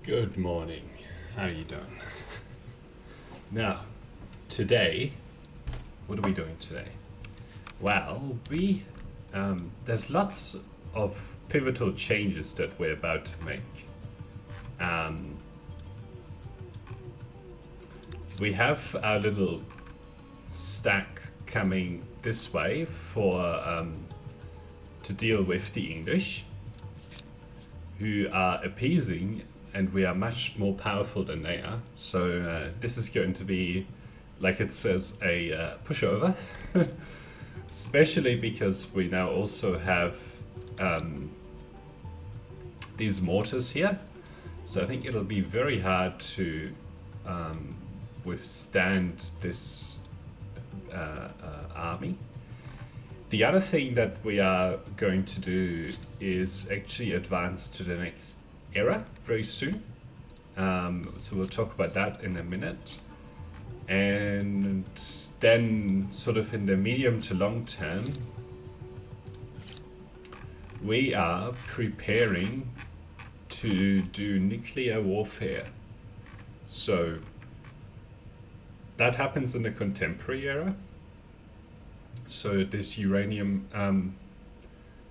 Good morning. How are you doing? Now, today, what are we doing today? Well, there's lots of pivotal changes that we're about to make. We have our little stack coming this way to deal with the English, who are appeasing, and we are much more powerful than they are. So this is going to be, like it says, a pushover. Especially because we now also have these mortars here. So I think it'll be very hard to withstand this army. The other thing that we are going to do is actually advance to the next era very soon. So we'll talk about that in a minute. And then sort of in the medium to long term, we are preparing to do nuclear warfare. So that happens in the contemporary era. So this uranium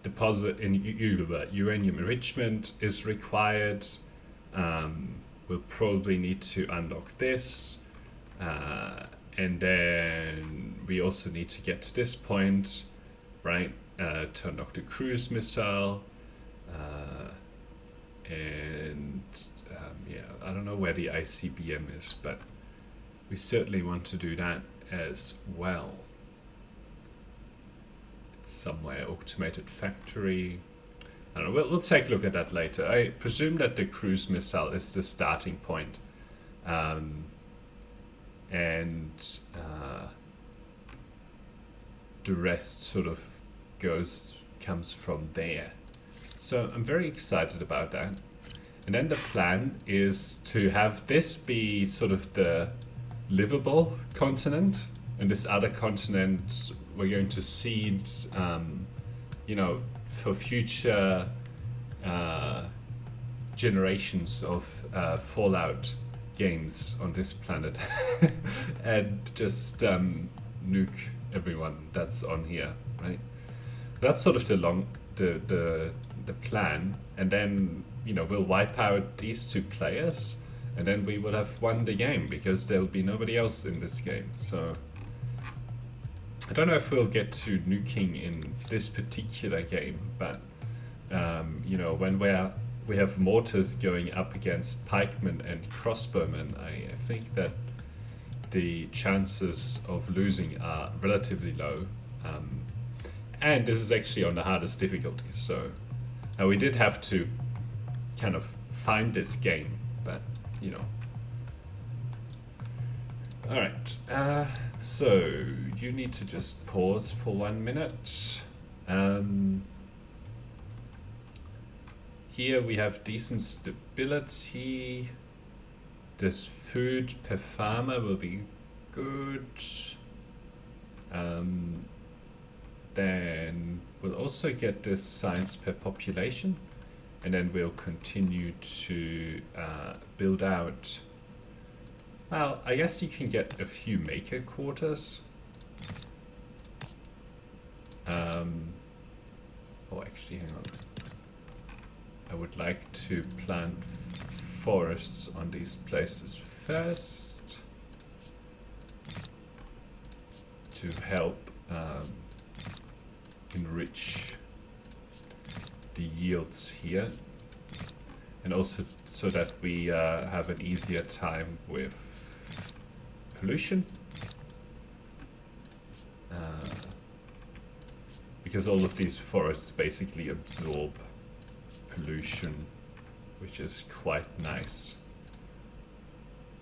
deposit in uranium enrichment is required. We'll probably need to unlock this. And then we also need to get to this point, right? To unlock the cruise missile. Yeah, I don't know where the ICBM is, but we certainly want to do that as well. It's somewhere, automated factory. I don't know, we'll take a look at that later. I presume that the cruise missile is the starting point. And the rest sort of comes from there. So I'm very excited about that. And then the plan is to have this be sort of the livable continent, and this other continent we're going to seed, for future generations of Fallout games on this planet, and just nuke everyone that's on here, right? That's sort of the plan, and then we'll wipe out these two players, and then we will have won the game because there'll be nobody else in this game. So I don't know if we'll get to nuking in this particular game, but when we have mortars going up against pikemen and crossbowmen, I think that the chances of losing are relatively low. And this is actually on the hardest difficulty, so we did have to kind of find this game, but Alright, so you need to just pause for 1 minute. Here we have decent stability. This food per farmer will be good. Then we'll also get this science per population, and then we'll continue to build out. Well, I guess you can get a few maker quarters. Oh, actually, hang on. I would like to plant forests on these places first to help enrich the yields here, and also so that we have an easier time with pollution, because all of these forests basically absorb pollution, which is quite nice.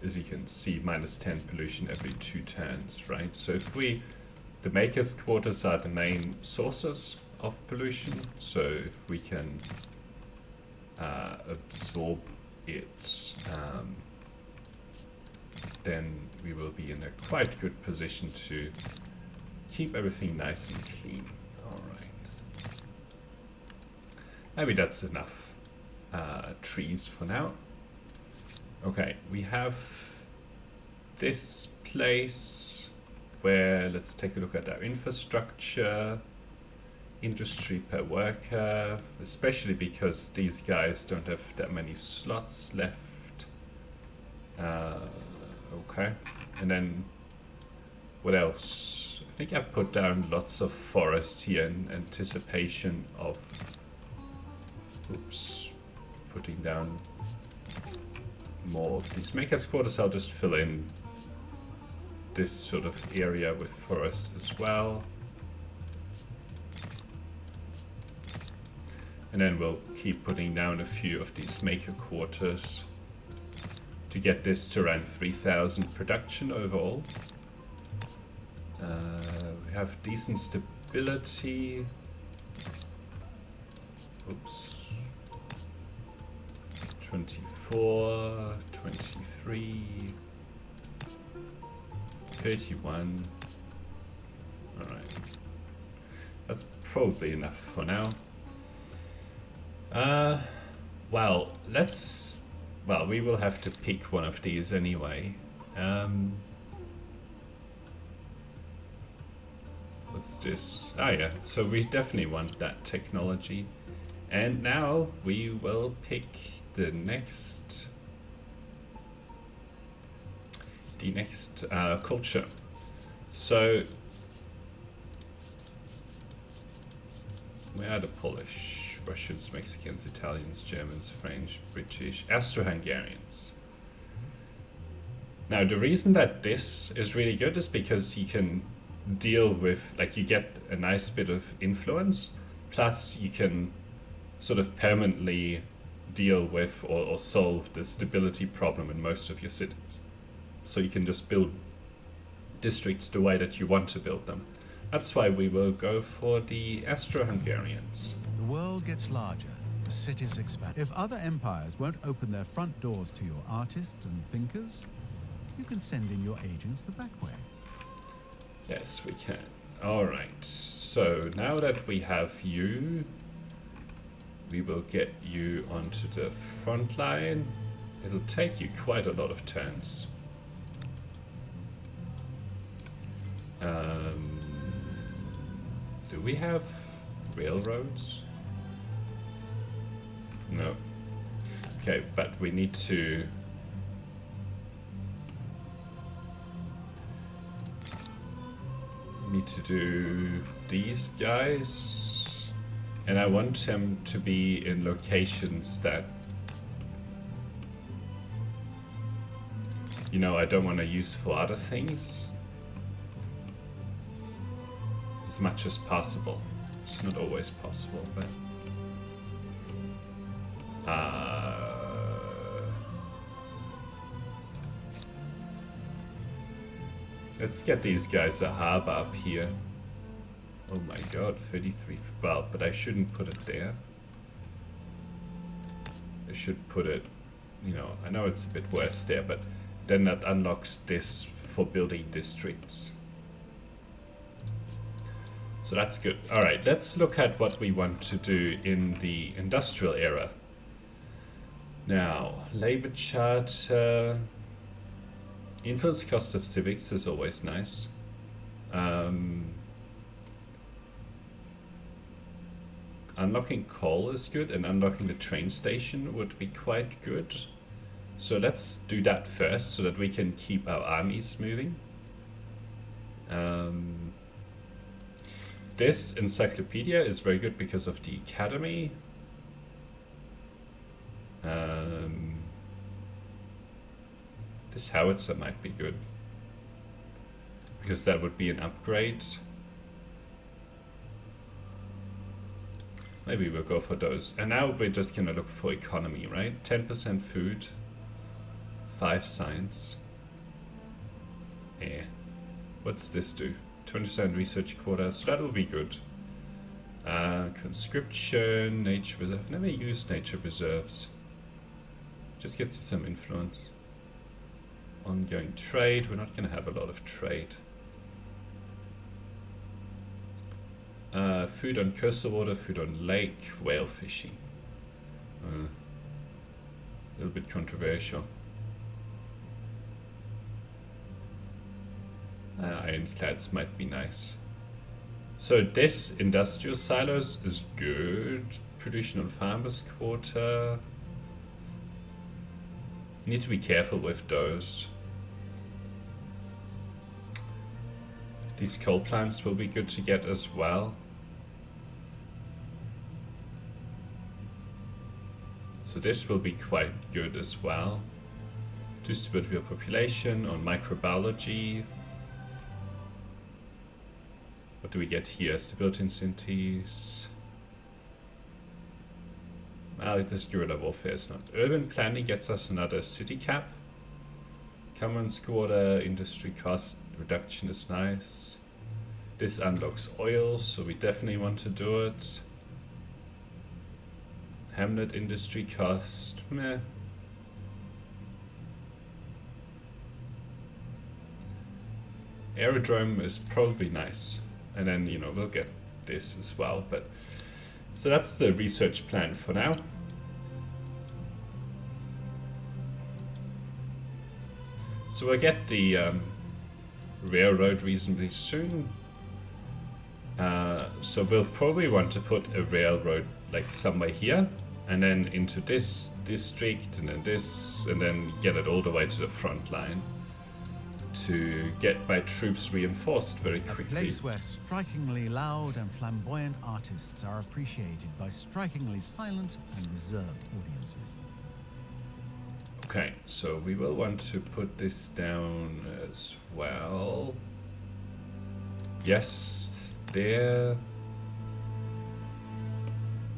As you can see, -10 pollution every 2 turns, right? So if the makers' quarters are the main sources of pollution, so if we can absorb it, then we will be in a quite good position to keep everything nice and clean. Alright. Maybe that's enough trees for now. Okay, we have this place where, let's take a look at our infrastructure. Industry per worker, especially because these guys don't have that many slots left. Okay, and then what else? I think I put down lots of forest here in anticipation of, oops, putting down more of these makers quarters. I'll just fill in this sort of area with forest as well. And then we'll keep putting down a few of these maker quarters to get this to around 3,000 production overall. We have decent stability. Oops. 24, 23, 31. Alright. That's probably enough for now. Well, we will have to pick one of these anyway. What's this? Oh yeah, so we definitely want that technology. And now we will pick the next culture. So, where are the Polish? Russians, Mexicans, Italians, Germans, French, British, Austro-Hungarians. Now, the reason that this is really good is because you can deal with, like, you get a nice bit of influence, plus you can sort of permanently deal with or solve the stability problem in most of your cities. So you can just build districts the way that you want to build them. That's why we will go for the Austro-Hungarians. The world gets larger, the cities expand. If other empires won't open their front doors to your artists and thinkers, you can send in your agents the back way. Yes, we can. Alright, so now that we have you, we will get you onto the front line. It'll take you quite a lot of turns. Do we have railroads? No. Okay, but we need to do these guys, and I want them to be in locations that, you know, I don't want to use for other things as much as possible. It's not always possible, but let's get these guys a harbor up here. Oh my god, 33, well, but I shouldn't put it there. I should put it, you know, I know it's a bit worse there, but then that unlocks this for building districts. So that's good. Alright, let's look at what we want to do in the industrial era. Now, labor charter. Influence cost of civics is always nice. Unlocking coal is good, and unlocking the train station would be quite good. So let's do that first so that we can keep our armies moving. This encyclopedia is very good because of the academy. This howitzer might be good because that would be an upgrade. Maybe we'll go for those. And now we're just gonna look for economy, right? 10% food, 5 science. Eh. What's this do? 20% research quota, so that will be good. Conscription, nature reserve. I've never used nature reserves. Just gets you some influence. Ongoing trade, we're not gonna have a lot of trade. Food on coastal water, food on lake, whale fishing. A little bit controversial. Ironclads might be nice. So this industrial silos is good. Production on farmers quarter. Need to be careful with those. These coal plants will be good to get as well. So this will be quite good as well. To stability of population on microbiology. What do we get here? Stability in synthesis. Well, this guerrilla warfare is not. Urban planning gets us another city cap. Common squatter, industry cost reduction is nice. This unlocks oil, so we definitely want to do it. Hamlet industry cost, meh. Aerodrome is probably nice. And then, you know, we'll get this as well. But so that's the research plan for now. So we'll get the railroad reasonably soon. So we'll probably want to put a railroad like somewhere here, and then into this district, and then this, and then get it all the way to the front line to get my troops reinforced very quickly. A place where strikingly loud and flamboyant artists are appreciated by strikingly silent and reserved audiences. Okay, so we will want to put this down as well. Yes, there.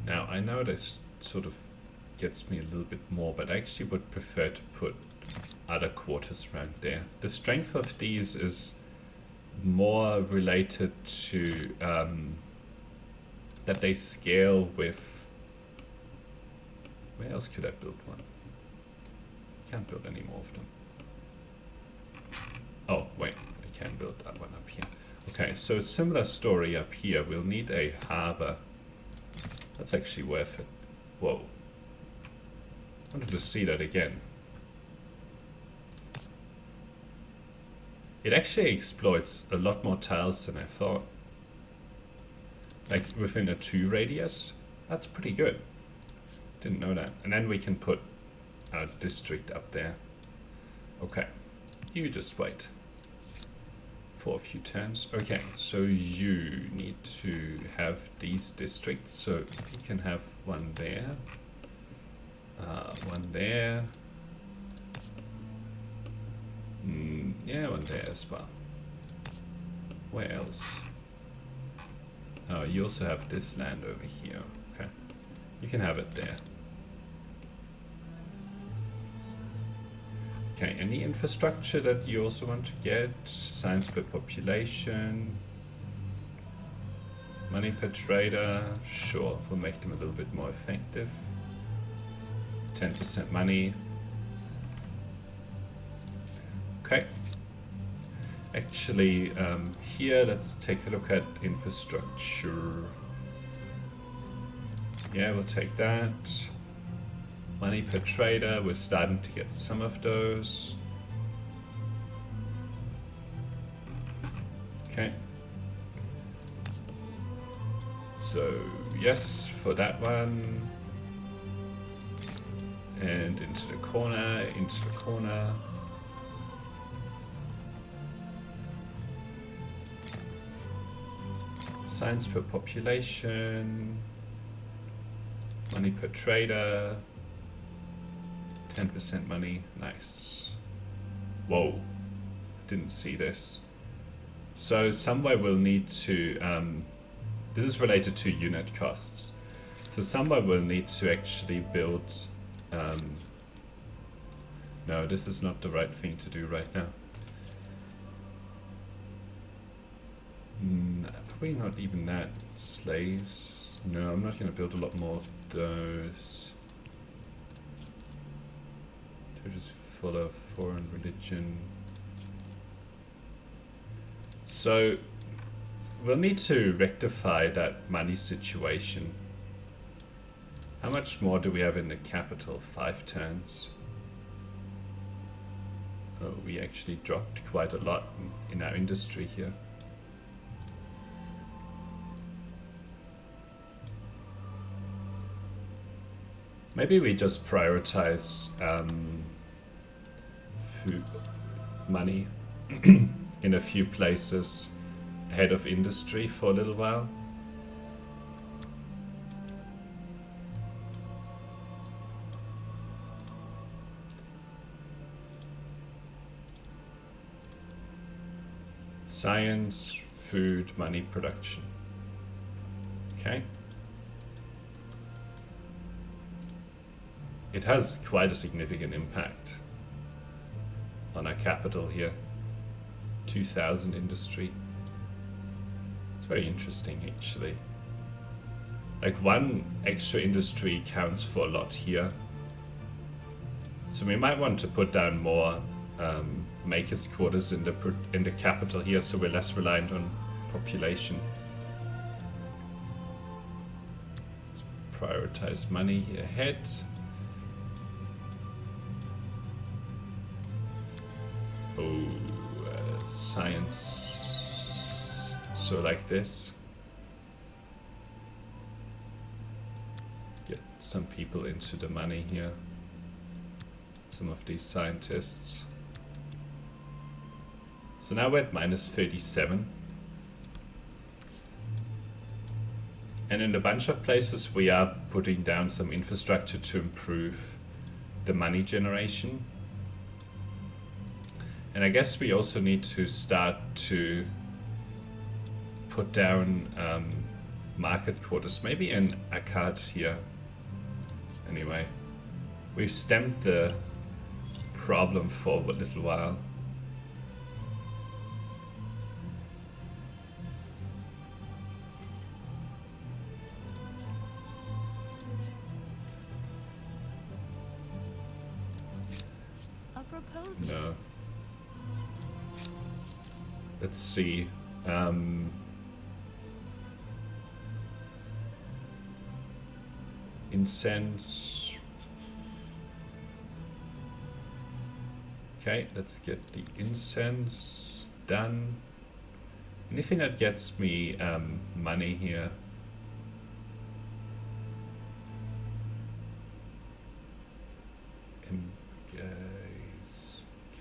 Now, I know this sort of gets me a little bit more, but I actually would prefer to put other quarters around there. The strength of these is more related to that they scale with... Where else could I build one? Can't build any more of them. Oh, wait, I can build that one up here. Okay, so similar story up here. We'll need a harbor. That's actually worth it. Whoa. I wanted to see that again. It actually exploits a lot more tiles than I thought. Like within a 2 radius. That's pretty good. Didn't know that. And then we can put our district up there. Okay. You just wait. For a few turns. Okay, so you need to have these districts. So you can have one there. One there. Yeah, one there as well. Where else? Oh, you also have this land over here. Okay. You can have it there. Okay, any infrastructure that you also want to get? Science per population. Money per trader. Sure, we'll make them a little bit more effective. 10% money. Okay. Actually, here, let's take a look at infrastructure. Yeah, we'll take that. Money per trader, we're starting to get some of those. Okay. So, yes, for that one. And into the corner, into the corner. Science per population. Money per trader. 10% money. Nice. Whoa. Didn't see this. So somewhere we'll need to... this is related to unit costs. So somewhere we'll need to actually build... no, this is not the right thing to do right now. Probably not even that. Slaves. No, I'm not going to build a lot more of those. They're just full of foreign religion. So we'll need to rectify that money situation. How much more do we have in the capital? 5 turns. Oh, we actually dropped quite a lot in our industry here. Maybe we just prioritize food, money in a few places ahead of industry for a little while. Science, food, money, production. Okay. It has quite a significant impact on our capital here. 2000 industry. It's very interesting actually. Like one extra industry counts for a lot here. So we might want to put down more makers' quarters in the capital here, so we're less reliant on population. Let's prioritize money ahead. Oh, science. So like this. Get some people into the money here. Some of these scientists. So now we're at minus 37. And in a bunch of places we are putting down some infrastructure to improve the money generation. And I guess we also need to start to put down market quarters, maybe in Akkad here. Anyway, we've stemmed the problem for a little while. No. Let's see. Incense. Okay, let's get the incense done. Anything that gets me money here.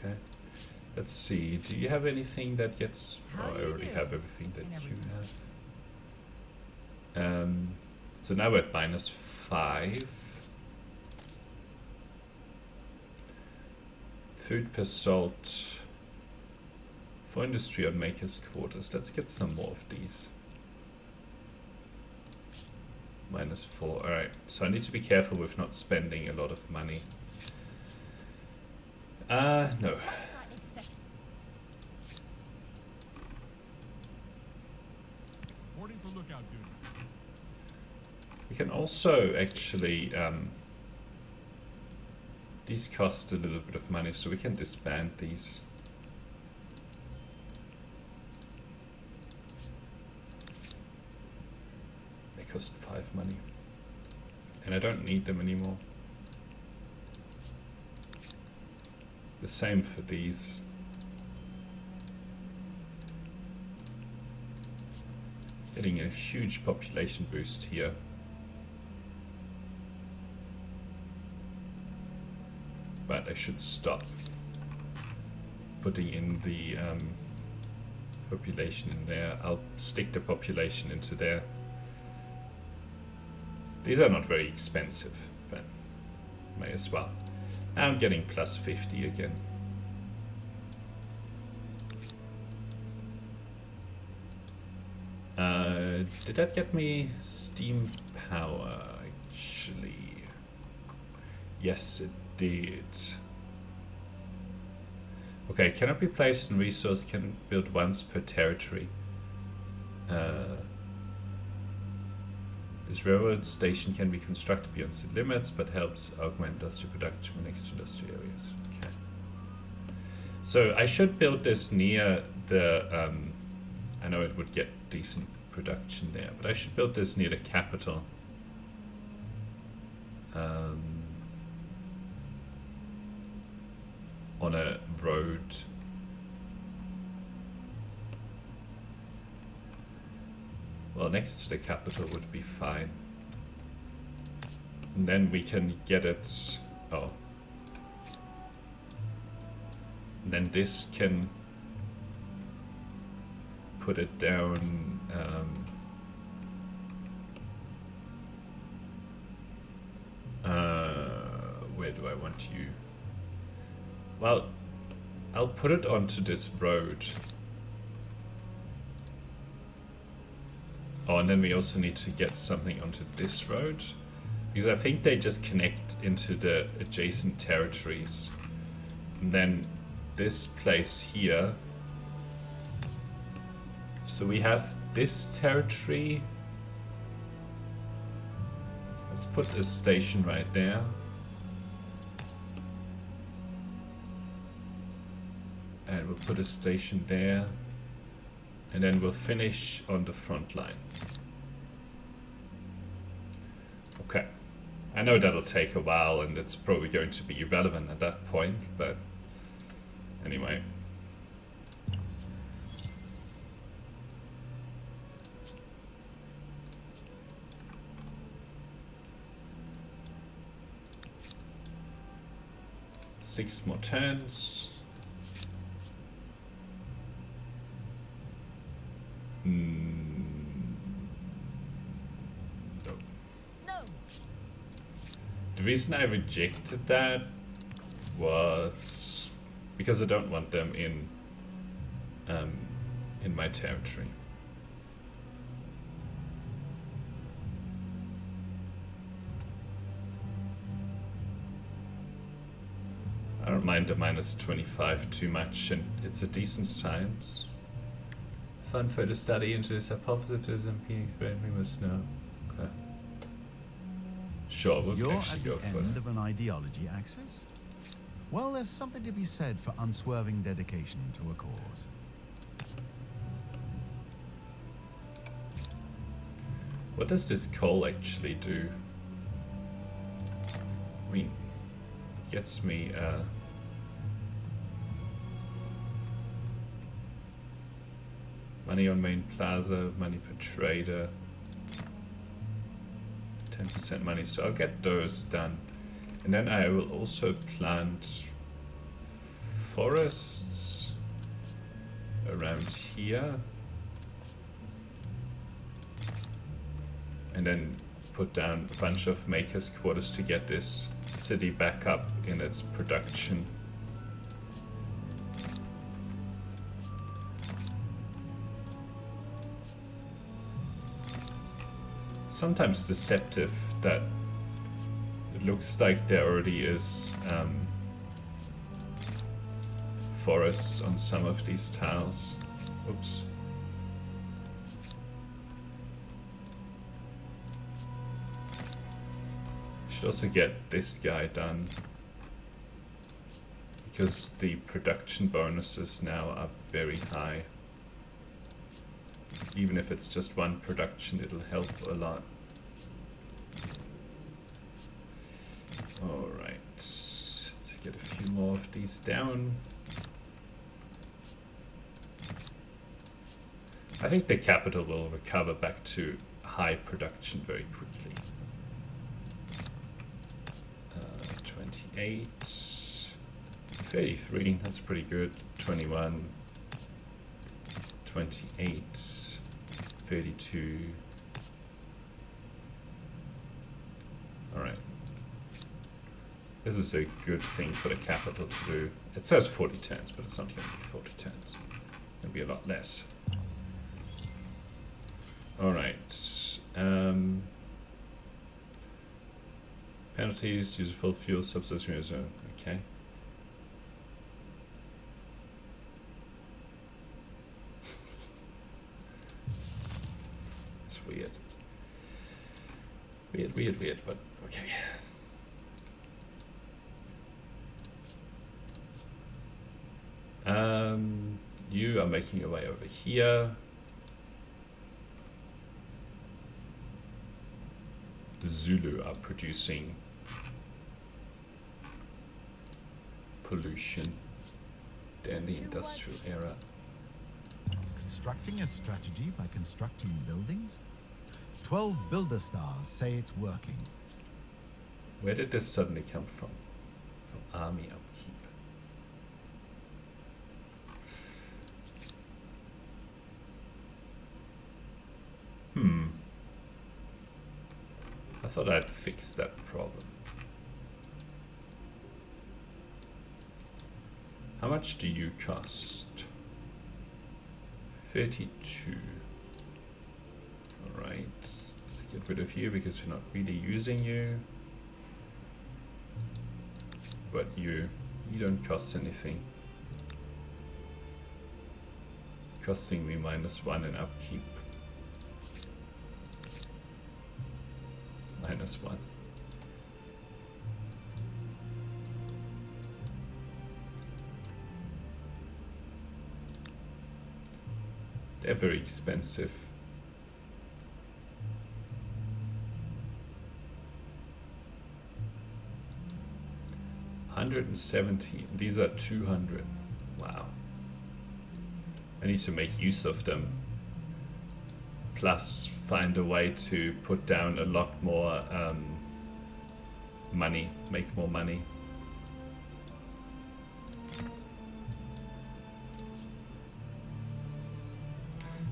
Okay. Let's see. Do you have anything that gets? Oh, I already have everything that you have. So now we're at minus 5. Food per salt for industry on makers' quarters. Let's get some more of these. Minus 4. Alright, so I need to be careful with not spending a lot of money. No. We can also actually, these cost a little bit of money, so we can disband these. They cost 5 money. And I don't need them anymore. The same for these. Getting a huge population boost here. But I should stop putting in the population in there. I'll stick the population into there. These are not very expensive, but may as well. Now I'm getting plus 50 again. Did that get me steam power, actually? Yes, it did. Okay, cannot be placed in resource, can build once per territory. This railroad station can be constructed beyond city limits, but helps augment industrial production next to industrial areas. Okay. So I should build this near the, I know it would get decent production there, but I should build this near the capital. on a road. Well, next to the capital would be fine. And then we can get it... Oh. And then this can put it down... where do I want you? Well, I'll put it onto this road. Oh, and then we also need to get something onto this road, because I think they just connect into the adjacent territories. And then this place here. So we have this territory. Let's put a station right there. And we'll put a station there. And then we'll finish on the front line. Okay. I know that'll take a while and it's probably going to be irrelevant at that point, but anyway. Six more turns. No. The reason I rejected that was because I don't want them in my territory. I don't mind the minus 25 too much, and it's a decent science. Fun further study into this hypothesis and being friend, we must know. Okay. Sure, we'll You're actually at go the for end it. of an ideology axis? Well, there's something to be said for unswerving dedication to a cause. What does this coal actually do? I mean, it gets me money on main plaza, money per trader, 10% money, so I'll get those done. And then I will also plant forests around here. And then put down a bunch of makers' quarters to get this city back up in its production. It's sometimes deceptive that it looks like there already is forests on some of these tiles. Oops. Should also get this guy done, because the production bonuses now are very high. Even if it's just one production, it'll help a lot. Alright, let's get a few more of these down. I think the capital will recover back to high production very quickly. 28, 33, that's pretty good. 21, 28, 32. Alright. This is a good thing for the capital to do. It says 40 turns, but it's not going to be 40 turns. It'll be a lot less. Alright. Penalties, useful fuel, subsistence zone. Okay. It's weird. Weird, but okay. You are making your way over here. The Zulu are producing pollution. Then the industrial era. Constructing a strategy by constructing buildings? 12 builder stars say it's working. Where did this suddenly come from? From army upkeep. I thought I'd fixed that problem. How much do you cost? 32. Alright, let's get rid of you because we're not really using you. But you don't cost anything. Costing me -1 in upkeep. -1. They're very expensive. $170. These are 200. Wow. I need to make use of them. Plus, find a way to put down a lot more money, make more money.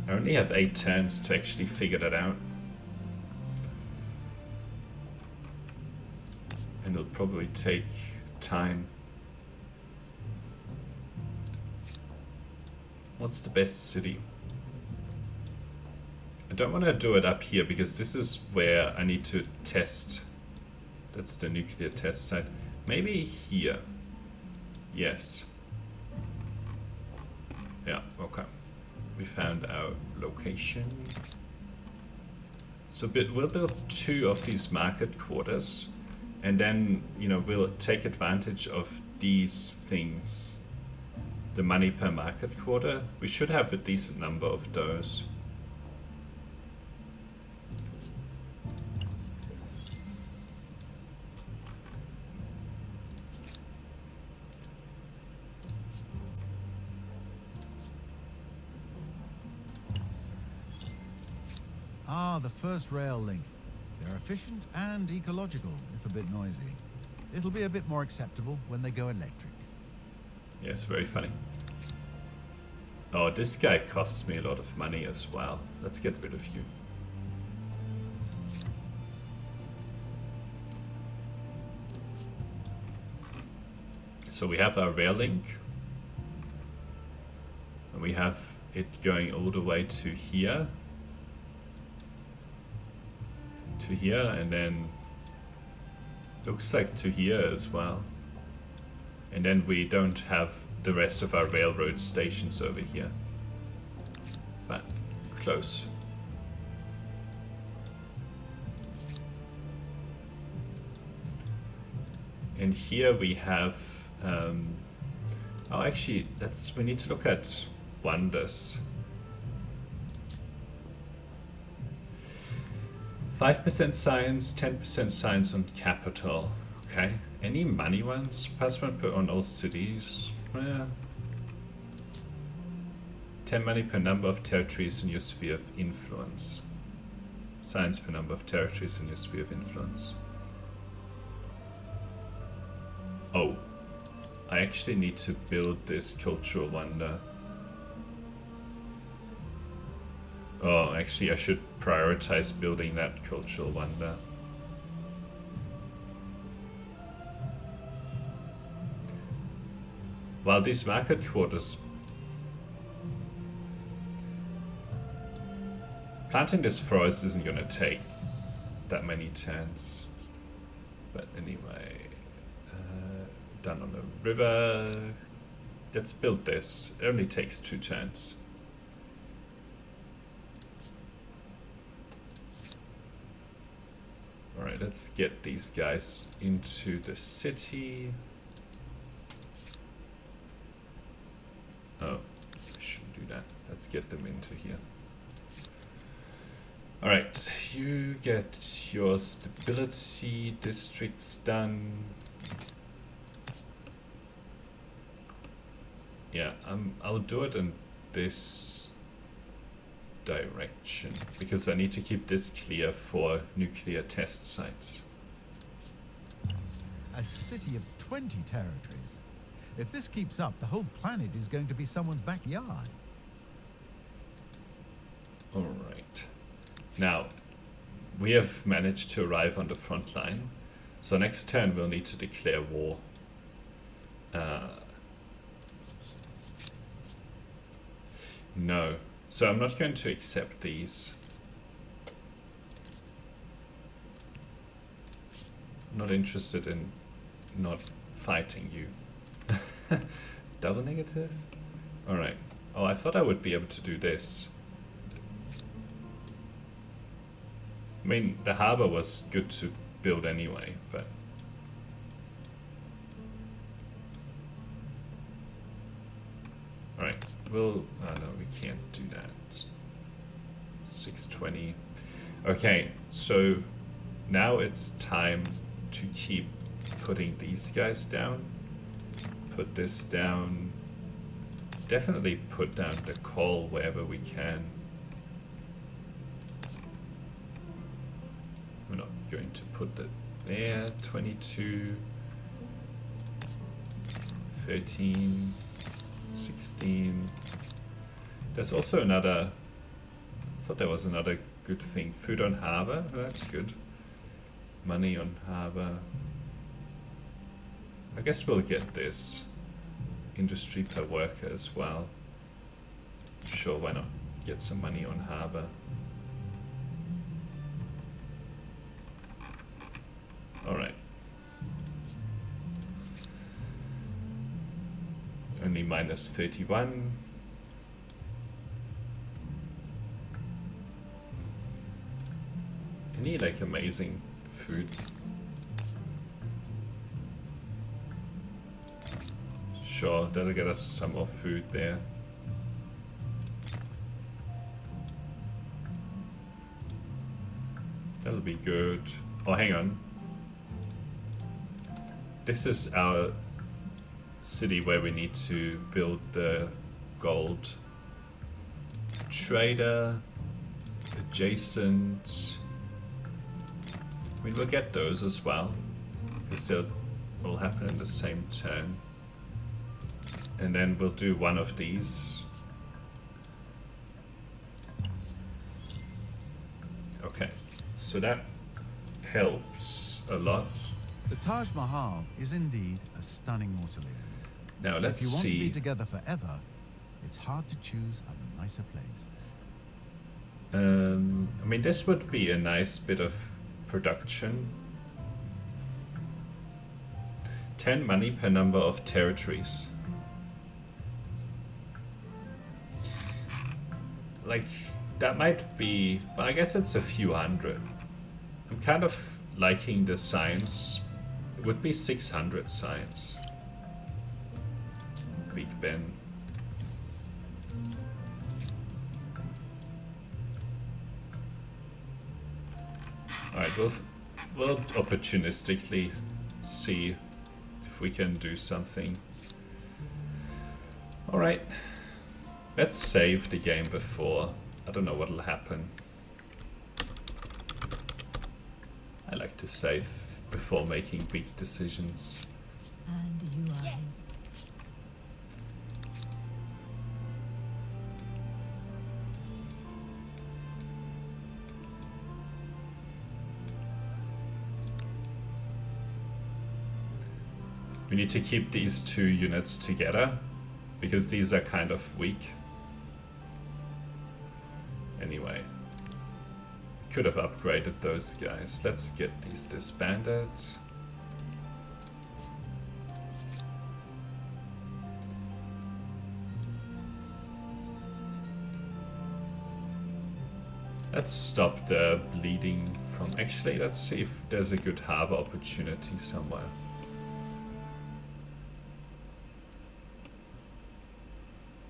I only have 8 turns to actually figure that out. And it'll probably take time. What's the best city? I don't want to do it up here because this is where I need to test. That's the nuclear test site. Maybe here. Yes. Yeah, okay. We found our location. So we'll build 2 of these market quarters. And then, you know, we'll take advantage of these things. The money per market quarter. We should have a decent number of those. Ah, the first rail link. They're efficient and ecological. It's a bit noisy. It'll be a bit more acceptable when they go electric. Yes, very funny. Oh, this guy costs me a lot of money as well. Let's get rid of you. So we have our rail link. And we have it going all the way to here. To here, and then looks like to here as well. And then we don't have the rest of our railroad stations over here. But close. And here we have oh, actually we need to look at wonders. 5% science, 10% science on capital. Okay. Any money ones? +1 per on all cities. Yeah. 10 money per number of territories in your sphere of influence. Science per number of territories in your sphere of influence. Oh. I actually need to build this cultural wonder. Oh, actually I should prioritize building that cultural wonder. While these market quarters... Planting this forest isn't gonna take that many turns. But anyway... done on the river... Let's build this. It only takes 2 turns. Alright, let's get these guys into the city. Oh, I shouldn't do that. Let's get them into here. Alright, you get your stability districts done. Yeah, I'll do it in this direction because I need to keep this clear for nuclear test sites. A city of 20 territories. If this keeps up, the whole planet is going to be someone's backyard. Alright. Now, we have managed to arrive on the front line. So next turn we'll need to declare war. No. So I'm not going to accept these. I'm not interested in not fighting you. Double negative? Alright. Oh, I thought I would be able to do this. I mean, the harbor was good to build anyway, but... Alright, we'll... Oh no, we can't do that. 620. Okay, so now it's time to keep putting these guys down. Put this down. Definitely put down the coal wherever we can. We're not going to put that there. 22, 13, 16. There's also another, I thought there was another good thing. Food on harbor, that's good. Money on harbor. I guess we'll get this. Industry per worker as well. Sure, why not get some money on harbor. Alright. Only minus 31. Any like amazing food? Sure, that'll get us some more food there. That'll be good. Oh, hang on. This is our city where we need to build the gold trader adjacent. I mean, we'll get those as well because they'll all happen in the same turn. And then we'll do one of these. Okay, so that helps a lot. The Taj Mahal is indeed a stunning mausoleum. Now let's if you want to see. be together forever, it's hard to choose a nicer place. I mean, this would be a nice bit of production. 10 money per number of territories. Like, that might be, well, I guess it's a few hundred. I'm kind of liking the science. It would be 600 science. Big Ben. Alright, we'll opportunistically see if we can do something. Alright. Let's save the game before. I don't know what'll happen. I like to save before making big decisions. And you are Yes. We need to keep these two units together because these are kind of weak. Anyway, could have upgraded those guys. Let's get these disbanded. Let's stop the bleeding from... Actually, let's see if there's a good harbor opportunity somewhere.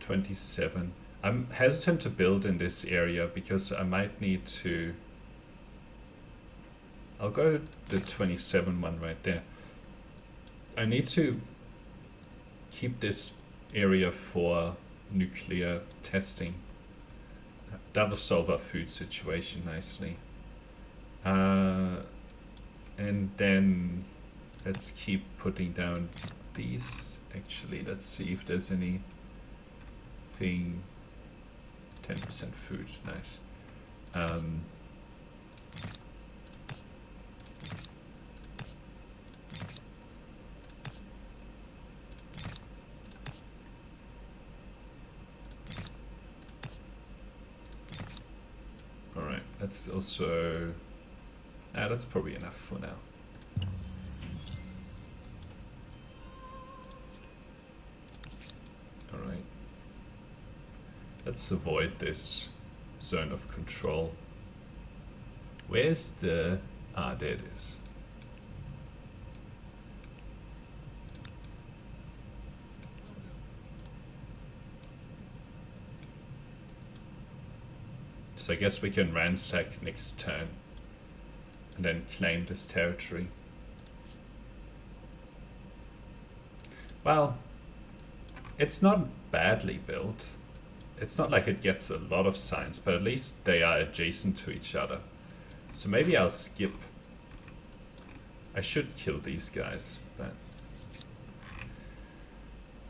$27. I'm hesitant to build in this area because I might need to... I'll go the 27 one right there. I need to keep this area for nuclear testing. That'll solve our food situation nicely. And then let's keep putting down these. Actually, let's see if there's anything. 10% food, nice. Alright, that's also... that's probably enough for now. Alright. Let's avoid this zone of control. Where's the... Ah, there it is. So I guess we can ransack next turn and then claim this territory. Well, it's not badly built. It's not like it gets a lot of science, but at least they are adjacent to each other. So maybe I'll skip. I should kill these guys, but...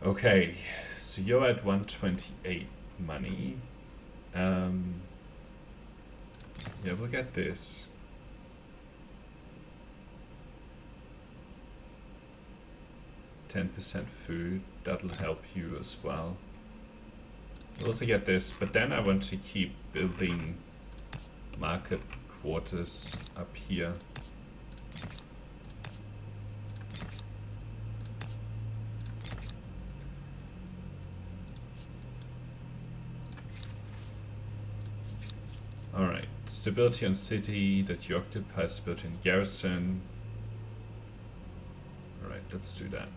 Okay, so you're at 128 money. Yeah, we'll get this. %10 food, that'll help you as well. We'll also get this, but then I want to keep building market quarters up here. Alright, stability on city that you occupy, stability in garrison. Alright, let's do that.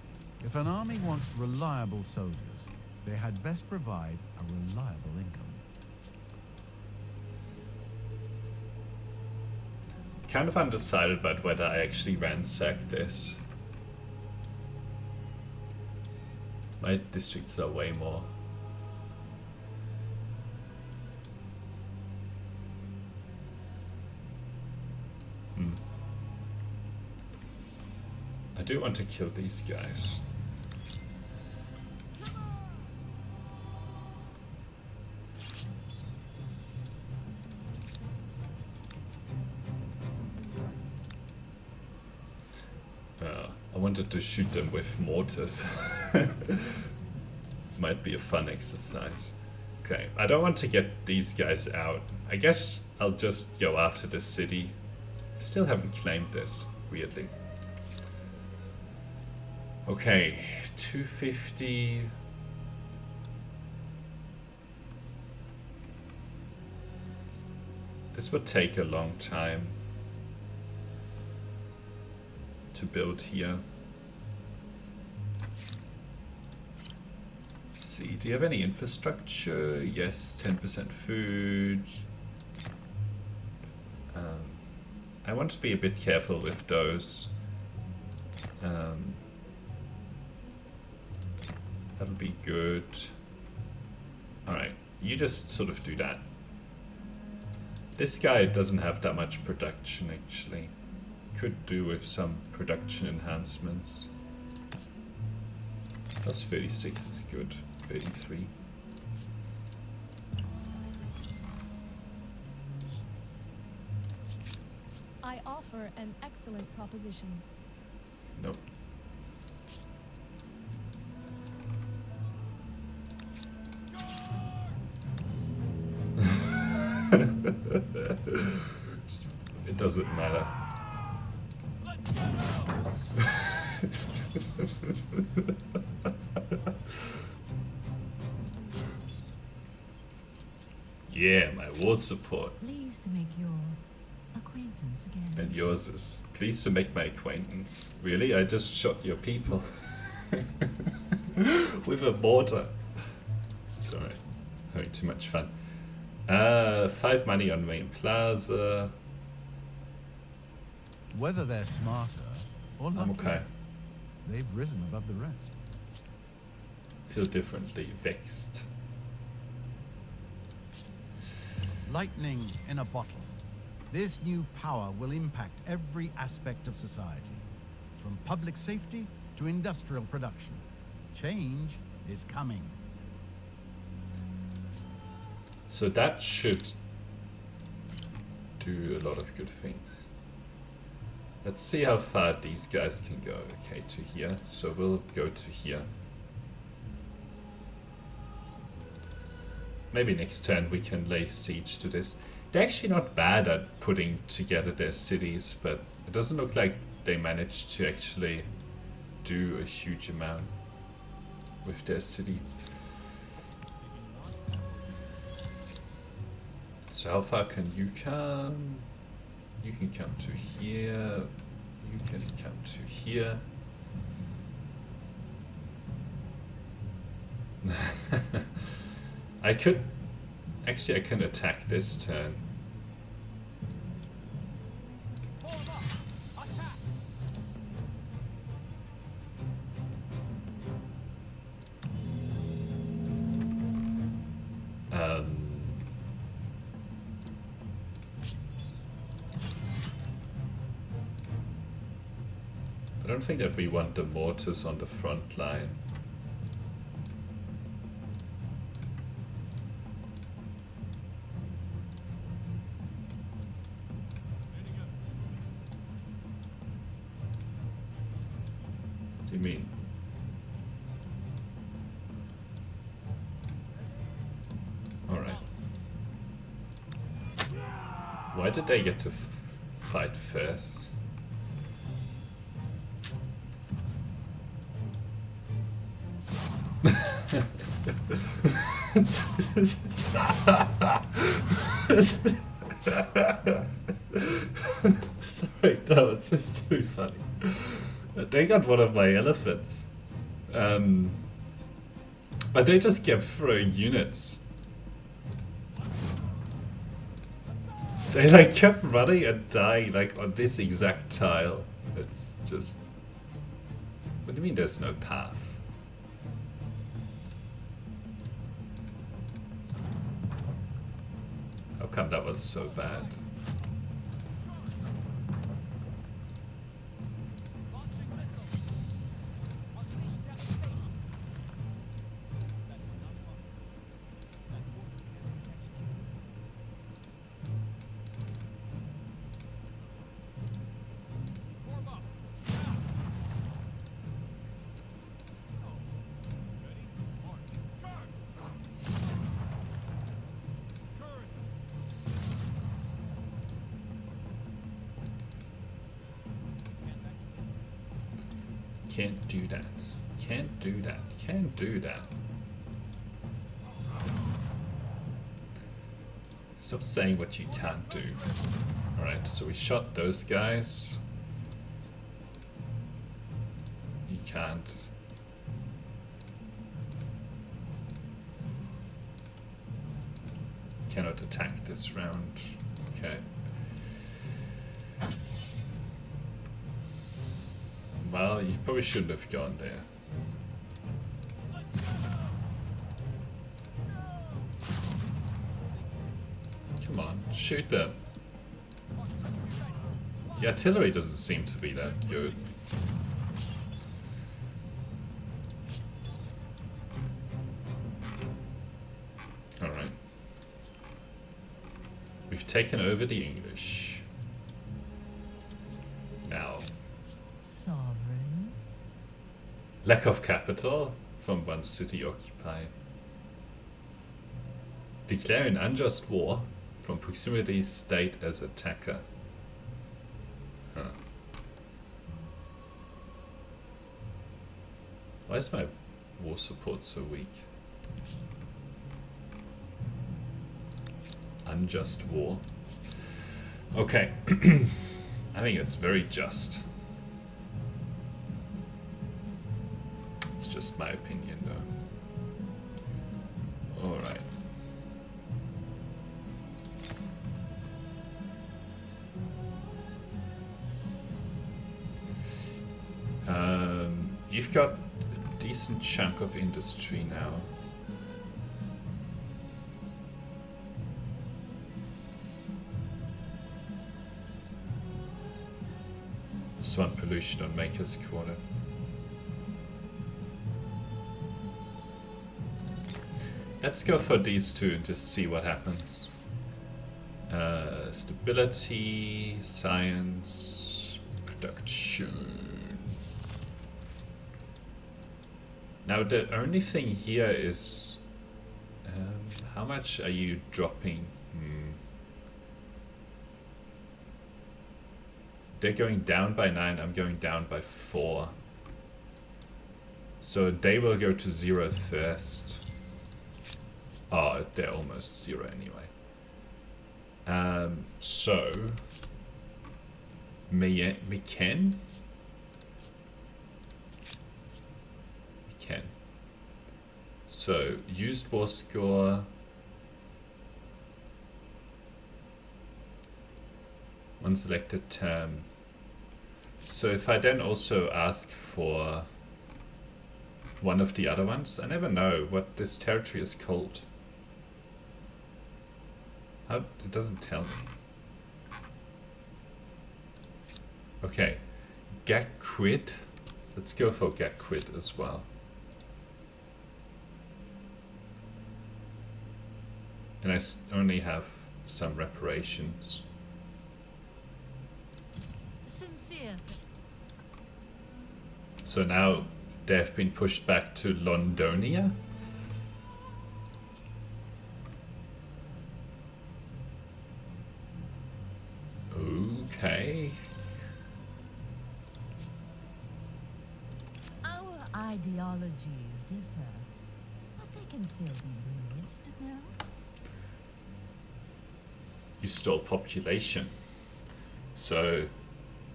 If an army wants reliable soldiers, they had best provide a reliable income. Kind of undecided about whether I actually ransack this. My districts are way more. I do want to kill these guys. I wanted to shoot them with mortars. Might be a fun exercise. Okay, I don't want to get these guys out. I guess I'll just go after the city. Still haven't claimed this, weirdly. Okay, 250. This would take a long time to build here. Let's see, do you have any infrastructure? Yes, 10% food. I want to be a bit careful with those. That'll be good. Alright, you just sort of do that. This guy doesn't have that much production actually. Could do with some production enhancements. Plus 36 is good. 33. I offer an excellent proposition. Nope. It doesn't matter. Yeah, my war support. Pleased to make your acquaintance again. And yours is pleased to make my acquaintance. Really? I just shot your people. With a mortar. Sorry. Having too much fun. 5 money on main plaza. Whether they're smarter or I'm luckier, okay. they've risen above the rest. feel differently vexed. Lightning in a bottle. This new power will impact every aspect of society, from public safety to industrial production. Change is coming. So that should do a lot of good things. Let's see how far these guys can go. Okay, to here. So we'll go to here. Maybe next turn we can lay siege to this. They're actually not bad at putting together their cities, but it doesn't look like they managed to actually do a huge amount with their city. So how far can you come? You can come to here. You can come to here. I could... Actually, I can attack this turn. I don't think that we want the mortars on the front line. What do you mean? Alright. Why did they get to fight first? Sorry, that was just too funny. They got one of my elephants. But they just kept throwing units. They like kept running and dying like on this exact tile. It's just... What do you mean there's no path? How come that was so bad? Can't do that. Can't do that. Can't do that. Stop saying what you can't do. Alright, so we shot those guys. You can't. Cannot attack this round. Okay. Well, you probably shouldn't have gone there. Come on, shoot them. The artillery doesn't seem to be that good. Alright. We've taken over the English. Now. Sovereign. Lack of capital from one city occupied. Declare an unjust war from proximity state as attacker. Huh. Why is my war support so weak? Unjust war. Okay. I think it's very just. It's just my opinion though. Alright. You've got decent chunk of industry now. This one pollution on Maker's Quarter. Let's go for these two and just see what happens. Stability, science, production. Now the only thing here is how much are you dropping? They're going down by 9, I'm going down by 4. So they will go to 0 first. Oh, they're almost 0 anyway. So we can. So used war score. One selected term. So if I then also ask for one of the other ones, I never know what this territory is called. How, it doesn't tell me. Okay, get quid. Let's go for get quid as well. And I only have some reparations. Sincere. So now they've been pushed back to Londonia. Okay. Our ideologies differ, but they can still be bridged, no? You stole population. So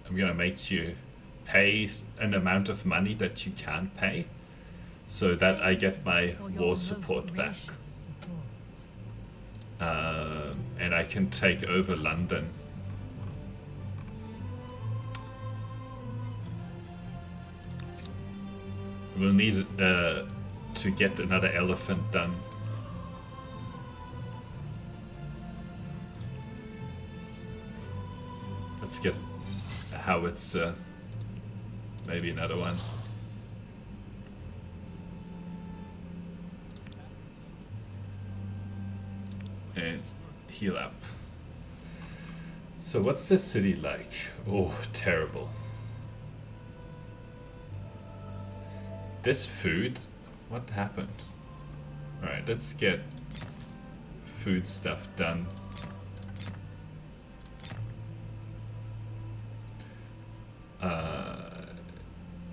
I'm gonna make you pay an amount of money that you can't pay so that I get my For your war most support back. gracious support. And I can take over London. We'll need to get another elephant done. Let's get a howitzer, maybe another one. And heal up. So what's the city like? Oh, terrible. This food, what happened? Alright, let's get food stuff done.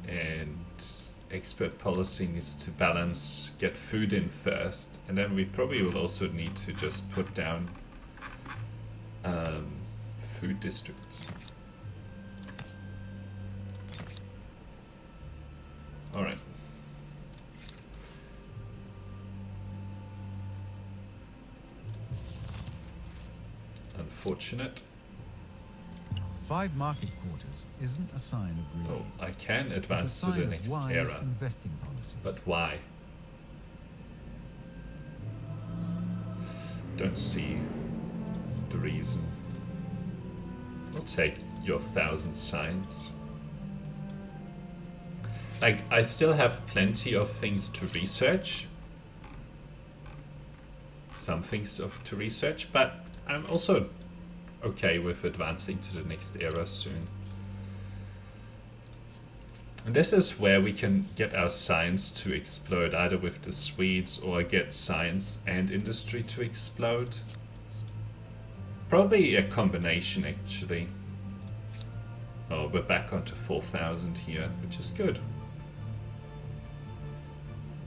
And expert policy needs to balance, get food in first, and then we probably will also need to just put down food districts. Alright. Unfortunate. 5 market quarters isn't a sign of greed. Oh, I can It's a advance to sign the of next wise era, investing policies. but why? Don't see the reason. I'll take your 1,000 signs. Like, I still have plenty of things to research. Some things to research, but I'm also okay with advancing to the next era soon. And this is where we can get our science to explode, either with the Swedes or get science and industry to explode. Probably a combination, actually. Oh, we're back onto 4,000 here, which is good.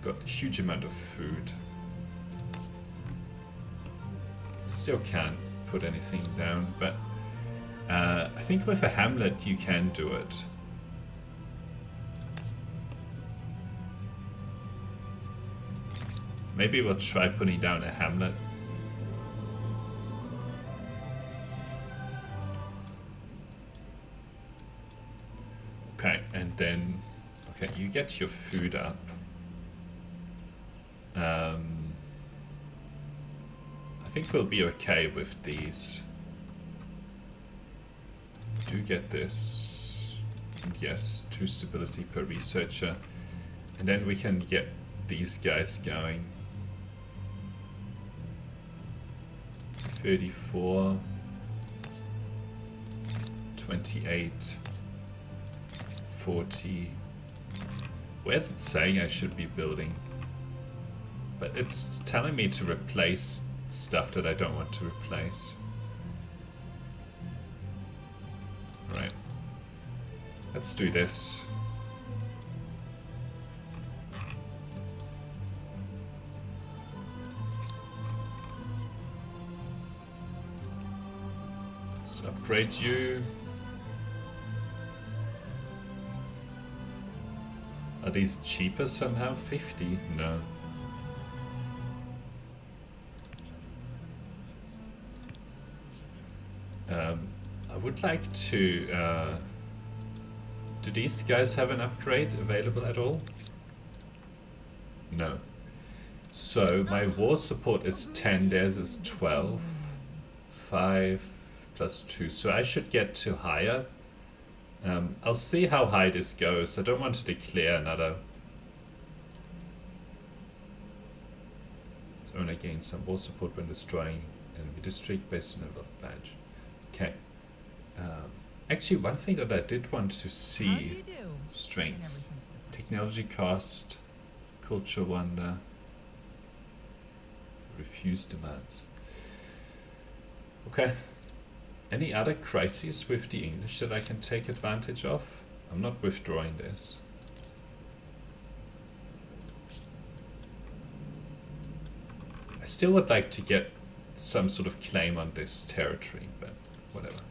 Got a huge amount of food. Still can't put anything down, but I think with a hamlet you can do it. Maybe we'll try putting down a hamlet. Okay, and then, okay, you get your food up. think we'll be okay with these. Do get this. And yes, 2 stability per researcher. And then we can get these guys going. 34. 28. 40. Where's it saying I should be building? But it's telling me to replace stuff that I don't want to replace. Right. Let's do this. Let's upgrade you. Are these cheaper somehow? 50? No. I would like to... do these guys have an upgrade available at all? No. So my war support is 10, theirs is 12. 5 plus 2. So I should get to higher. I'll see how high this goes. I don't want to declare another. Its owner gains some war support when destroying enemy district based on a love badge. Okay. Actually, one thing that I did want to see: strengths, technology cost, culture wonder, refuse demands. Okay. Any other crises with the English that I can take advantage of? I'm not withdrawing this. I still would like to get some sort of claim on this territory, but whatever.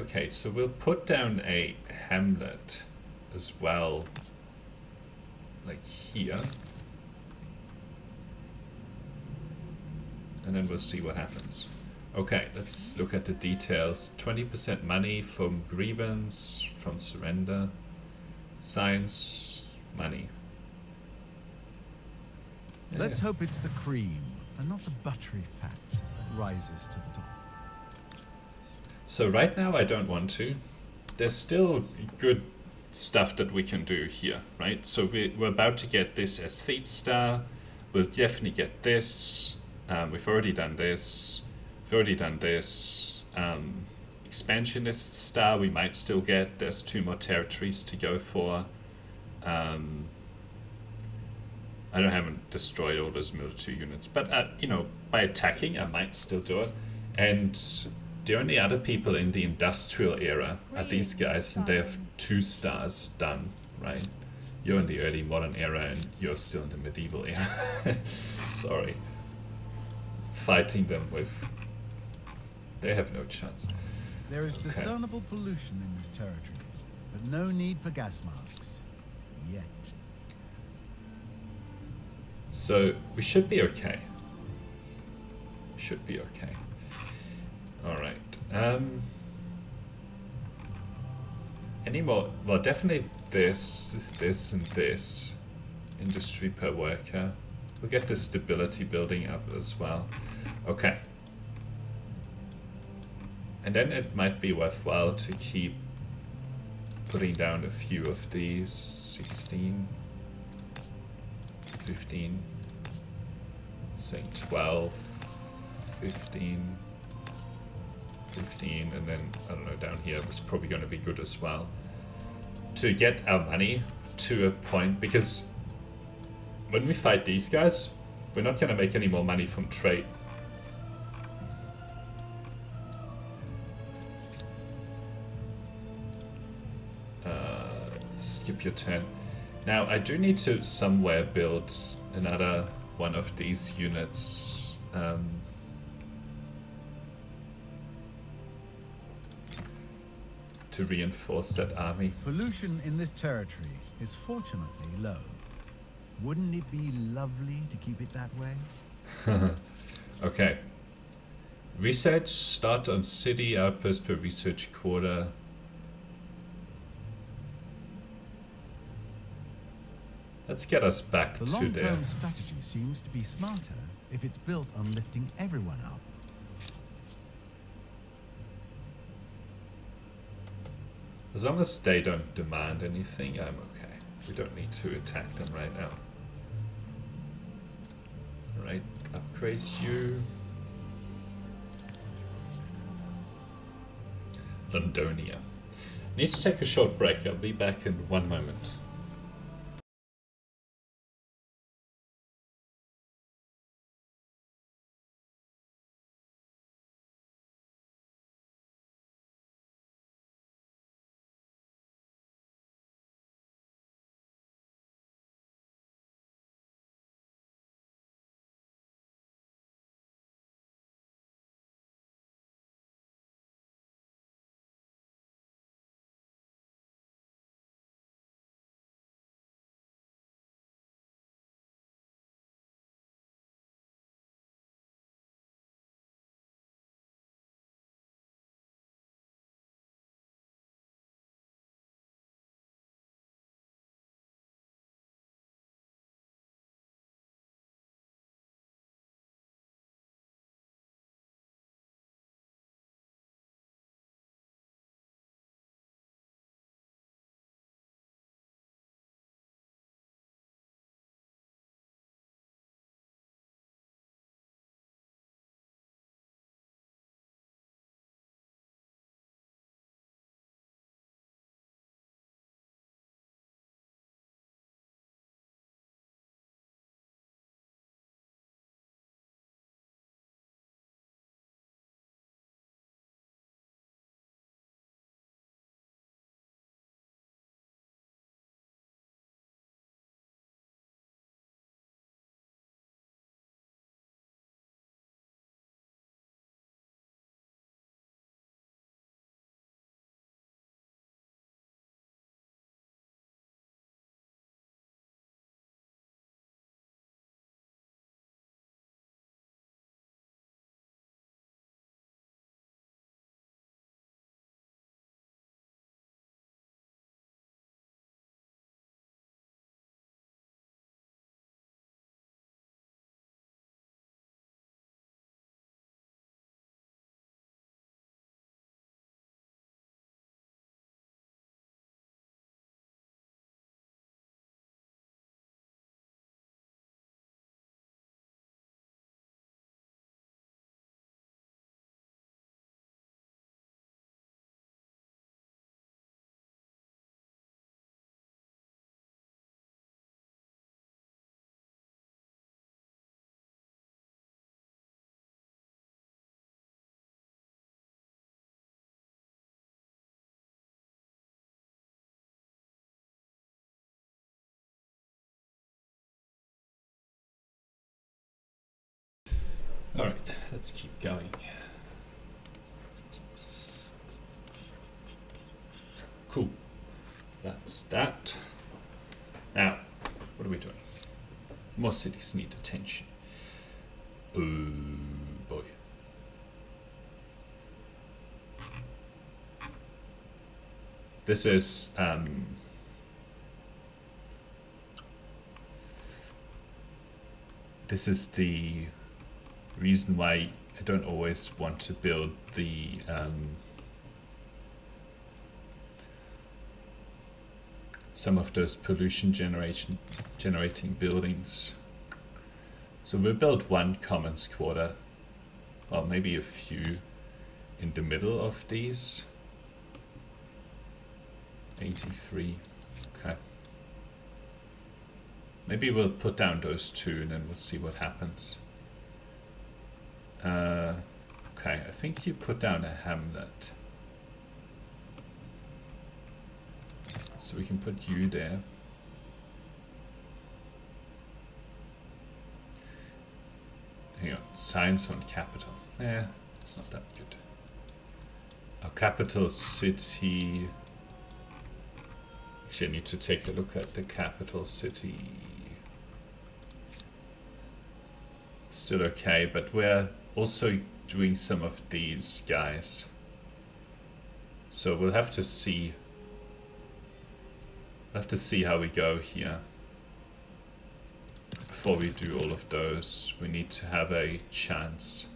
Okay, so we'll put down a hamlet as well, like here. And then we'll see what happens. Okay, let's look at the details. 20% money from grievance, from surrender, science, money. Let's hope it's the cream and not the buttery fat that rises to the top. So right now I don't want to. There's still good stuff that we can do here, right? So we're about to get this aesthete star. We'll definitely get this. We've already done this. We've already done this. Expansionist star we might still get. There's 2 more territories to go for. I haven't destroyed all those military units, but you know, by attacking I might still do it. And the only other people in the industrial era are these guys, and they have 2 stars done, right? You're in the early modern era and you're still in the medieval era. Sorry. Fighting them with... they have no chance. There is discernible pollution in this territory, but no need for gas masks. Yet. So we should be okay. Should be okay. Alright. Any more? Well, definitely this, this, and this. Industry per worker. We'll get the stability building up as well. Okay. And then it might be worthwhile to keep putting down a few of these. 16. 15. Say 12. 15. 15, and then, I don't know, down here was probably going to be good as well. To get our money to a point, because when we fight these guys, we're not going to make any more money from trade. Skip your turn. Now, I do need to somewhere build another one of these units. To reinforce that army. Pollution in this territory is fortunately low. Wouldn't it be lovely to keep it that way? Okay. Research start on city outpost per research quarter. Let's get us back The to there. long-term strategy seems to be smarter if it's built on lifting everyone up. As long as they don't demand anything, I'm okay. We don't need to attack them right now. Alright, upgrade you. Londonia. Need to take a short break. I'll be back in 1 moment. Alright, let's keep going. Cool. That's that. Now, what are we doing? More cities need attention. Oh boy. This is the reason why I don't always want to build the some of those pollution generating buildings. So we'll build one commons quarter, well maybe a few in the middle of these. 83, okay. Maybe we'll put down those two and then we'll see what happens. Okay, I think you put down a hamlet. So we can put you there. Hang on, science on capital. It's not that good. Our capital city. Actually, I need to take a look at the capital city. Still okay, but we're also doing some of these guys. So we'll have to see. We'll have to see how we go here. before we do all of those, we need to have a chance.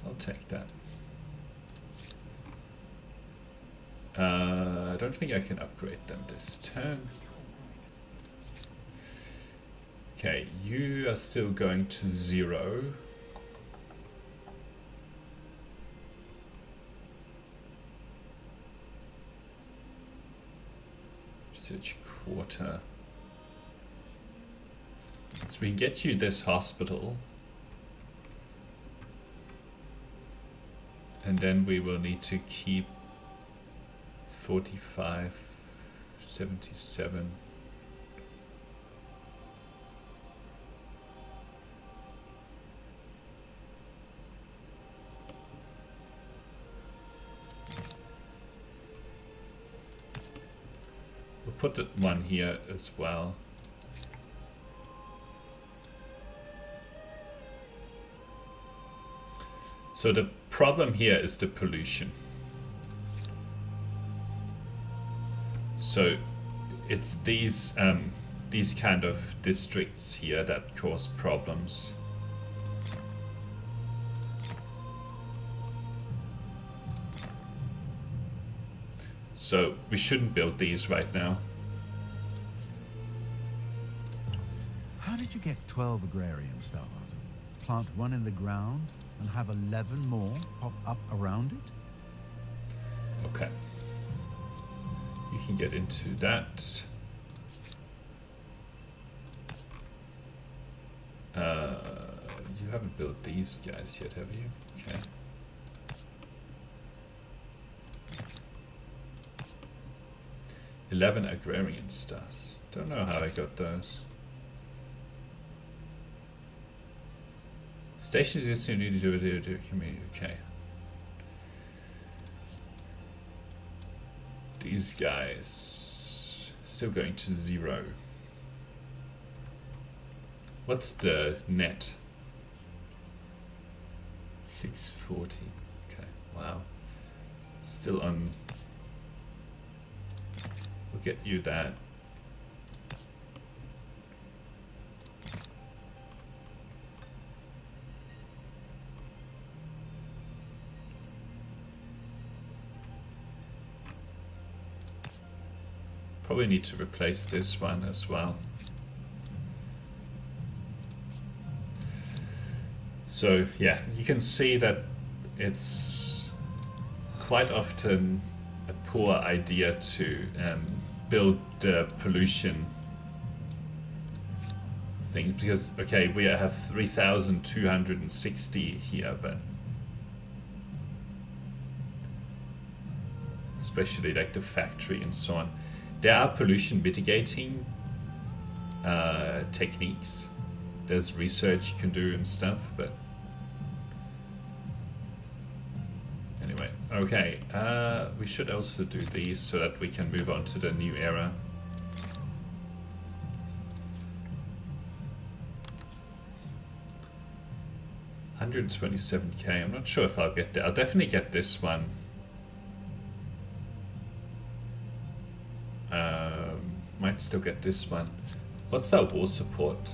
I'll take that. I don't think I can upgrade them this turn. Okay, you are still going to 0. Research quarter. So we can get you this hospital. And then we will need to keep 45, 77. We'll put that one here as well. So the problem here is the pollution. So it's these kind of districts here that cause problems. So we shouldn't build these right now. How did you get 12 agrarian stars? Plant one in the ground and have 11 more pop up around it? Okay. You can get into that. You haven't built these guys yet, have you? Okay. "11 agrarian stars." Don't know how I got those. Stations is soon need to do community. Okay. These guys still going to 0. What's the net? 640. Okay, wow. Still on. We'll get you that. Probably need to replace this one as well. So yeah, you can see that it's quite often a poor idea to build the pollution thing, because okay, we have 3,260 here, but especially like the factory and so on. There are pollution mitigating techniques. There's research you can do and stuff, but anyway, okay. We should also do these so that we can move on to the new era. $127K. I'm not sure if I'll get there. I'll definitely get this one. Might still get this one. What's our war support?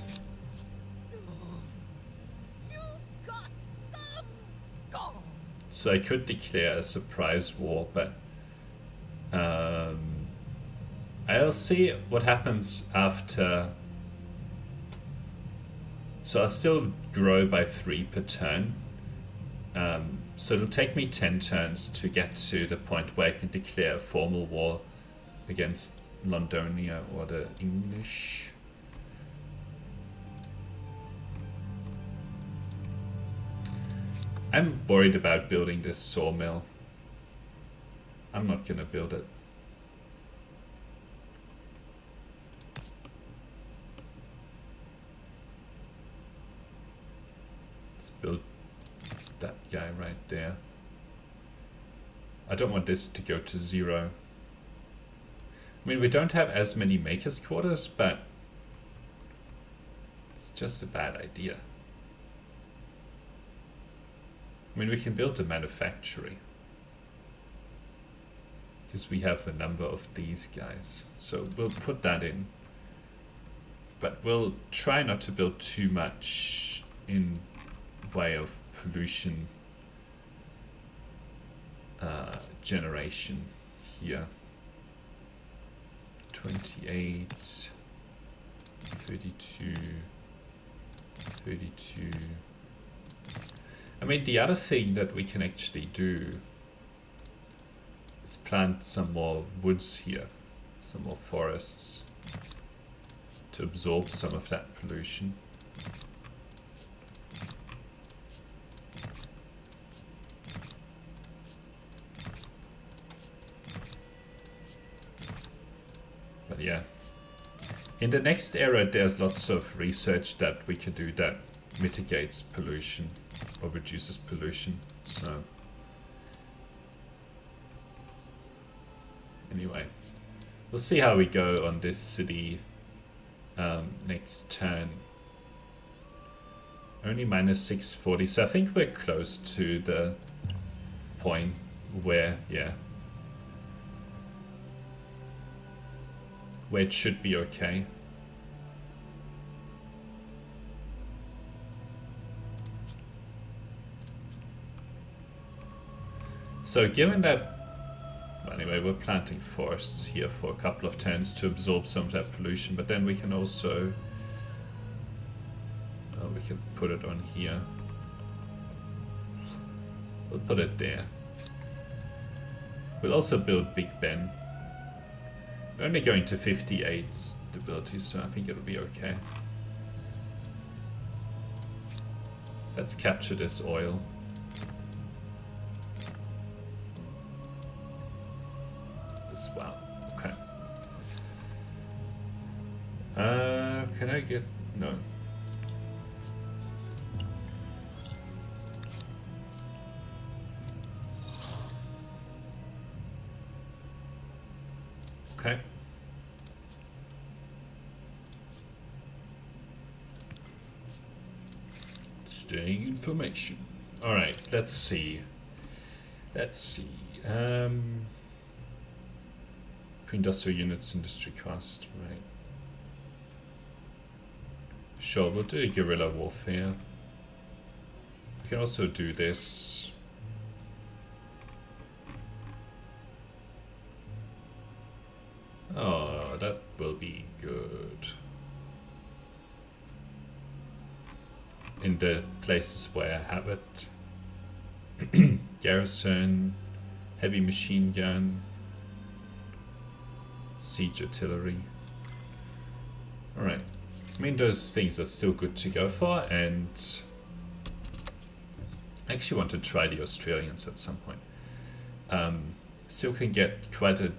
So I could declare a surprise war, but I'll see what happens after. So I'll still grow by 3 per turn. So it'll take me 10 turns to get to the point where I can declare a formal war against Londonia or the English. I'm worried about building this sawmill. I'm not gonna build it. Let's build that guy right there. I don't want this to go to 0. I mean, we don't have as many makers' quarters, but it's just a bad idea. I mean, we can build a manufactory, because we have a number of these guys. So we'll put that in. But we'll try not to build too much in way of pollution generation here. 28, 32, 32. I mean, the other thing that we can actually do is plant some more woods here, some more forests, to absorb some of that pollution. But yeah, in the next era there's lots of research that we can do that mitigates pollution or reduces pollution, so anyway, we'll see how we go on this city next turn. Only minus 640, so I think we're close to the point where, yeah, where it should be okay. So given that, anyway, we're planting forests here for a couple of turns to absorb some of that pollution, but then we can also, we can put it on here. We'll put it there. We'll also build Big Ben. We're only going to 58 stability, so I think it'll be okay. Let's capture this oil. As well. Okay. Can I get... no. Okay. Staying information. All right, let's see. Let's see. Pre-industrial units, industry cost, right? Sure, we'll do guerrilla warfare. We can also do this. Oh, that will be good. In the places where I have it. Garrison, heavy machine gun, siege artillery. Alright. I mean, those things are still good to go for, and I actually want to try the Australians at some point. Still can get quite a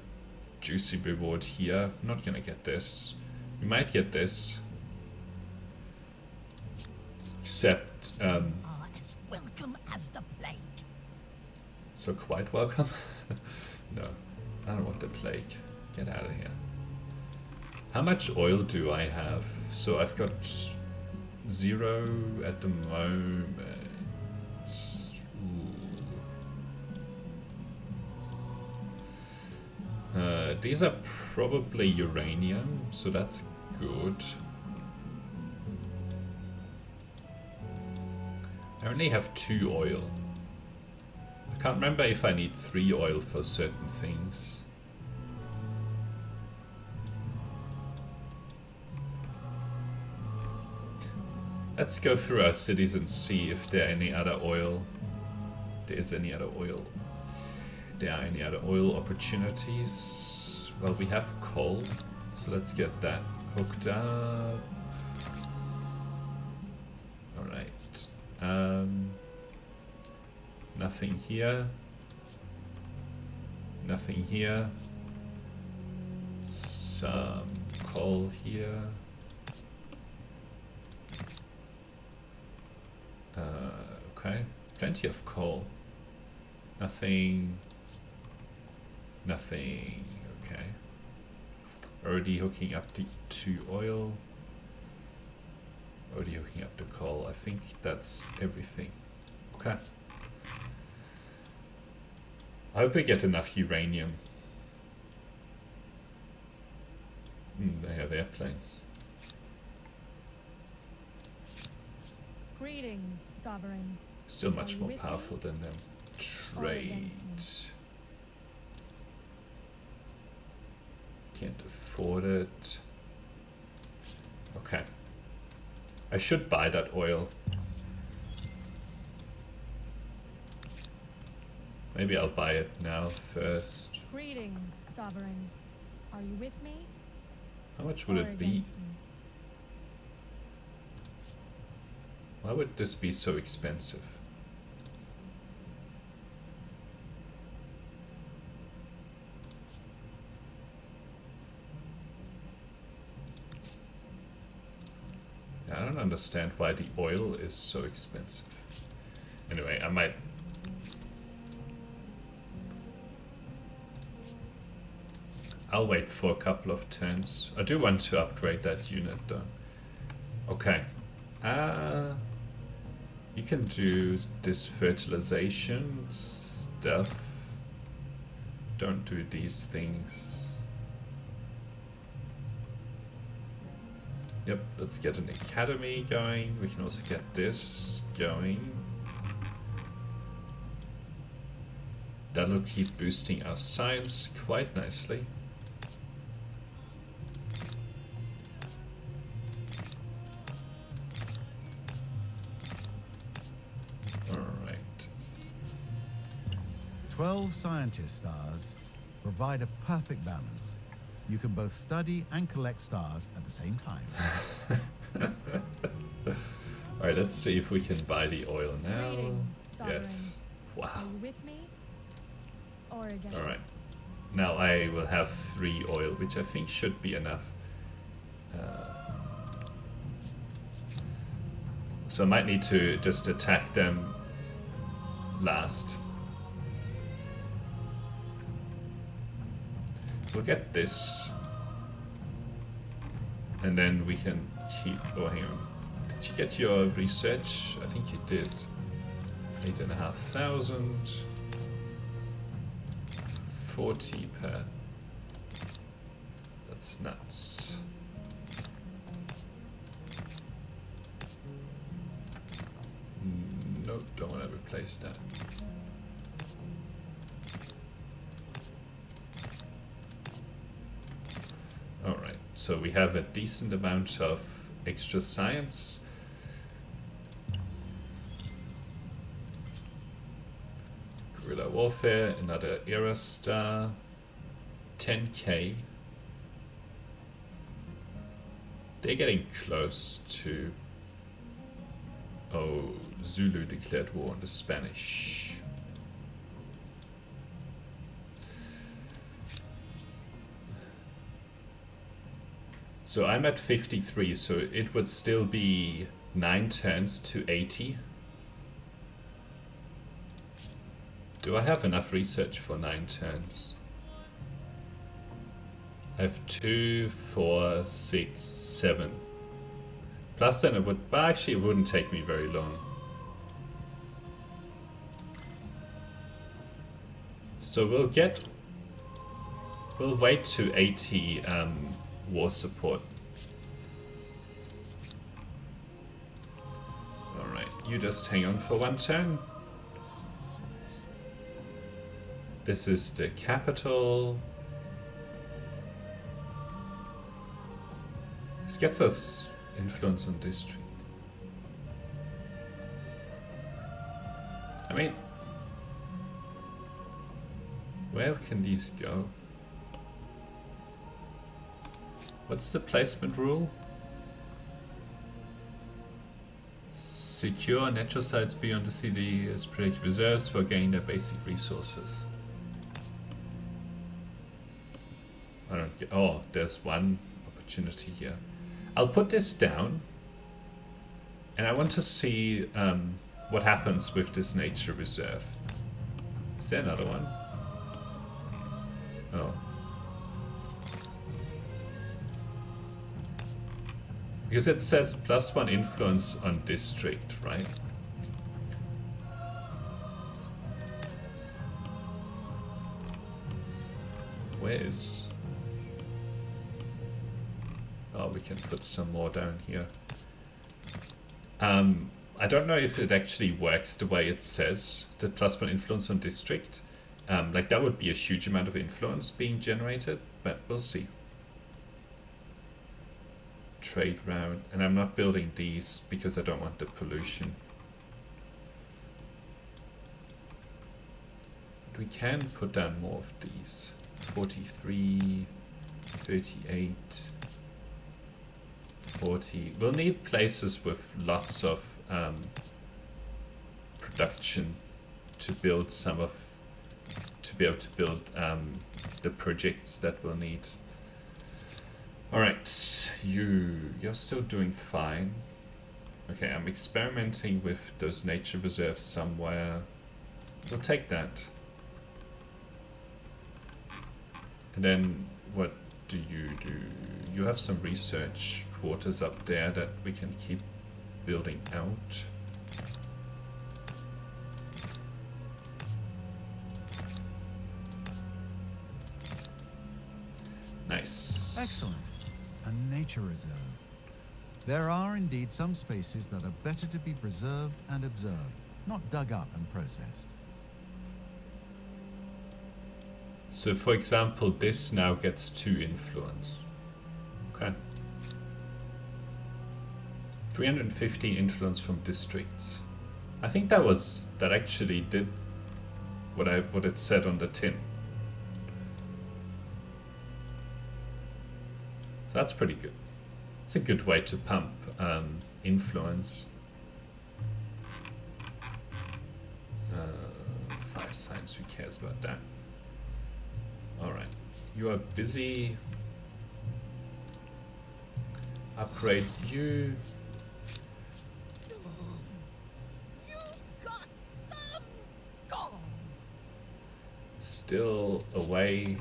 juicy reward here. I'm not gonna get this. We might get this. Except, Are as welcome as the plague. so quite welcome? No, I don't want the plague. Get out of here. How much oil do I have? So I've got 0 at the moment. These are probably uranium, so that's good. I only have 2 oil. I can't remember if I need 3 oil for certain things. Let's go through our cities and see if there are any other oil. There is any other oil. There are any other oil opportunities. Well, we have coal, so let's get that hooked up. Alright. Nothing here. Nothing here. Some coal here. Okay, plenty of coal. Nothing. Nothing. Okay. Already hooking up the 2 oil. Already hooking up the coal. I think that's everything. Okay. I hope we get enough uranium have airplanes. Greetings, Sovereign. Still much Are you more with me? powerful than them. Or Trade. against Can't afford it. Okay. I should buy that oil. Maybe I'll buy it now first. Greetings, Sovereign. Are you with me? How much would or it be? against me? Why would this be so expensive? I don't understand why the oil is so expensive. Anyway, I might... I'll wait for a couple of turns. I do want to upgrade that unit though. Okay. You can do this fertilization stuff. Don't do these things. Yep, let's get an academy going. We can also get this going. That'll keep boosting our science quite nicely. Alright. 12 scientist stars provide a perfect balance. You can both study and collect stars at the same time. Alright, let's see if we can buy the oil now. Greetings, Sovereign. Yes. Are Wow. you with me? Or against Alright. me? Now I will have 3 oil, which I think should be enough. So I might need to just attack them last. We'll get this. And then we can keep... Oh, hang on. Did you get your research? I think you did. 8,500. 40 per. That's nuts. Nope, don't want to replace that. Alright, so we have a decent amount of extra science. Guerrilla warfare, another era star, 10k. They're getting close to... Oh, Zulu declared war on the Spanish. So I'm at 53, so it would still be 9 turns to 80. Do I have enough research for 9 turns? I have 2, 4, 6, 7. Plus then it would, well, actually it wouldn't take me very long. So we'll wait to 80 war support. Alright, you just hang on for 1 turn. This is the capital. This gets us influence on district. I mean, where can these go? What's the placement rule? Secure natural sites beyond the city as project reserves for gaining their basic resources. I don't get. Oh, there's one opportunity here. I'll put this down, and I want to see what happens with this nature reserve. Is there another one? Oh. Because it says +1 influence on district, right? Where is... we can put some more down here. I don't know if it actually works the way it says, the +1 influence on district. Like that would be a huge amount of influence being generated, but we'll see. Trade route, and I'm not building these because I don't want the pollution. But we can put down more of these. 43, 38, 40. We'll need places with lots of production to build to be able to build the projects that we'll need. Alright, you're still doing fine. Okay, I'm experimenting with those nature reserves somewhere. We'll take that. And then what do? You have some research quarters up there that we can keep building out. Nice. Excellent. A nature reserve. There are indeed some spaces that are better to be preserved and observed, not dug up and processed. So for example, this now gets 2 influence. Okay. 315 influence from districts. I think that actually did what it said on the tin. So that's pretty good. It's a good way to pump influence. 5 science, who cares about that? Alright, you are busy. Upgrade you. Still a ways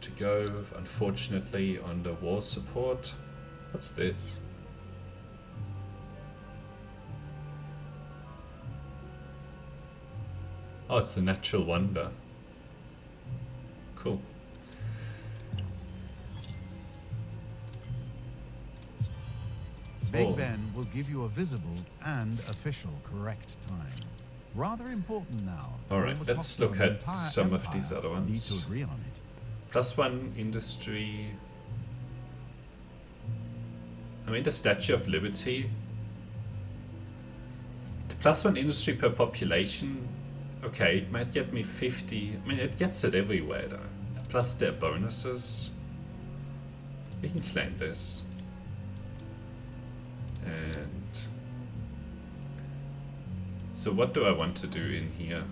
to go, unfortunately, on the war support. What's this? Oh, it's a natural wonder. Cool. Big Oh. Ben will give you a visible and official correct time. Rather important now. All right, All let's the look top of at the entire some of these empire other Need ones. to agree on it. +1 industry. I mean, the Statue of Liberty. The +1 industry per population. Okay, it might get me 50. I mean, it gets it everywhere though. Plus their bonuses. We can claim this. And so what do I want to do in here?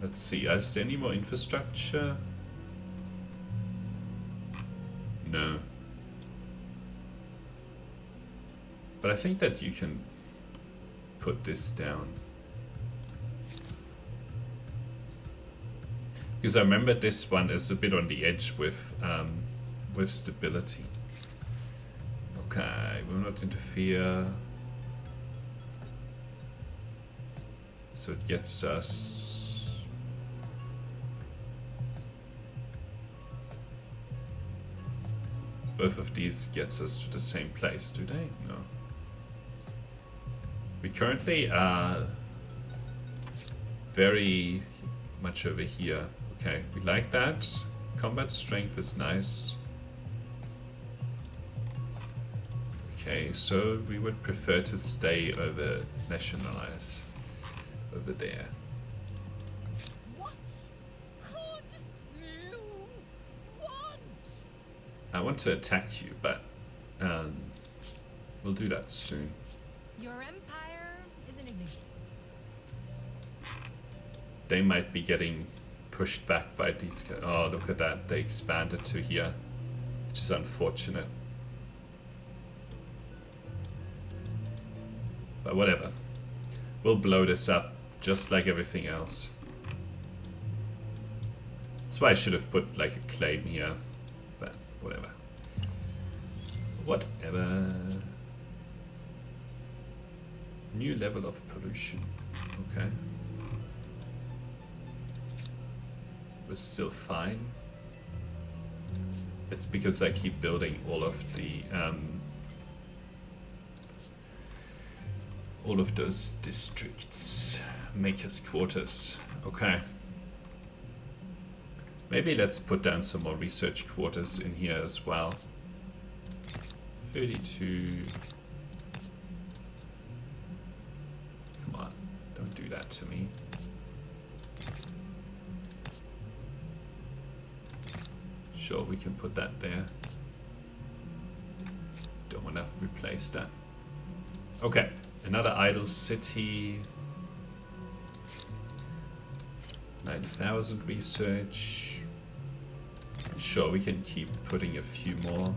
Let's see, is there any more infrastructure? No. But I think that you can put this down. Because I remember this one is a bit on the edge with stability. Okay, will not interfere. So it gets us. Both of these gets us to the same place, do they? No. We currently are very much over here. Okay, we like that. Combat strength is nice. Okay, so we would prefer to stay over nationalize over there. What could you want? I want to attack you, but we'll do that soon. Your empire is an enigma. They might be getting pushed back by these guys. Oh, look at that. They expanded to here, which is unfortunate. But whatever. We'll blow this up just like everything else. That's why I should have put like a claim here. But whatever. Whatever. New level of pollution. Okay. We're still fine. It's because I keep building all of the all of those districts. Makers' quarters. Okay. Maybe let's put down some more research quarters in here as well. 32. Come on, don't do that to me. Sure, we can put that there. Don't want to replace that. Okay, another idle city. 9,000 research. Sure, we can keep putting a few more.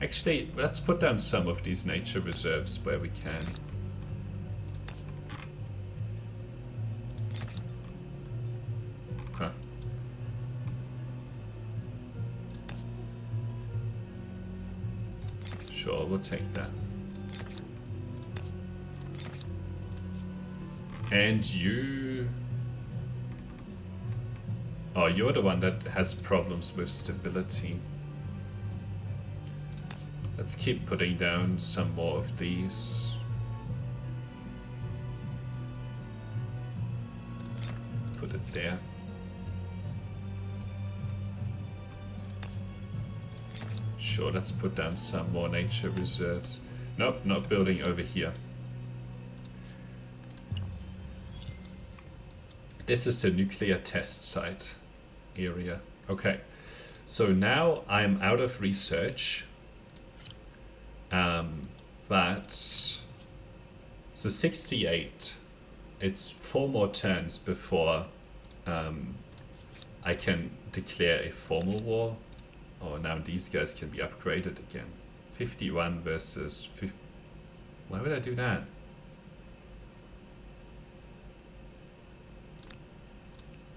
Actually, let's put down some of these nature reserves where we can. Okay. Sure, we'll take that. And you... Oh, you're the one that has problems with stability. Let's keep putting down some more of these. Put it there. Sure, let's put down some more nature reserves. Nope, not building over here. This is the nuclear test site area. Okay, so now I'm out of research. But so 68. It's 4 more turns before I can declare a formal war. Oh, now these guys can be upgraded again. 51 versus 50. Why would I do that?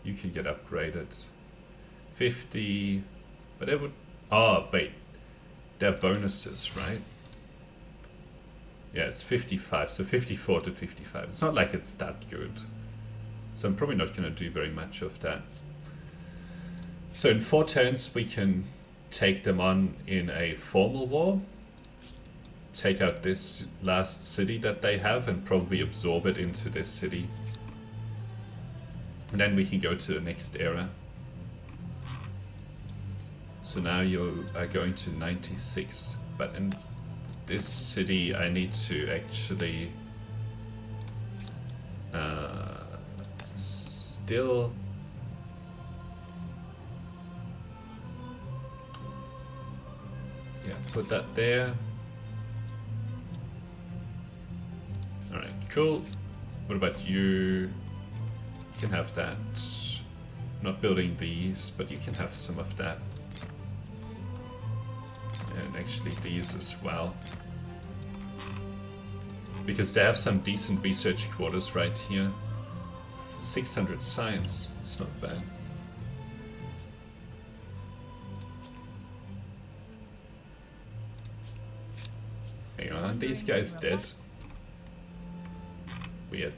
You can get upgraded. 50, but it would... Oh, wait. They're bonuses, right? Yeah, it's 55, so 54 to 55. It's not like it's that good. So I'm probably not going to do very much of that. So in 4 turns, we can take them on in a formal war. Take out this last city that they have and probably absorb it into this city. And then we can go to the next era. So now you are going to 96, but in this city I need to actually still put that there. Alright, cool. What about you? You can have that. Not building these, but you can have some of that. And actually these as well. Because they have some decent research quarters right here. 600 science, it's not bad. Hang on, these guys dead? Weird.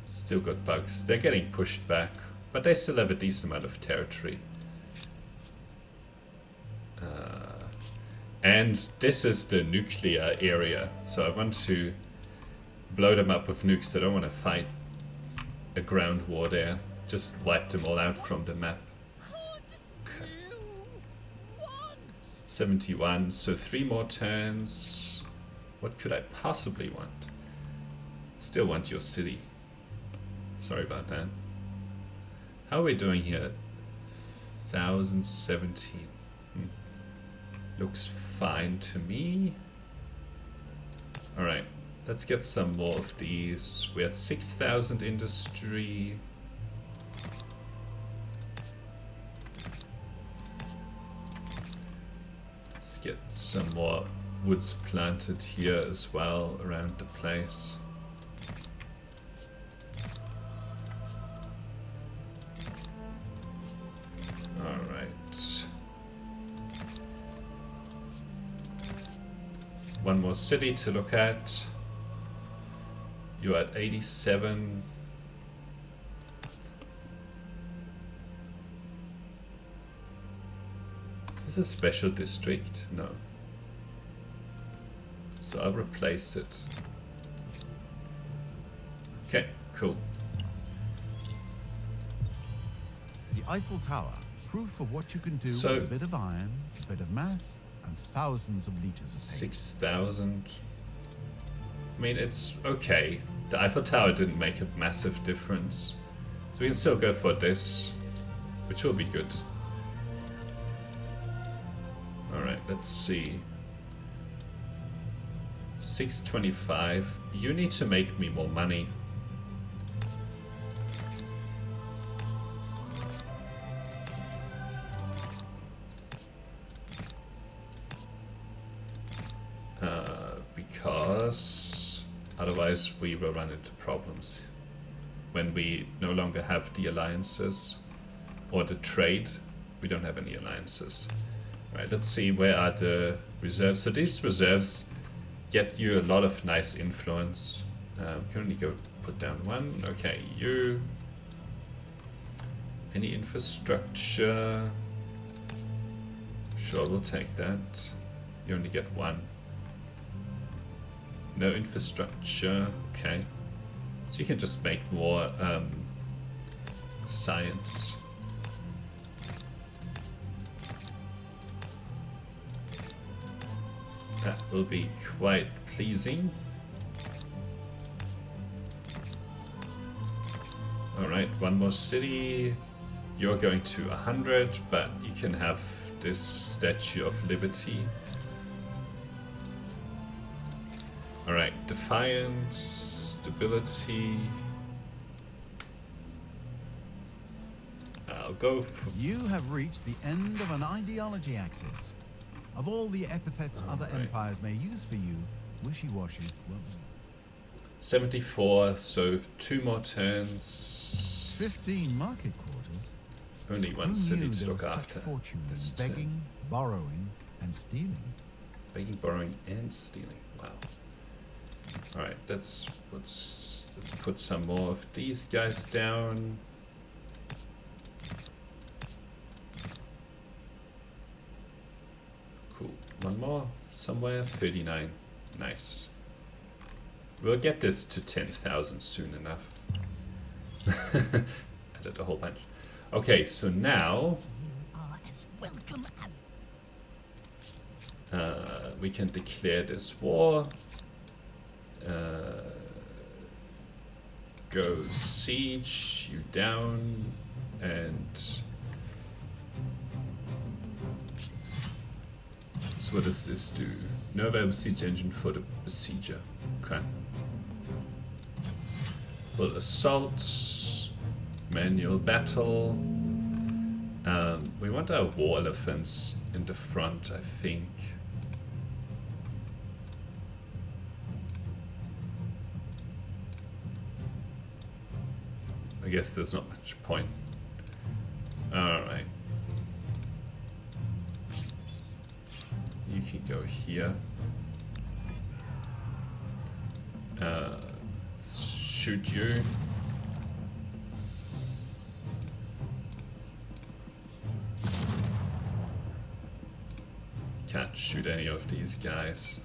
Still got bugs. They're getting pushed back, but they still have a decent amount of territory. And this is the nuclear area, so I want to blow them up with nukes. I don't want to fight a ground war there. Just wipe them all out from the map. Okay. 71, so 3 more turns. What could I possibly want? Still want your city. Sorry about that. How are we doing here? 1017. Looks fine to me. Alright, let's get some more of these. We're at 6,000 industry. Let's get some more woods planted here as well around the place. Alright. One more city to look at. You're at 87. Is this a special district? No. So I'll replace it. Okay, cool. The Eiffel Tower, proof of what you can do So- with a bit of iron, a bit of math, and thousands of liters of paint. 6,000. I mean, it's okay. The Eiffel Tower didn't make a massive difference. So we can still go for this, which will be good. Alright, let's see. 625. You need to make me more money. Because otherwise we will run into problems when we no longer have the alliances or the trade. We don't have any alliances. Right, let's see, where are the reserves? So these reserves get you a lot of nice influence. Can only go put down one. Okay, you. Any infrastructure? Sure, we'll take that. You only get one. No infrastructure. Okay. So you can just make more science. That will be quite pleasing. Alright, one more city. You're going to 100, but you can have this Statue of Liberty. Alright, Defiance, Stability. I'll go for... You have reached the end of an ideology axis. Of all the epithets other Right. empires may use for you, wishy-washy will do. 74, so 2 more turns. 15 market quarters. Only one Who city knew to there look was such after. fortune in this turn. begging, borrowing, and stealing. Begging, borrowing, and stealing. Wow. Alright, let's put some more of these guys down. Cool. One more somewhere. 39. Nice. We'll get this to 10,000 soon enough. Added a whole bunch. Okay, so now You are as welcome as we can declare this war. Go siege you down, and so what does this do? No available siege engine for the besieger. Okay. Full assault, manual battle. We want our war elephants in the front, I think. I guess there's not much point. Alright. You can go here. Shoot you. Can't shoot any of these guys.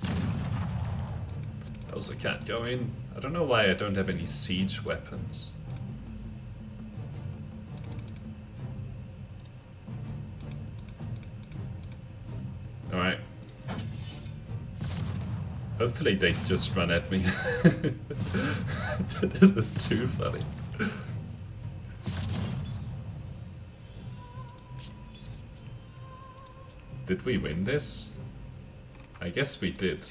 I also can't go in. I don't know why I don't have any siege weapons. Alright. Hopefully they just run at me. This is too funny. Did we win this? I guess we did.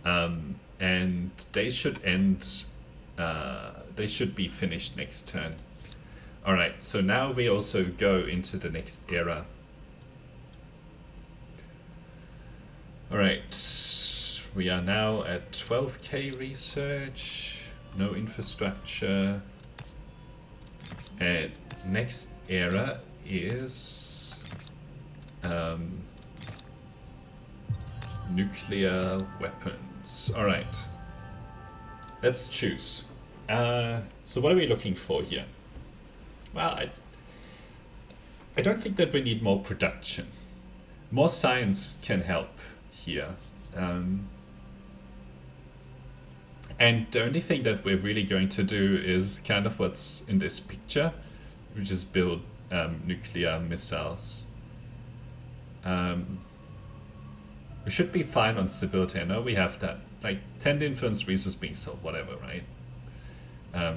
And they should end, they should be finished next turn. Alright, so now we also go into the next era. Alright, we are now at 12k research, no infrastructure. And next era is nuclear weapons. Alright, let's choose. So what are we looking for here? Well, I don't think that we need more production. more science can help here. And the only thing that we're really going to do is kind of what's in this picture, which is build nuclear missiles. We should be fine on stability. I know we have that, like 10 influence resource being sold, whatever, right?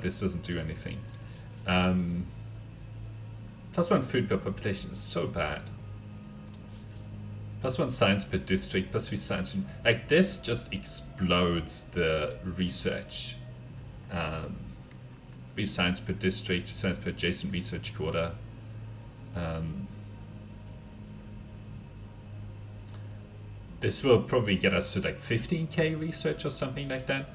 This doesn't do anything. +1 food per population is so bad. +1 science per district, +3 science. Like this just explodes the research. 3 science per district, science per adjacent research quarter. This will probably get us to like 15k research or something like that.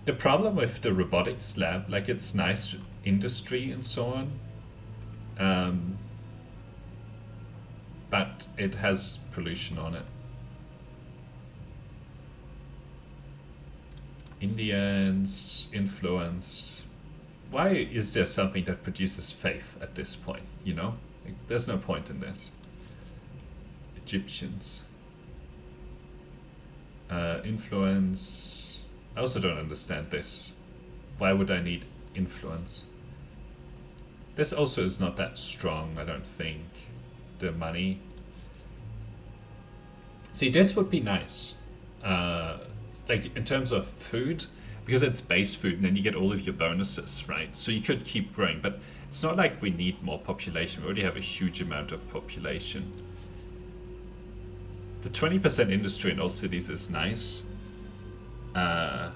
The problem with the robotics lab, like it's nice industry and so on, but it has pollution on it. Indians, influence. Why is there something that produces faith at this point, you know? Like, there's no point in this. Egyptians. Influence. I also don't understand this. Why would I need influence? This also is not that strong, I don't think. The money. See, this would be nice. Like in terms of food, because it's base food and then you get all of your bonuses, right? So you could keep growing, but it's not like we need more population. We already have a huge amount of population. The 20% industry in all cities is nice. The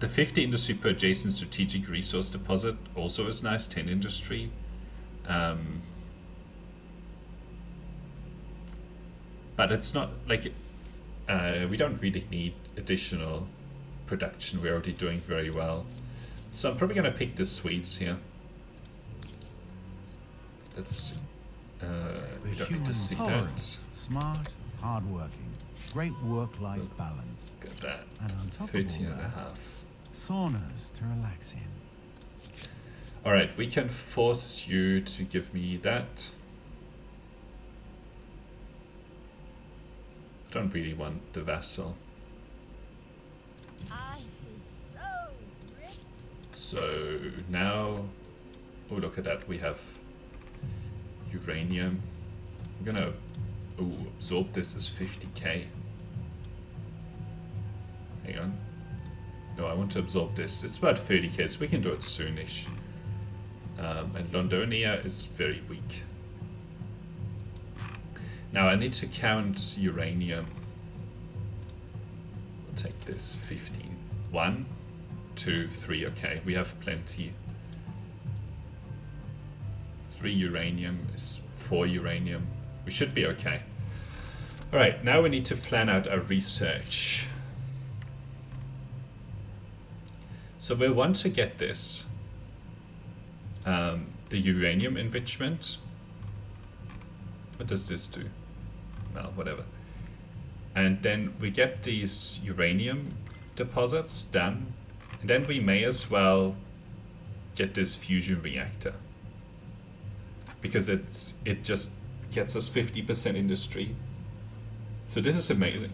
50 industry per adjacent strategic resource deposit also is nice, 10 industry. But it's not like, we don't really need additional production. We're already doing very well. So I'm probably gonna pick the Swedes here. Let's, we don't need to see that. Smart, hardworking, great work-life balance. Look at that, And on top of 13 all and a that, half. saunas to relax in. Alright, we can force you to give me that. I don't really want the vassal. I is so rich. So now, oh look at that, we have uranium. I'm gonna absorb this as 50k. Hang on. No, I want to absorb this. It's about 30k, so we can do it soonish. And Londonia is very weak. Now I need to count uranium. We'll take this 15. 1, 2, 3. Okay, we have plenty. 3 uranium is 4 uranium. We should be okay. Alright, now we need to plan out our research. So we'll want to get this. The uranium enrichment. What does this do? Well, whatever. And then we get these uranium deposits done. And then we may as well get this fusion reactor. Because it just gets us 50% industry. So this is amazing.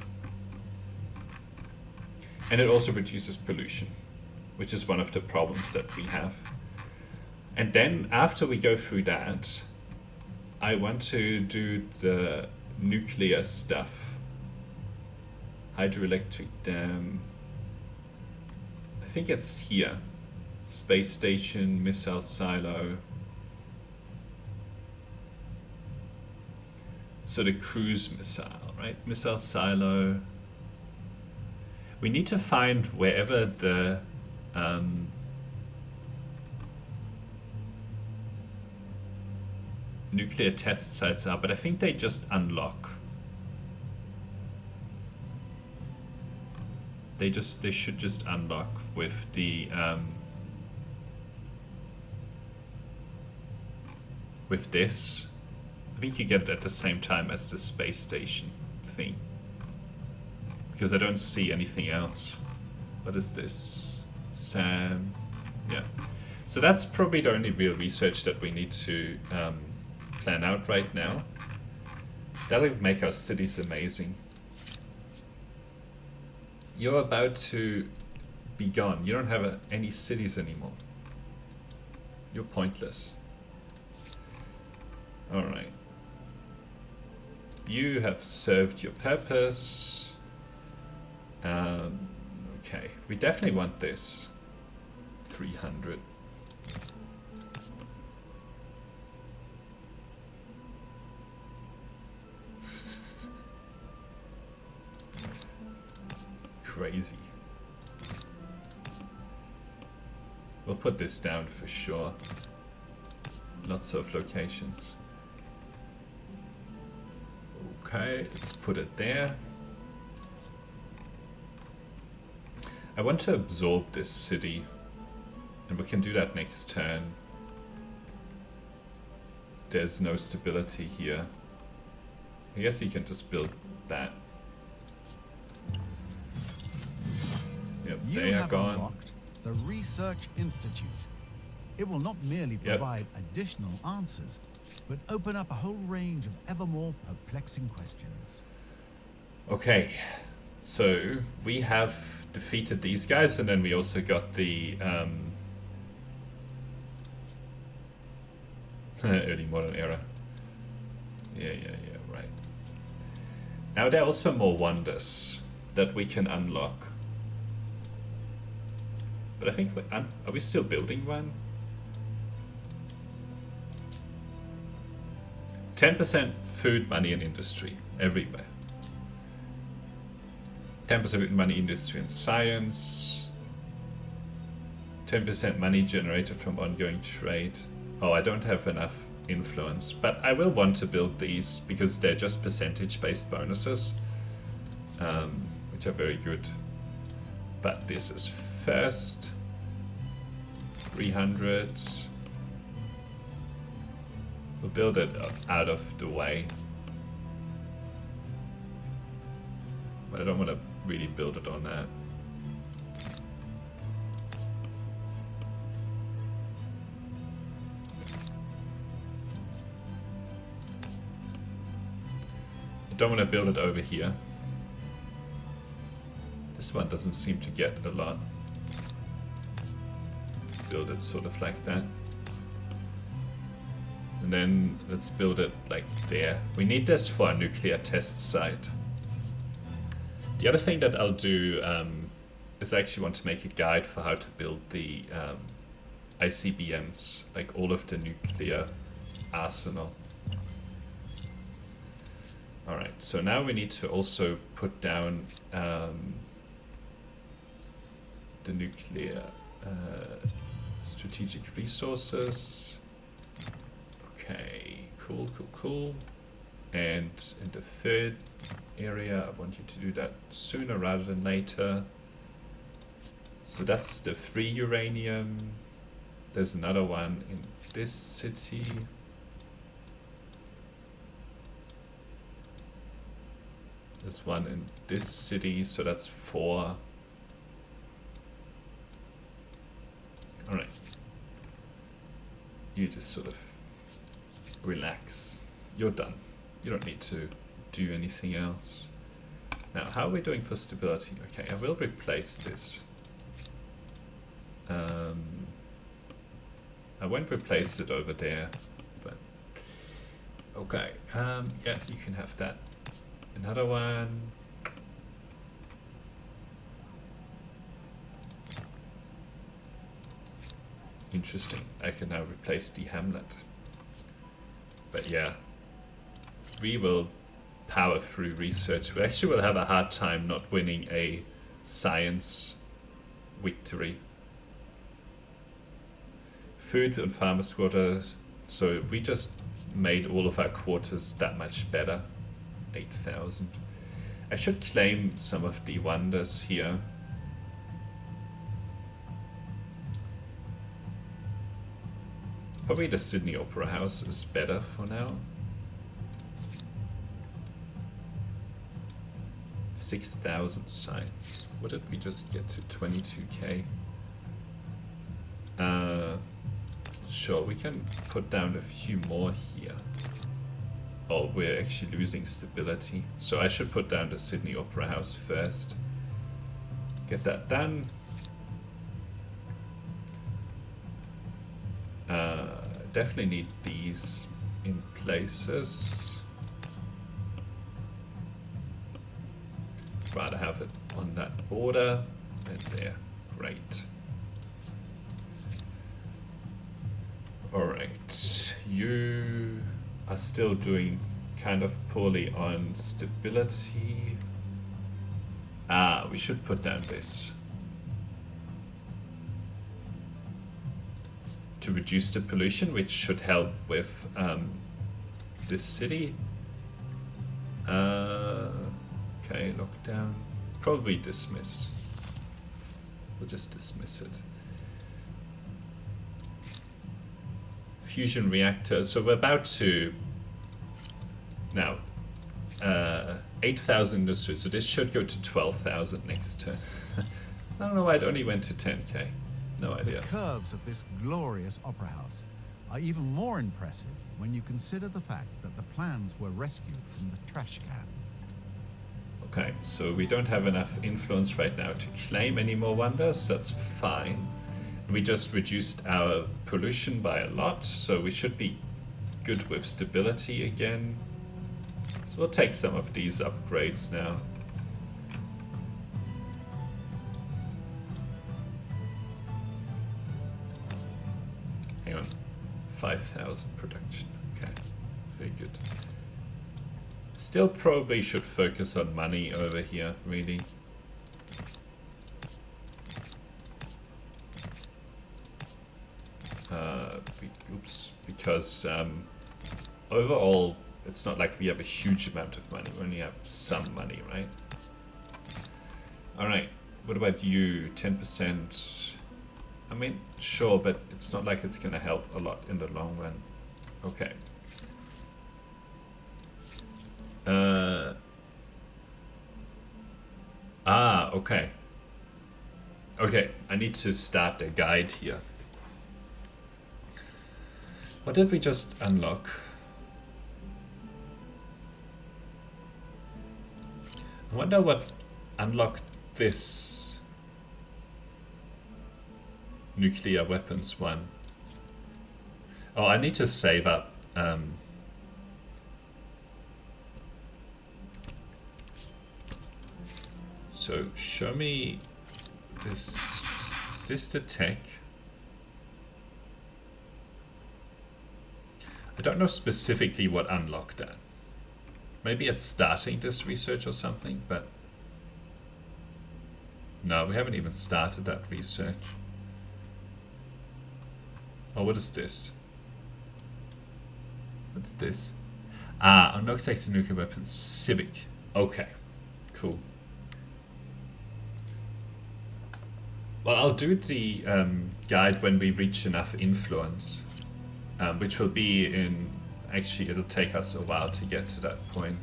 And it also reduces pollution, which is one of the problems that we have. And then after we go through that, I want to do the nuclear stuff. Hydroelectric dam. I think it's here. Space station, missile silo. So the cruise missile, right? Missile silo. We need to find wherever the nuclear test sites are, but I think they just unlock. They should just unlock with the with this. I think you get it at the same time as the space station thing. Because I don't see anything else. What is this? SAM. Yeah. So that's probably the only real research that we need to plan out right now. That'll make our cities amazing. You're about to be gone. You don't have any cities anymore. You're pointless. Alright. You have served your purpose. Okay, we definitely want this. 300. Crazy. We'll put this down for sure. Lots of locations. Okay, let's put it there. I want to absorb this city, and we can do that next turn. There's no stability here. I guess you can just build that. Yep, they are gone. Unlocked the Research Institute. It will not merely provide additional answers, but open up a whole range of ever more perplexing questions. Okay, so we have defeated these guys, and then we also got the early modern era. Yeah, right. Now there are also more wonders that we can unlock. But I think, are we still building one? 10% food, money, and industry everywhere. 10% money, industry, and science. 10% money generated from ongoing trade. Oh, I don't have enough influence, but I will want to build these because they're just percentage-based bonuses, which are very good. But this is first. 300. We'll build it out of the way. But I don't want to really build it on that. I don't want to build it over here. This one doesn't seem to get a lot. Build it sort of like that. And then let's build it like there. We need this for a nuclear test site. The other thing that I'll do is I actually want to make a guide for how to build the ICBMs, like all of the nuclear arsenal. Alright, so now we need to also put down the nuclear strategic resources. Okay, cool. And in the third area, I want you to do that sooner rather than later. So that's the 3 uranium. There's another one in this city. There's one in this city, so that's 4. Alright. You just sort of relax. You're done. You don't need to do anything else. Now, how are we doing for stability? Okay, I will replace this. I won't replace it over there, but okay. Yeah, you can have that. Another one. Interesting. I can now replace the hamlet. But yeah, we will power through research. We actually will have a hard time not winning a science victory. Food and farmers' quarters. So we just made all of our quarters that much better. 8,000. I should claim some of the wonders here. Probably the Sydney Opera House is better for now. 6,000 sites. What did we just get to? 22k. Sure, we can put down a few more here. Oh, we're actually losing stability. So I should put down the Sydney Opera House first. Get that done. Definitely need these in places. Rather have it on that border. And there. Great. Alright. You are still doing kind of poorly on stability. Ah, we should put down this. To reduce the pollution, which should help with this city. Okay, lockdown. Probably dismiss. We'll just dismiss it. Fusion reactor. So we're about to now 8,000 industry. So this should go to 12,000 next turn. I don't know why it only went to 10k. No idea. The curves of this glorious opera house are even more impressive when you consider the fact that the plans were rescued from the trash can. Okay, so we don't have enough influence right now to claim any more wonders. That's fine. We just reduced our pollution by a lot, so we should be good with stability again. So we'll take some of these upgrades now. Hang on, 5,000 production. Okay, very good. Still probably should focus on money over here, really. Oops, because overall it's not like we have a huge amount of money. We only have some money, right? Alright, what about you? 10%. I mean, sure, but it's not like it's gonna help a lot in the long run. Okay. Okay. Okay, I need to start a guide here. What did we just unlock? I wonder what unlocked this nuclear weapons one. Oh, I need to save up. So show me this. Is this the tech? I don't know specifically what unlocked that. Maybe it's starting this research or something, but no, we haven't even started that research. Oh, what is this? What's this? Ah, unlocks the nuclear weapons. Civic. Okay, cool. Well, I'll do the guide when we reach enough influence. Which will be in, actually it'll take us a while to get to that point.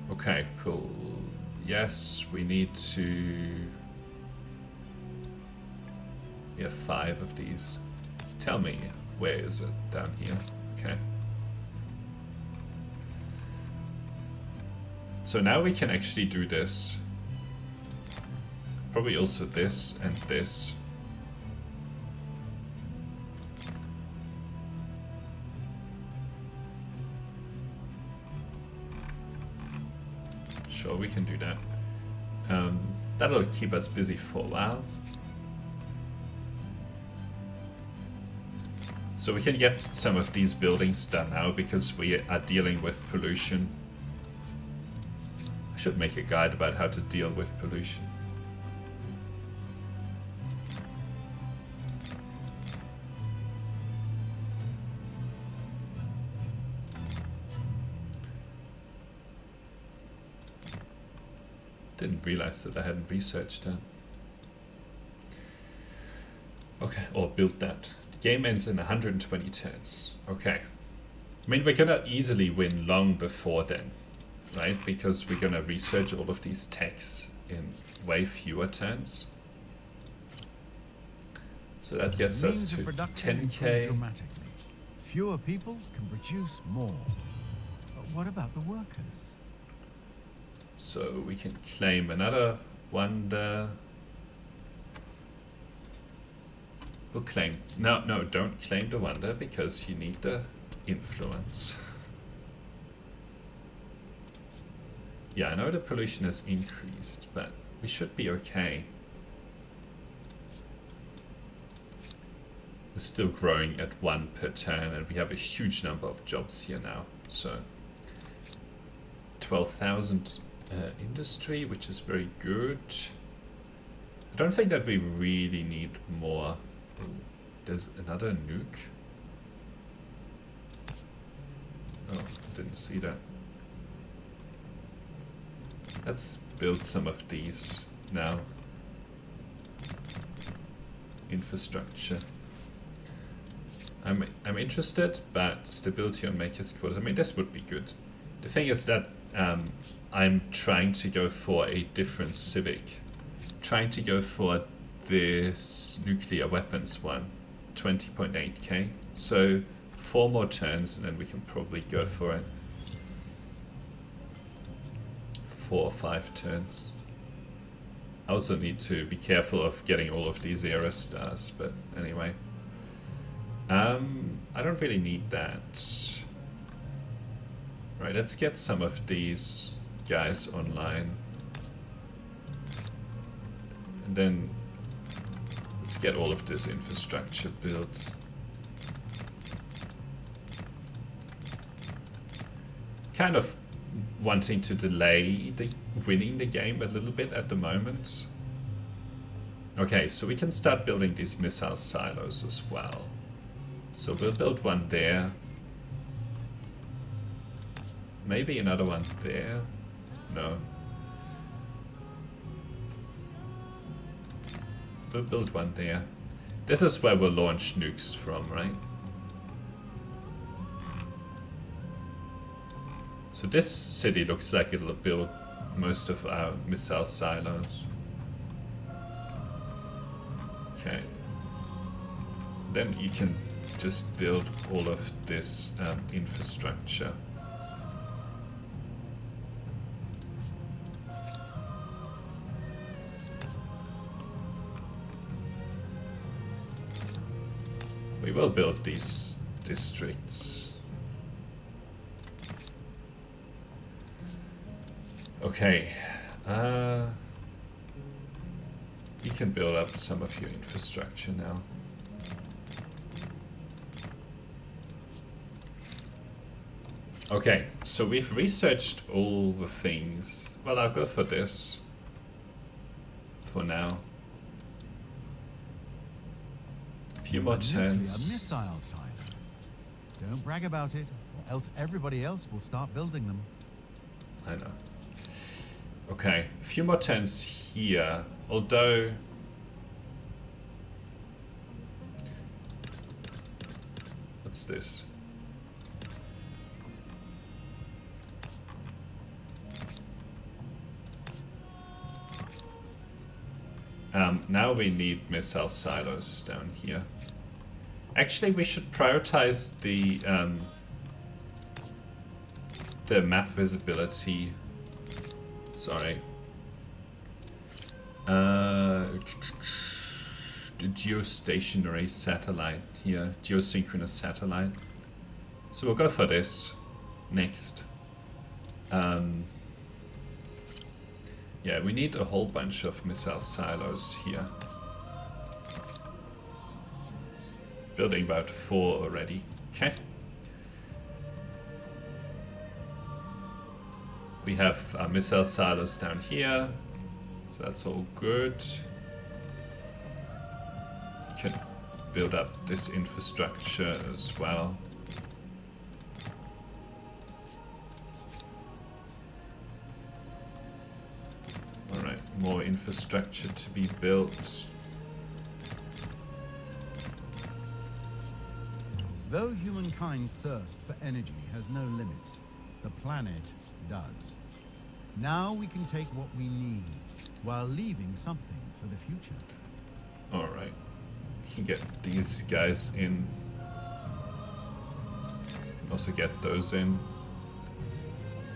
Okay, cool. Yes, we need to... We have 5 of these. Tell me, where is it? Down here. Okay. So now we can actually do this. Probably also this and this. Sure, we can do that. That'll keep us busy for a while. So we can get some of these buildings done now because we are dealing with pollution. I should make a guide about how to deal with pollution. Didn't realize that I hadn't researched that. Okay, or built that. The game ends in 120 turns. Okay. I mean, we're gonna easily win long before then, right? Because we're gonna research all of these techs in way fewer turns. So that gets us Means to of production improve 10k. dramatically. Fewer people can produce more. But what about the workers? So we can claim another wonder. We'll claim. No, no, don't claim the wonder because you need the influence. Yeah, I know the pollution has increased, but we should be okay. We're still growing at 1 per turn, and we have a huge number of jobs here now. So 12,000 industry, which is very good. I don't think that we really need more. Ooh, there's another nuke. Oh, didn't see that. Let's build some of these now. Infrastructure. I'm interested, but stability on Maker's Quarters. I mean, this would be good. The thing is that I'm trying to go for a different civic. Trying to go for this nuclear weapons one. 20.8k. So 4 more turns and then we can probably go for it. 4 or 5 turns. I also need to be careful of getting all of these era stars, but anyway. I don't really need that. Right, let's get some of these guys online. And then let's get all of this infrastructure built. Kind of wanting to delay the winning the game a little bit at the moment. Okay, so we can start building these missile silos as well. So we'll build one there. Maybe another one there. No. We'll build one there. This is where we'll launch nukes from, right? So this city looks like it'll build most of our missile silos. Okay. Then you can just build all of this infrastructure. We will build these districts. Okay. You can build up some of your infrastructure now. Okay, so we've researched all the things. Well, I'll go for this for now. A few more Nuclear turns. missile silo. Don't brag about it, or else everybody else will start building them. I know. Okay, a few more turns here. Although what's this? Now we need missile silos down here. Actually, we should prioritize the map visibility. Sorry. The geostationary satellite here, geosynchronous satellite. So we'll go for this next. Yeah, we need a whole bunch of missile silos here. Building about 4 already. Okay. We have our missile silos down here, so that's all good. Can build up this infrastructure as well. Alright, more infrastructure to be built. Though humankind's thirst for energy has no limits, the planet does. Now we can take what we need, while leaving something for the future. Alright. We can get these guys in. And also get those in.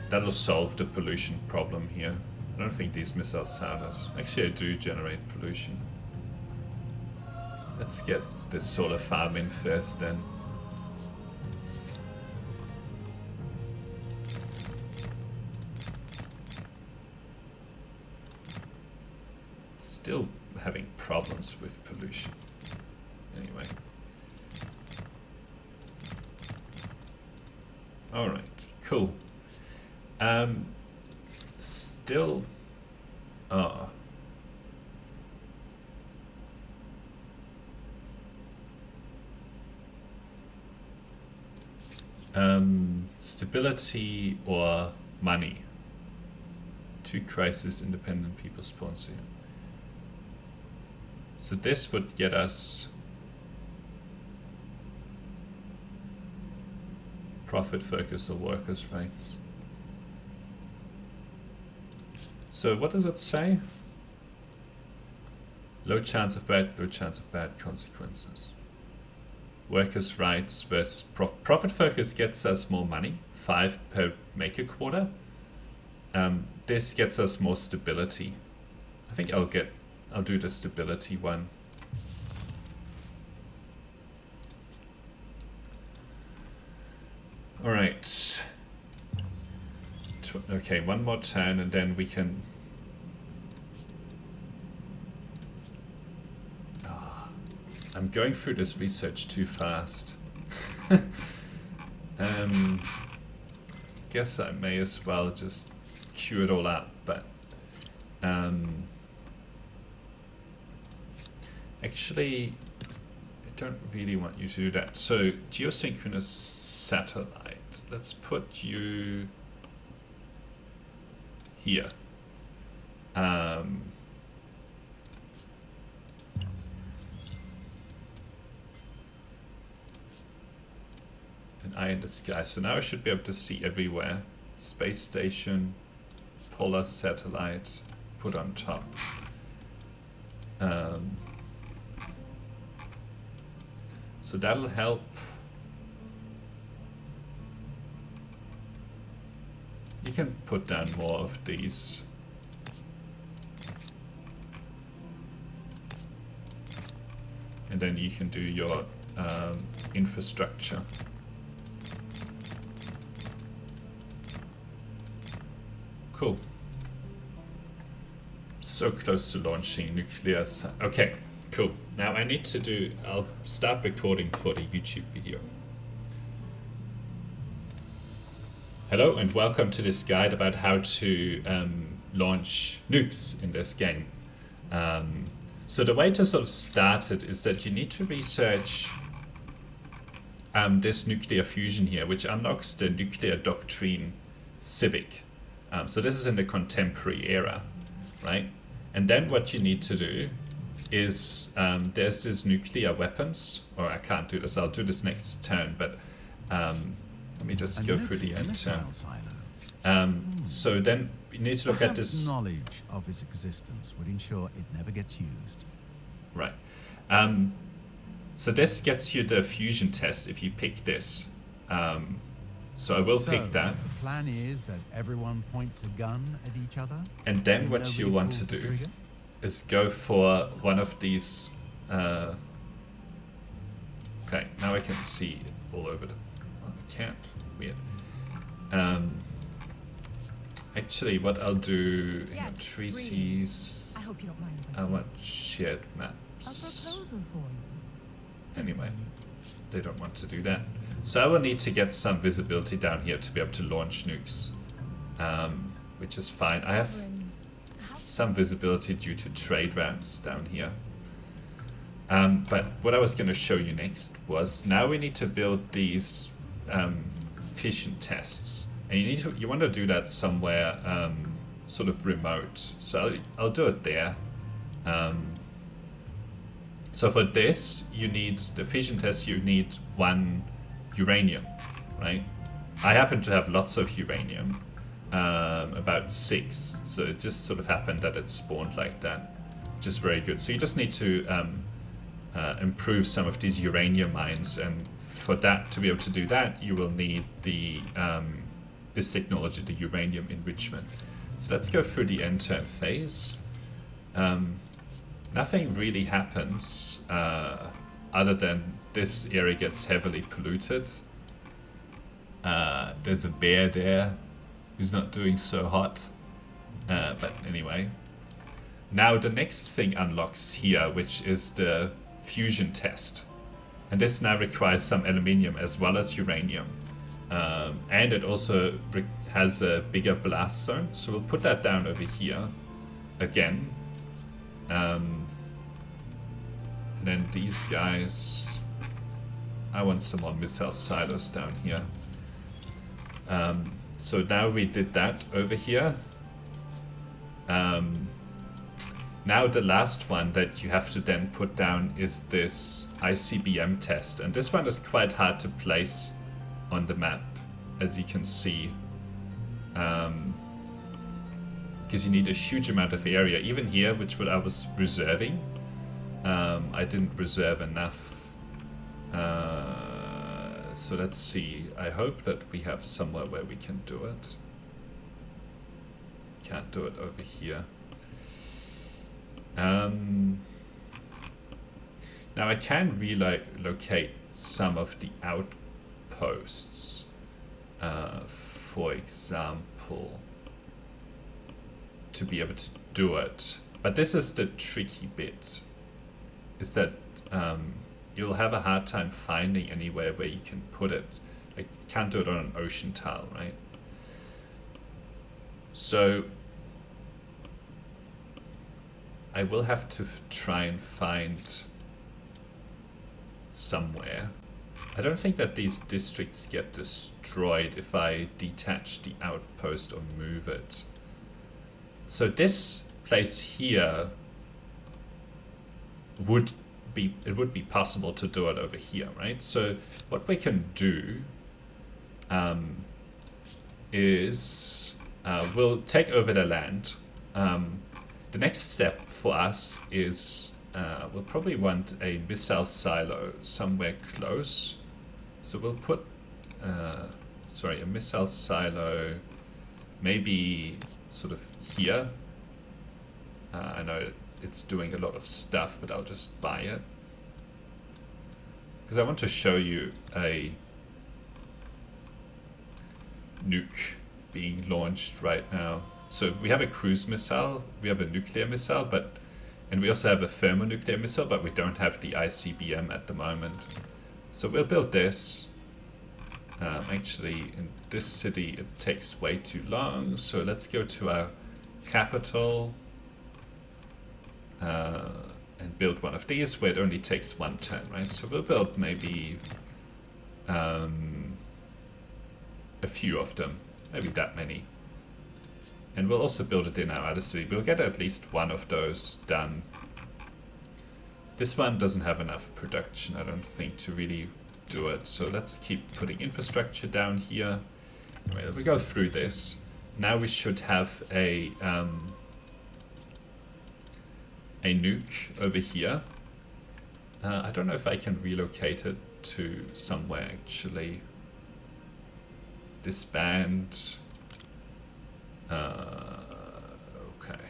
That'll solve the pollution problem here. I don't think these missiles sound us. Actually, I do generate pollution. Let's get this solar farm in first then. Still having problems with pollution. Anyway. Alright, cool. Still... stability or money. 2 crisis independent people sponsor. So this would get us profit focus or workers' rights. So what does it say? Low chance of bad consequences. Workers' rights versus profit focus gets us more money, 5 per maker quarter. This gets us more stability. I think I'll do the stability one. All right. Okay, one more turn and then we can... I'm going through this research too fast. Guess I may as well just queue it all up, but actually I don't really want you to do that. So geosynchronous satellite, let's put you here. An eye in the sky. So now I should be able to see everywhere. Space station, polar satellite, put on top. So that'll help. You can put down more of these. And then you can do your infrastructure. Cool. So close to launching nuclear. Okay, cool. Now I need to do, I'll start recording for the YouTube video. Hello and welcome to this guide about how to launch nukes in this game. So the way to sort of start it is that you need to research this nuclear fusion here, which unlocks the nuclear doctrine civic. So this is in the contemporary era, right? And then what you need to do is there's this nuclear weapons, or I can't do this, I'll do this next turn, but let me just go through the end turn. So then you need to look at this. Knowledge of its existence would ensure it never gets used. Right. So this gets you the fusion test if you pick this. So I will pick that. The plan is that everyone points a gun at each other. And then what you want to do is go for one of these. Okay, now I can see all over the. Well, I can't. Weird. Actually, what I'll do in Yes, treaties. I hope you don't mind if I I want shared A maps. proposal for you. Anyway, they don't want to do that. So I will need to get some visibility down here to be able to launch nukes, which is fine. I have some visibility due to trade routes down here. But what I was going to show you next was now we need to build these fission tests, and you want to do that somewhere sort of remote. So I'll do it there. So for this, you need the fission test. You need 1 uranium, right? I happen to have lots of uranium, about 6. So it just sort of happened that it spawned like that, which is very good. So you just need to improve some of these uranium mines, and for that, to be able to do that, you will need the this technology, the uranium enrichment. So let's go through the end-term phase. Nothing really happens other than this area gets heavily polluted. There's a bear there who's not doing so hot. But anyway. Now the next thing unlocks here, which is the fusion test. And this now requires some aluminium as well as uranium. And it also has a bigger blast zone. So we'll put that down over here again. And then these guys, I want some more missile silos down here. So now we did that over here. Now the last one that you have to then put down is this ICBM test. And this one is quite hard to place on the map, as you can see. Because you need a huge amount of area. Even here, which I was reserving, I didn't reserve enough. So let's see. I hope that we have somewhere where we can do it. Can't do it over here. Now I can relocate some of the outposts. For example, to be able to do it. But this is the tricky bit. Is that you'll have a hard time finding anywhere where you can put it. Like, you can't do it on an ocean tile, right? So I will have to try and find somewhere. I don't think that these districts get destroyed if I detach the outpost or move it. So this place here would be possible to do it over here, right? So what we can do is we'll take over the land. The next step for us is we'll probably want a missile silo somewhere close. So we'll put a missile silo maybe sort of here. I know it's doing a lot of stuff, but I'll just buy it. Because I want to show you a nuke being launched right now. So we have a cruise missile, we have a nuclear missile, and we also have a thermonuclear missile, but we don't have the ICBM at the moment. So we'll build this. Actually, in this city, it takes way too long. So let's go to our capital and build one of these where it only takes 1 turn, right? So we'll build maybe a few of them, maybe that many. And we'll also build it in our other city. We'll get at least one of those done. This one doesn't have enough production, I don't think, to really do it. So let's keep putting infrastructure down here. Anyway, we go through this. Now we should have a nuke over here. I don't know if I can relocate it to somewhere actually. Disband. Okay.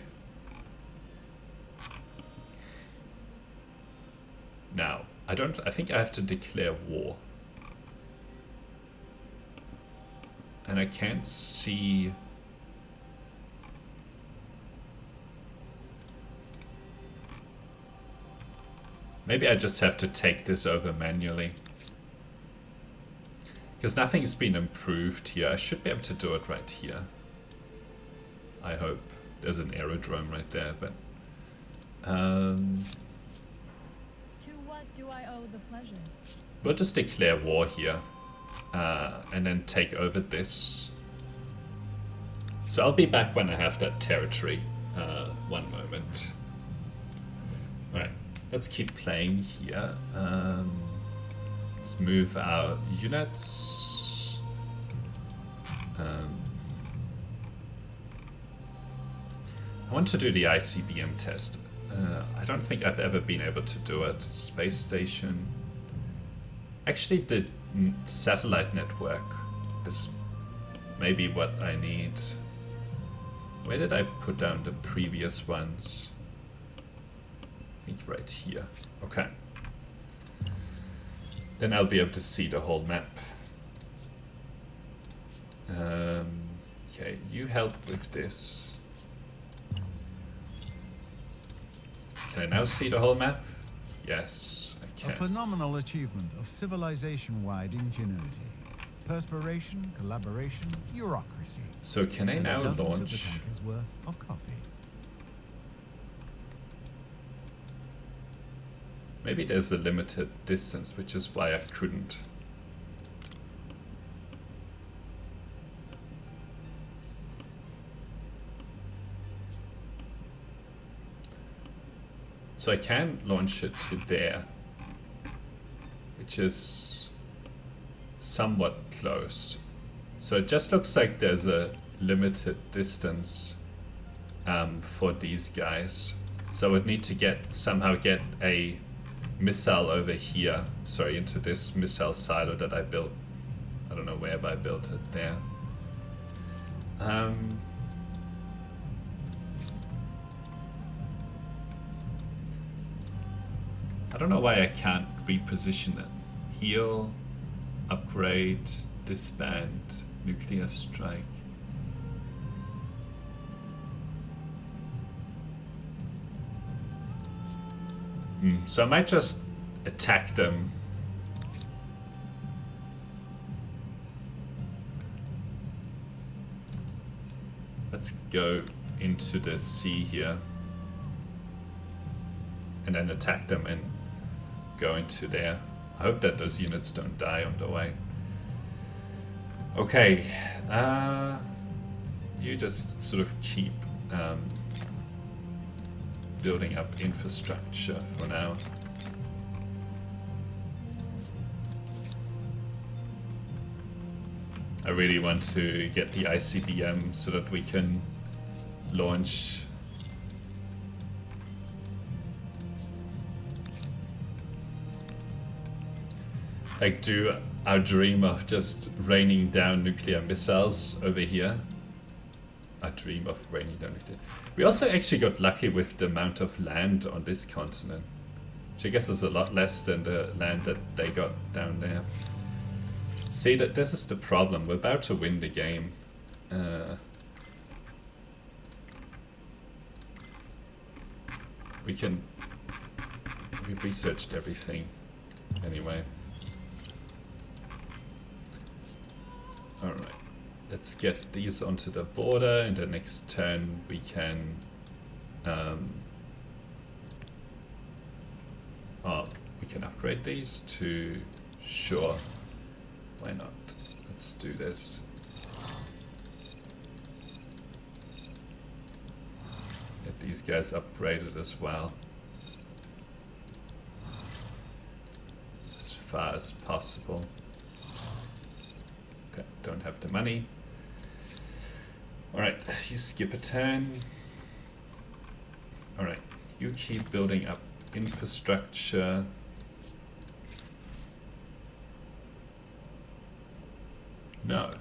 Now, I think I have to declare war. And I can't see. Maybe I just have to take this over manually. Because nothing's been improved here. I should be able to do it right here. I hope. There's an aerodrome right there, but To what do I owe the pleasure? we'll just declare war here, and then take over this. So I'll be back when I have that territory. One moment. Alright, let's keep playing here. Let's move our units. I want to do the ICBM test. I don't think I've ever been able to do it. Space station. Actually, the satellite network is maybe what I need. Where did I put down the previous ones? I think right here. Okay. Then I'll be able to see the whole map. Okay, you help with this. Can I now see the whole map? Yes, I A can. phenomenal achievement of civilization-wide ingenuity. Perspiration, collaboration, bureaucracy. So can I And now a dozen launch? supertankers worth of coffee. Maybe there's a limited distance, which is why I couldn't. So I can launch it to there, which is somewhat close. So it just looks like there's a limited distance for these guys. So I would need to somehow get a missile over here, sorry, into this missile silo that I built. I don't know wherever I built it there. I don't know why I can't reposition it. Heal, upgrade, disband, nuclear strike. So I might just attack them. Let's go into the sea here. And then attack them and go into there. I hope that those units don't die on the way. Okay, you just sort of keep building up infrastructure for now. I really want to get the ICBM so that we can launch do our dream of just raining down nuclear missiles over here. Our dream of raining down nuclear. We also actually got lucky with the amount of land on this continent, which I guess is a lot less than the land that they got down there. See, that this is the problem. We're about to win the game. We've researched everything anyway. Alright, let's get these onto the border. In the next turn we can upgrade these to, sure, why not? Let's do this. Get these guys upgraded as well, as far as possible. Okay, don't have the money. Alright, you skip a turn. Alright, you keep building up infrastructure. No.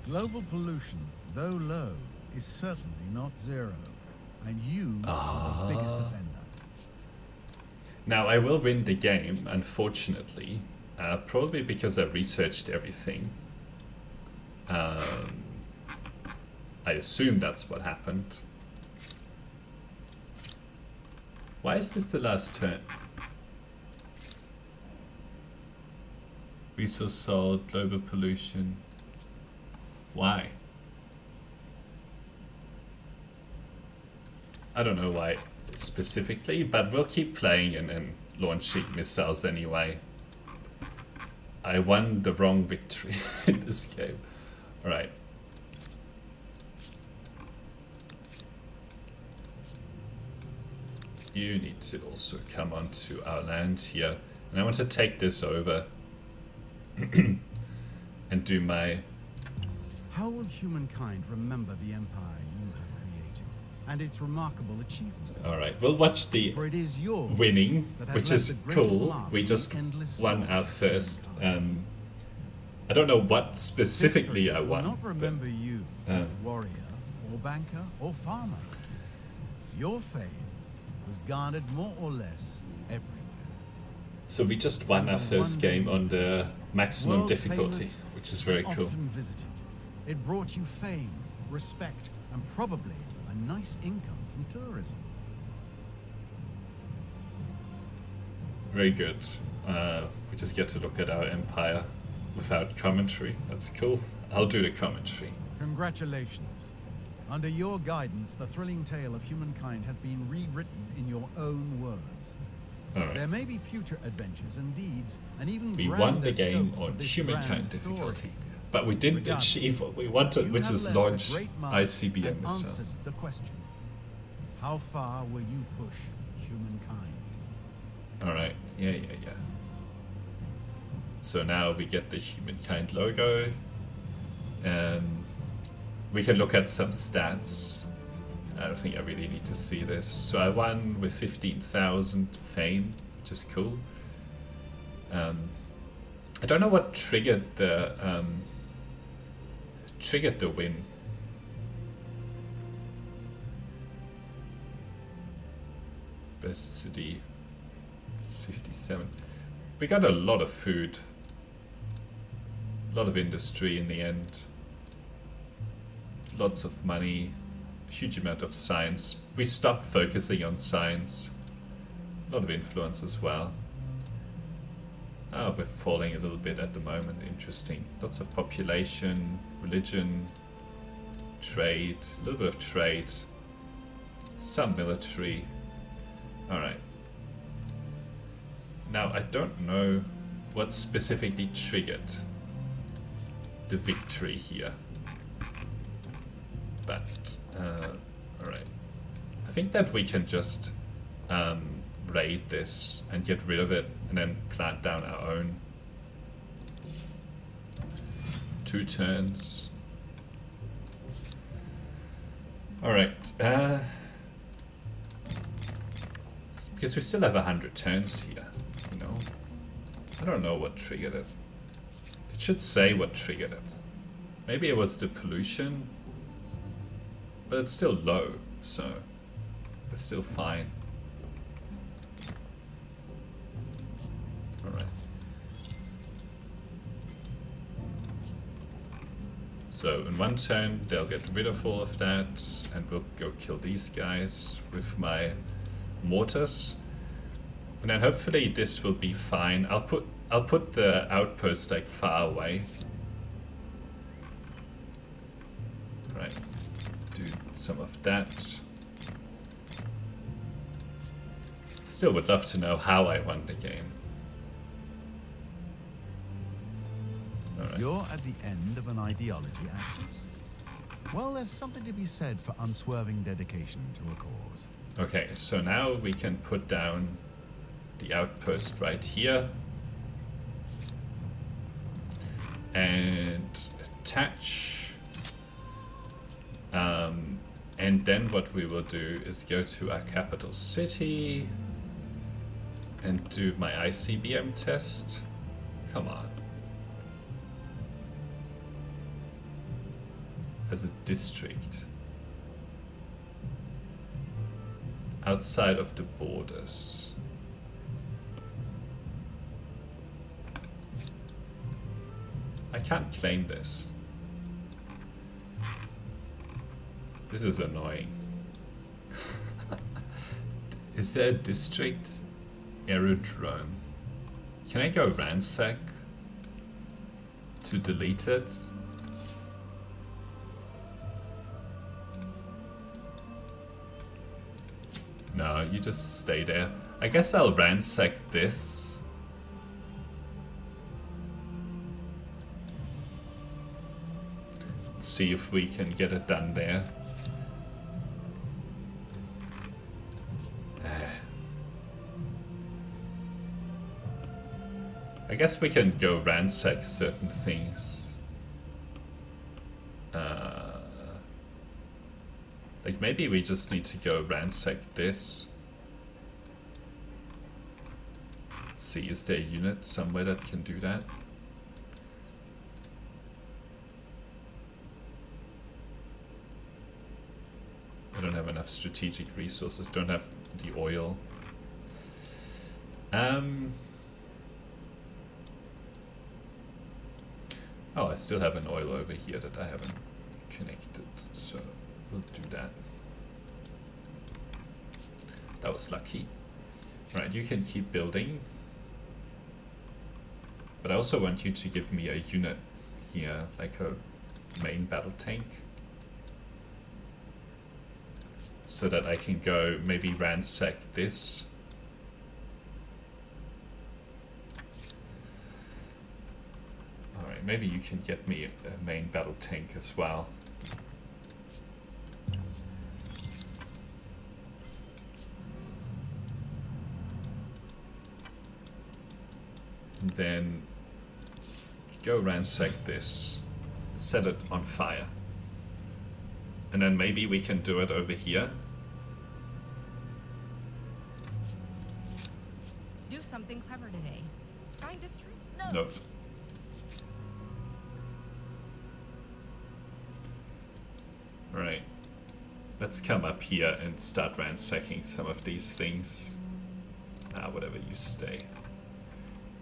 Global pollution, though low, is certainly not zero. And you are the biggest offender. Now I will win the game, unfortunately. Probably because I researched everything. I assume that's what happened. Why is this the last turn? Resource sold, global pollution. Why? I don't know why specifically, but we'll keep playing and launching missiles anyway. I won the wrong victory in this game. Alright. You need to also come onto our land here. And I want to take this over and do my... How will humankind remember the empire you have created? and its remarkable achievements. Alright, we'll watch the For it is yours winning, that has which left is the greatest cool. mark We in just the endless won story our of first. humankind. I don't know what specifically History I will won. not but, remember you as um, warrior or banker or farmer. Your fame was garnered more or less everywhere. so we just won our first game on the maximum World difficulty, famous, which is very cool. often visited. It brought you fame, respect, and probably a nice income from tourism. Very good. We just get to look at our empire without commentary. That's cool. I'll do the commentary. Congratulations. Under your guidance, the thrilling tale of humankind has been rewritten in your own words. Alright. There may be future adventures and deeds, and even We grander won the game scope for on this Humankind grand difficulty. story. But we didn't Regardless, achieve what we wanted, You which have is left a launch great mark ICBM and missiles. answered the question: how far will you push humankind? Alright, yeah. So now we get the Humankind logo. We can look at some stats. I don't think I really need to see this. So I won with 15,000 fame, which is cool. I don't know what triggered the win. Best city, 57. We got a lot of food, a lot of industry in the end, lots of money, huge amount of science. We stopped focusing on science, a lot of influence as well. Oh, we're falling a little bit at the moment. Interesting. Lots of population, religion, trade, a little bit of trade, some military. Alright. Now, I don't know what specifically triggered the victory here. But, alright. I think that we can just raid this and get rid of it and then plant down our own. 2 turns. Alright. Because we still have 100 turns here, you know? I don't know what triggered it. It should say what triggered it. Maybe it was the pollution, but it's still low, so we're still fine. Alright. So in 1 turn they'll get rid of all of that, and we'll go kill these guys with my mortars. And then hopefully this will be fine. I'll put the outpost like far away. Right. Do some of that. Still would love to know how I won the game. Alright. You're at the end of an ideology axis. Well, there's something to be said for unswerving dedication to a cause. Okay, so now we can put down the outpost right here. And attach. And then what we will do is go to our capital city and do my ICBM test. Come on. As a district. Outside of the borders. I can't claim this. This is annoying. Is there a district? Aerodrome. Can I go ransack to delete it? No, you just stay there. I guess I'll ransack this. See if we can get it done there. I guess we can go ransack certain things. Like maybe we just need to go ransack this. Let's see, is there a unit somewhere that can do that? I don't have enough strategic resources, don't have the oil. Oh, I still have an oil over here that I haven't connected, so we'll do that. That was lucky. Right, you can keep building. But I also want you to give me a unit here, like a main battle tank. So that I can go maybe ransack this. Alright, maybe you can get me a main battle tank as well. And then go ransack this, set it on fire. And then maybe we can do it over here. Do something clever today. Sign this tree? No. Alright. Let's come up here and start ransacking some of these things. Whatever, you stay.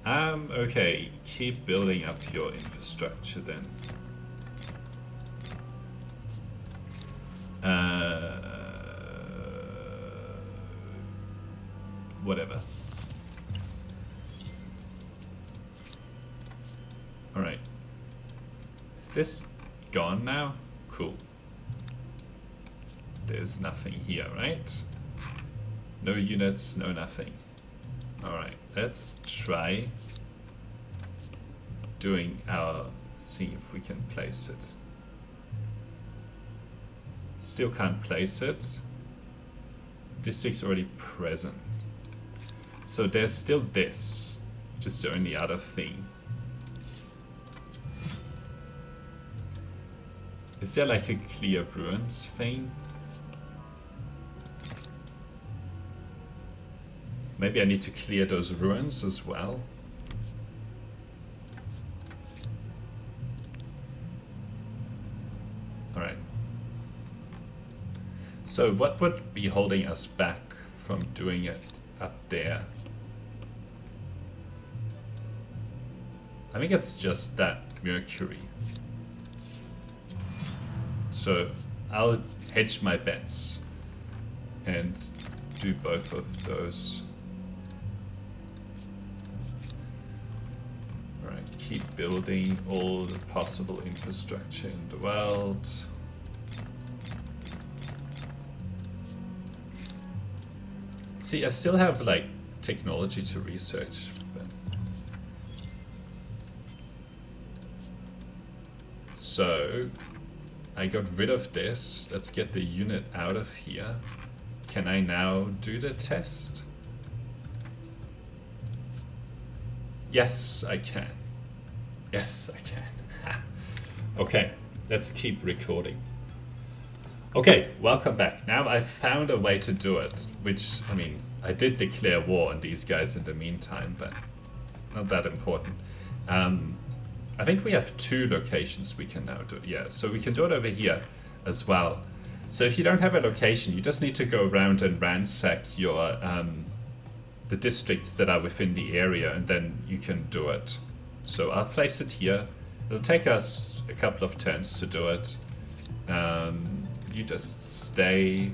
Okay, keep building up your infrastructure then. Whatever. Alright. Is this gone now? Cool. There's nothing here, right? No units, no nothing. Alright, let's try doing our... see if we can place it. Still can't place it. District's already present. So there's still this, just the only other thing. Is there like a clear ruins thing? Maybe I need to clear those ruins as well. Alright. So what would be holding us back from doing it up there? I think it's just that Mercury. So I'll hedge my bets and do both of those. Alright, keep building all the possible infrastructure in the world. See, I still have like technology to research. But... So I got rid of this. Let's get the unit out of here. Can I now do the test? Yes, I can. Yes, I can. Okay, let's keep recording. Okay, welcome back. Now I've found a way to do it, which, I mean, I did declare war on these guys in the meantime, but not that important. I think we have 2 locations we can now do it. Yeah, so we can do it over here as well. So if you don't have a location, you just need to go around and ransack your the districts that are within the area, and then you can do it. So I'll place it here. It'll take us a couple of turns to do it. You just stay.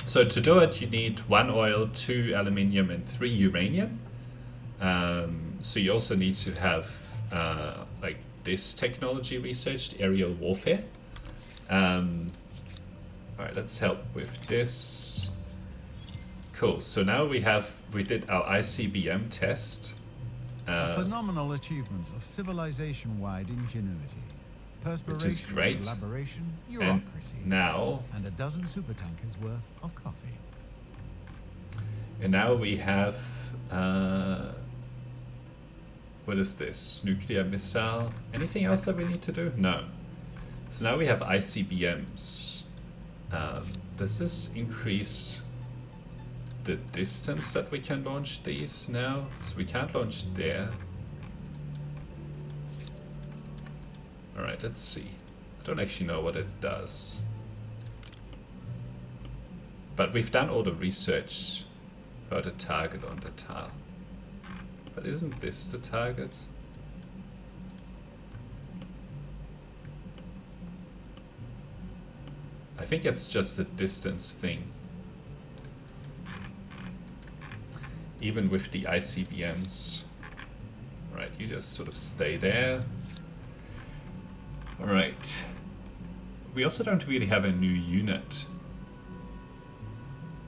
So to do it, you need 1 oil, 2 aluminium, and 3 uranium. So you also need to have like this technology researched, aerial warfare. Alright, let's help with this. Cool, so now we did our ICBM test. A phenomenal achievement of civilization-wide ingenuity. Perspiration, which is great. Collaboration, bureaucracy, and now, and a dozen supertankers worth of coffee. And now we have what is this? Nuclear missile. Anything else that we need to do? No. So now we have ICBMs. Does this increase the distance that we can launch these now? So we can't launch there. Alright, let's see. I don't actually know what it does. But we've done all the research for the target on the tile. But isn't this the target? I think it's just a distance thing. Even with the ICBMs. Alright, you just sort of stay there. Alright. We also don't really have a new unit.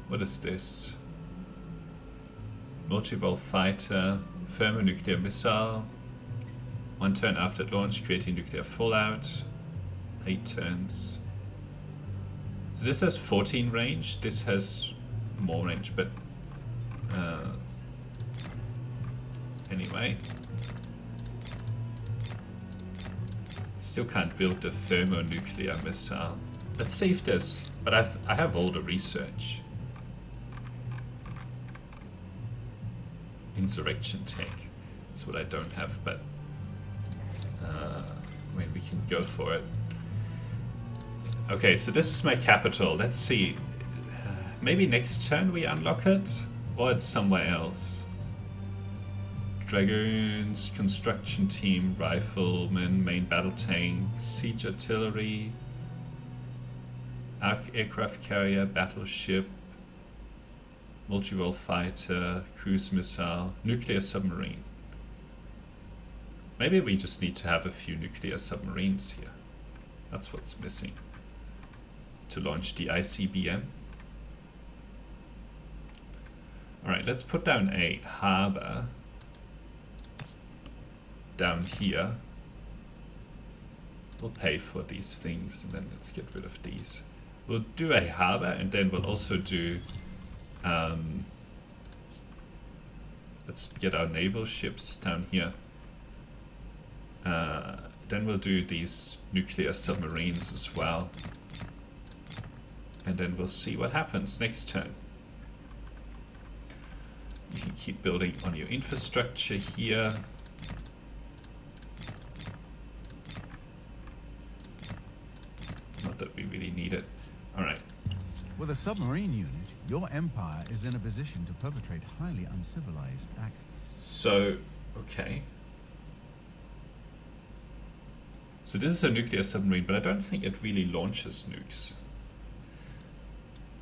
What is this? Multi-role fighter, thermonuclear missile. 1 turn after launch, creating nuclear fallout. 8 turns. So this has 14 range, this has more range, but anyway. Still can't build the thermonuclear missile. Let's save this, but I have all the research. Insurrection tech. That's what I don't have, but I mean, we can go for it. Okay, so this is my capital. Let's see. Maybe next turn we unlock it? Or it's somewhere else. Dragoons, construction team, riflemen, main battle tank, siege artillery, aircraft carrier, battleship, multi-role fighter, cruise missile, nuclear submarine. Maybe we just need to have a few nuclear submarines here. That's what's missing. To launch the ICBM. Alright, let's put down a harbor down here. We'll pay for these things and then let's get rid of these. We'll do a harbor and then we'll also do let's get our naval ships down here. Then we'll do these nuclear submarines as well. And then we'll see what happens next turn. You can keep building on your infrastructure here. Not that we really need it. Alright. With a submarine unit, your empire is in a position to perpetrate highly uncivilized acts. So, okay. So this is a nuclear submarine, but I don't think it really launches nukes.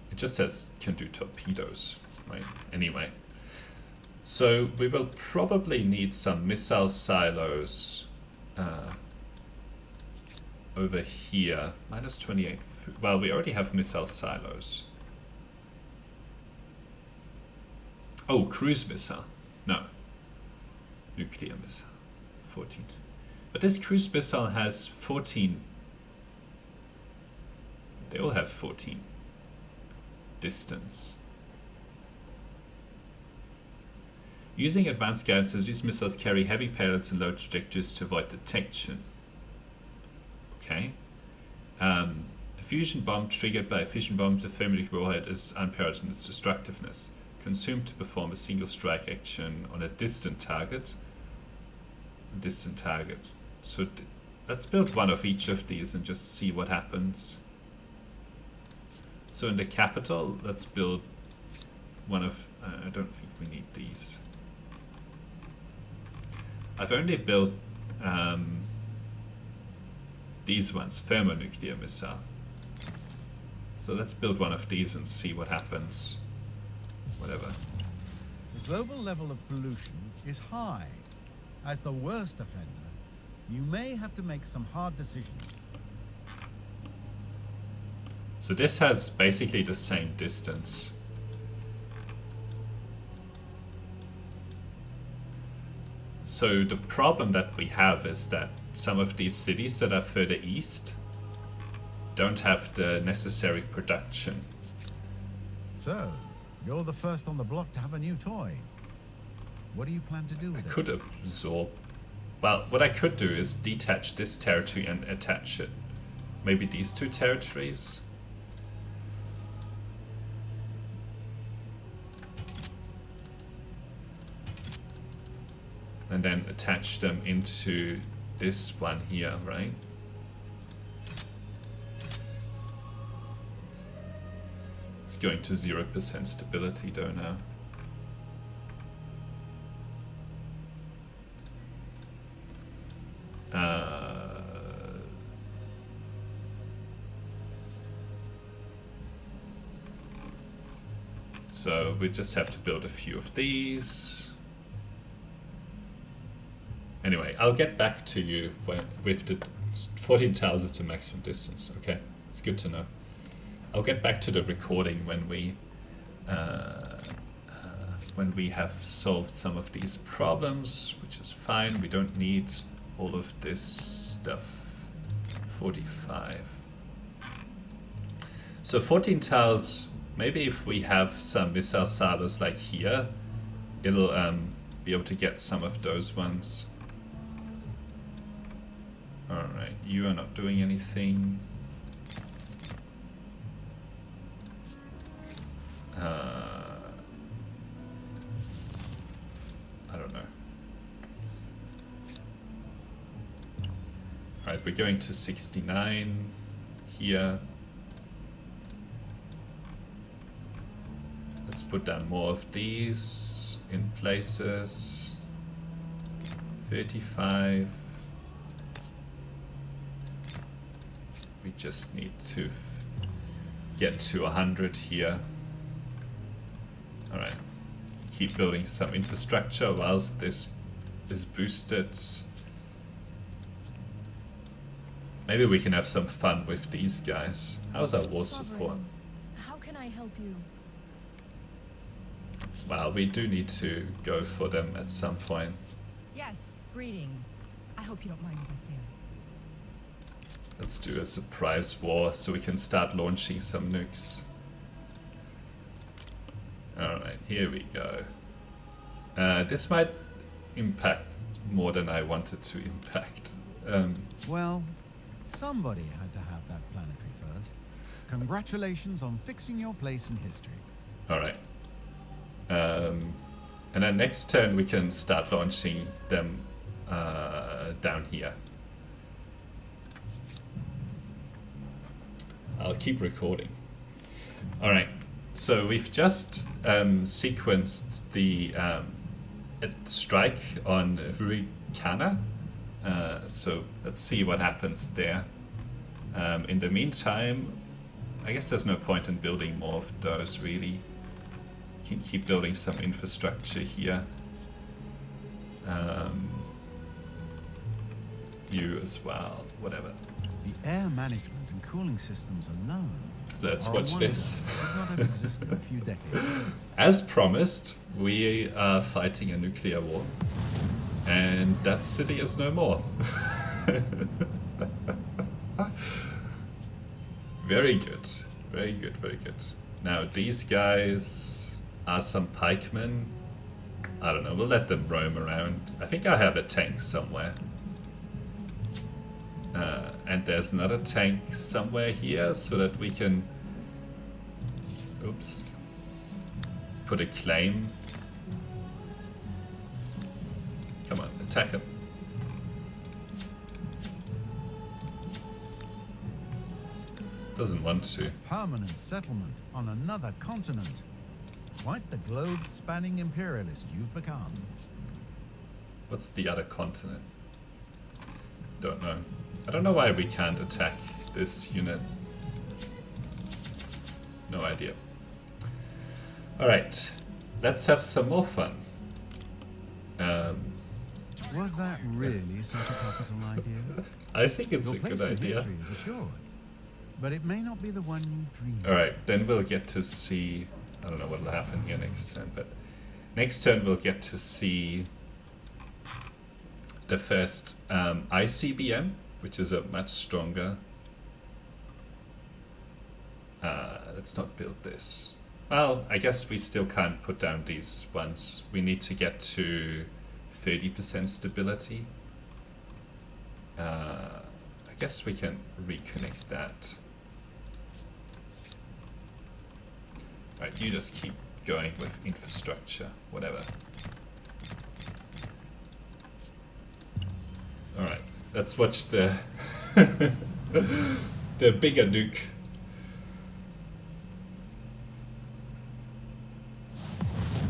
It just says can do torpedoes, right? Anyway. So we will probably need some missile silos over here. Minus 28. Well, we already have missile silos. Oh, cruise missile. No. Nuclear missile. 14. But this cruise missile has 14. They all have 14. Distance. Using advanced guidance, these missiles carry heavy payloads and low trajectories to avoid detection. Okay. A fusion bomb triggered by a fission bomb, the thermonuclear warhead is unparalleled in its destructiveness. Consumed to perform a single strike action on a distant target. So let's build one of each of these and just see what happens. So in the capital, let's build one of... I don't think we need these. I've only built these ones, thermonuclear missile. So let's build one of these and see what happens. Whatever. The global level of pollution is high. As the worst offender, you may have to make some hard decisions. So this has basically the same distance. So the problem that we have is that some of these cities that are further east don't have the necessary production. So, you're the first on the block to have a new toy. What do you plan to do with it? I could absorb... Well, what I could do is detach this territory and attach it. Maybe these two territories. and then attach them into this one here, right? It's going to 0% stability though now. So we just have to build a few of these. Anyway, I'll get back to you with the 14 tiles is the maximum distance. Okay, it's good to know. I'll get back to the recording when we have solved some of these problems, which is fine. We don't need all of this stuff. 45. So 14 tiles. Maybe if we have some missile silos like here, it'll be able to get some of those ones. Alright, you are not doing anything. I don't know. Alright, we're going to 69 here. Let's put down more of these in places. 35. We just need to get to 100 here. Alright. Keep building some infrastructure whilst this is boosted. Maybe we can have some fun with these guys. How's our war support? Sovereign, how can I help you? Well, we do need to go for them at some point. Yes, greetings. I hope you don't mind if I stare. Let's do a surprise war so we can start launching some nukes. Alright, here we go. This might impact more than I wanted to impact. Well, somebody had to have that planetary first. Congratulations on fixing your place in history. Alright. And then next turn we can start launching them down here. I'll keep recording. Alright, so we've just sequenced the strike on Hurricana. So let's see what happens there. In the meantime, I guess there's no point in building more of those really. You can keep building some infrastructure here. You as well, whatever. The air management and cooling systems alone. So let's are a watch wonder this. that could not have existed a few decades ago. As promised, we are fighting a nuclear war. And that city is no more. Very good. Very good, very good. Now these guys are some pikemen. I don't know, we'll let them roam around. I think I have a tank somewhere. And there's another tank somewhere here so that we can... Oops. Put a claim. Come on, attack him. Doesn't want to. Permanent settlement on another continent. Quite the globe-spanning imperialist you've become. What's the other continent? Don't know. I don't know why we can't attack this unit. No idea. Alright, let's have some more fun. Was that really such a capital idea? I think it's Your a good place in idea. history is assured, but it may not be the one you dreamed. Alright, then we'll get to see... I don't know what will happen here next turn, but... Next turn we'll get to see... the first ICBM, which is a much stronger... let's not build this. Well, I guess we still can't put down these ones. We need to get to 30% stability. I guess we can reconnect that. Right, you just keep going with infrastructure, whatever. Let's watch the the bigger nuke.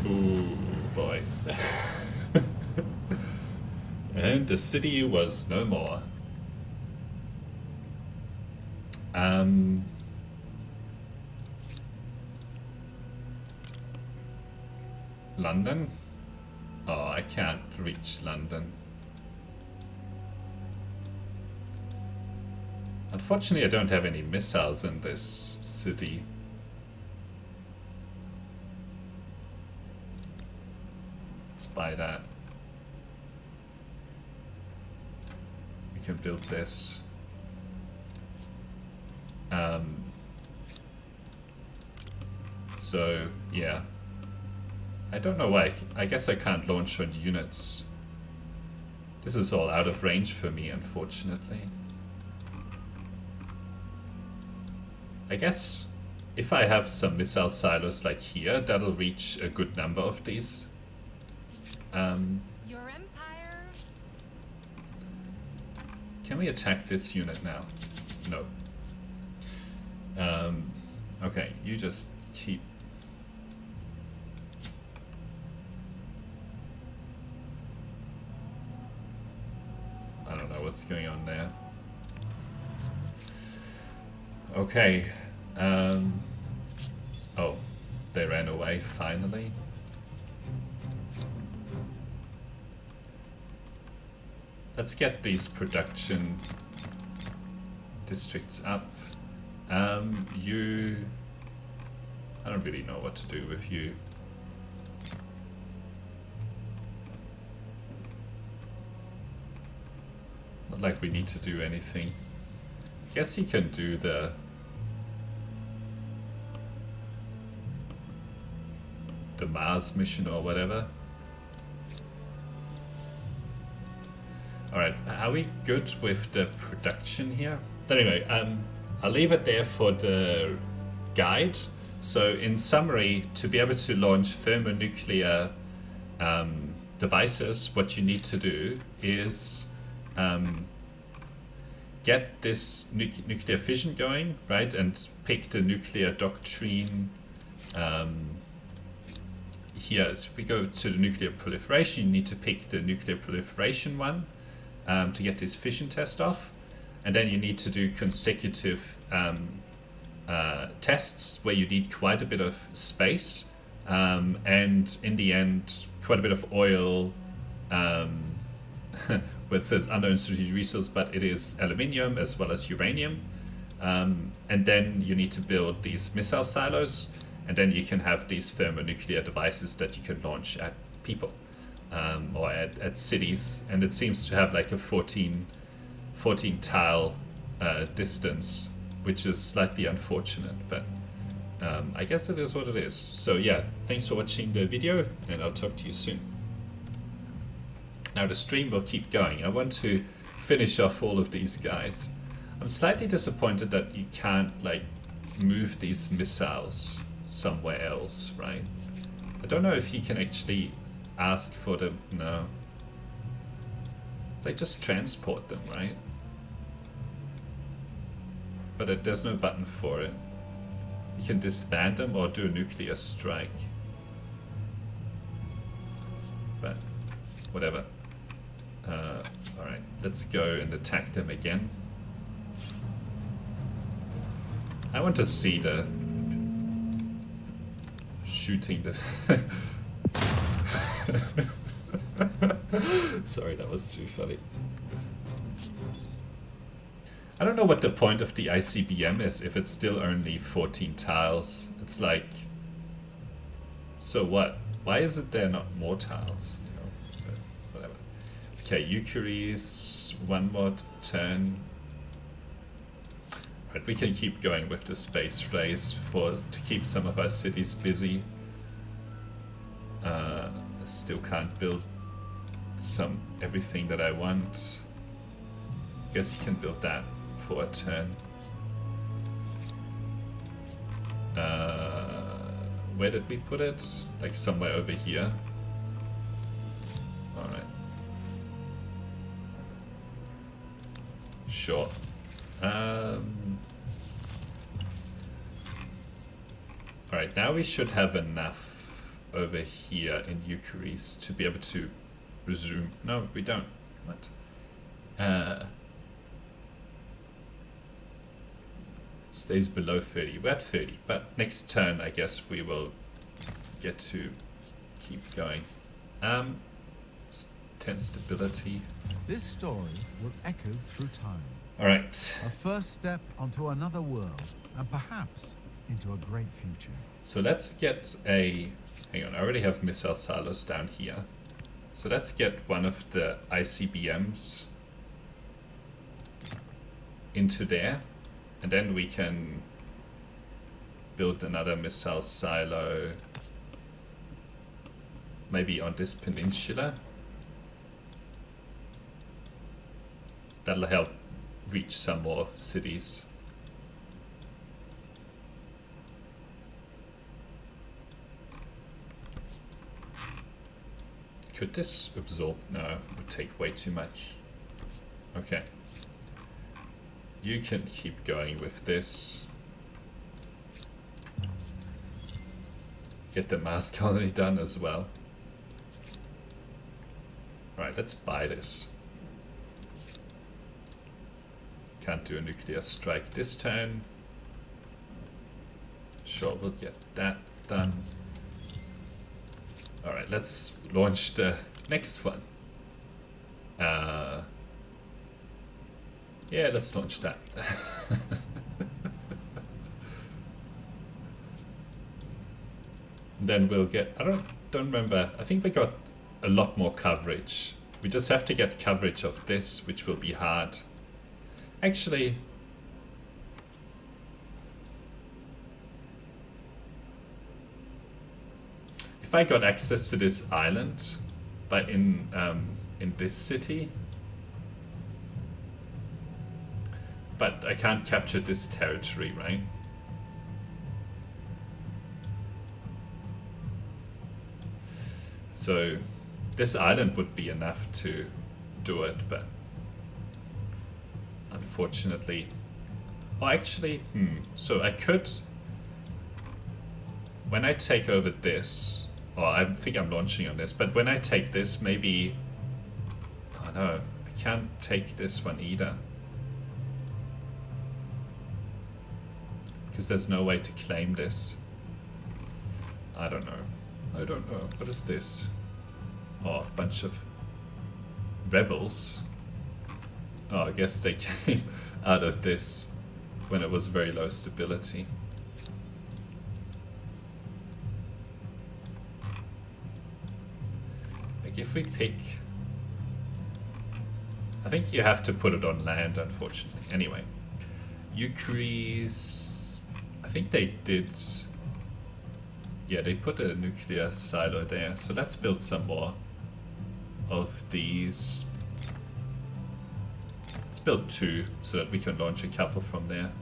Ooh, boy. And the city was no more. London? Oh, I can't reach London. Unfortunately, I don't have any missiles in this city. Let's buy that. We can build this. So, yeah. I don't know why. I guess I can't launch on units. This is all out of range for me, unfortunately. I guess if I have some missile silos like here, that'll reach a good number of these. Your empire. Can we attack this unit now? No. Okay, you just keep... I don't know what's going on there. Okay. Oh, they ran away finally. Let's get these production districts up. You... I don't really know what to do with you. Not like we need to do anything. I guess he can do the... Mars mission or whatever. Alright, are we good with the production here? But anyway, I'll leave it there for the guide. So in summary, to be able to launch thermonuclear devices, what you need to do is get this nuclear fission going, right? And pick the nuclear doctrine. Here, if we go to the nuclear proliferation, you need to pick the nuclear proliferation one to get this fission test off. And then you need to do consecutive tests where you need quite a bit of space. And in the end, quite a bit of oil, where it says unknown strategic resource, but it is aluminium as well as uranium. And then you need to build these missile silos. And then you can have these thermonuclear devices that you can launch at people or at cities. And it seems to have like a 14 tile distance, which is slightly unfortunate, but I guess it is what it is. So yeah, thanks for watching the video, and I'll talk to you soon. Now the stream will keep going. I want to finish off all of these guys. I'm slightly disappointed that you can't like move these missiles somewhere else, right? I don't know if you can actually ask for them. No. They just transport them, right? But there's no button for it. You can disband them or do a nuclear strike. But whatever. Alright, let's go and attack them again. I want to see the shooting the sorry, that was too funny. I don't know what the point of the ICBM is if it's still only 14 tiles. It's like, so what? Why is it there not more tiles? You know, but whatever. Okay, Eucharis, one more turn. Right, we can keep going with the space race to keep some of our cities busy. Still can't build everything that I want. Guess you can build that for a turn. Where did we put it? Like somewhere over here. Alright. Sure. Alright, now we should have enough over here in Eucharist to be able to resume. No, we don't. What? Stays below 30. We're at 30, but next turn I guess we will get to keep going. 10 stability. This story will echo through time. Alright, A first step onto another world, and perhaps into a great future. so let's get a... Hang on, I already have missile silos down here. So let's get one of the ICBMs into there. And then we can build another missile silo. Maybe on this peninsula. That'll help reach some more cities. Could this absorb? No, it would take way too much. Okay. You can keep going with this. Get the Mars colony done as well. Alright, let's buy this. Can't do a nuclear strike this turn. Sure, we'll get that done. Alright, let's launch the next one. Yeah, let's launch that. Then we'll get... I don't remember. I think we got a lot more coverage. We just have to get coverage of this, which will be hard. Actually... if I got access to this island, but in this city... But I can't capture this territory, right? So this island would be enough to do it, but unfortunately... Oh, actually, so I could... When I take over this... Oh, I think I'm launching on this, but when I take this, maybe... Oh no, I can't take this one either. Because there's no way to claim this. I don't know. I don't know. What is this? Oh, a bunch of rebels. Oh, I guess they came out of this when it was very low stability. Like if we pick... I think you have to put it on land, unfortunately. Anyway. Eucharist... I think they did... Yeah, they put a nuclear silo there. So let's build some more of these. Let's build 2 so that we can launch a couple from there.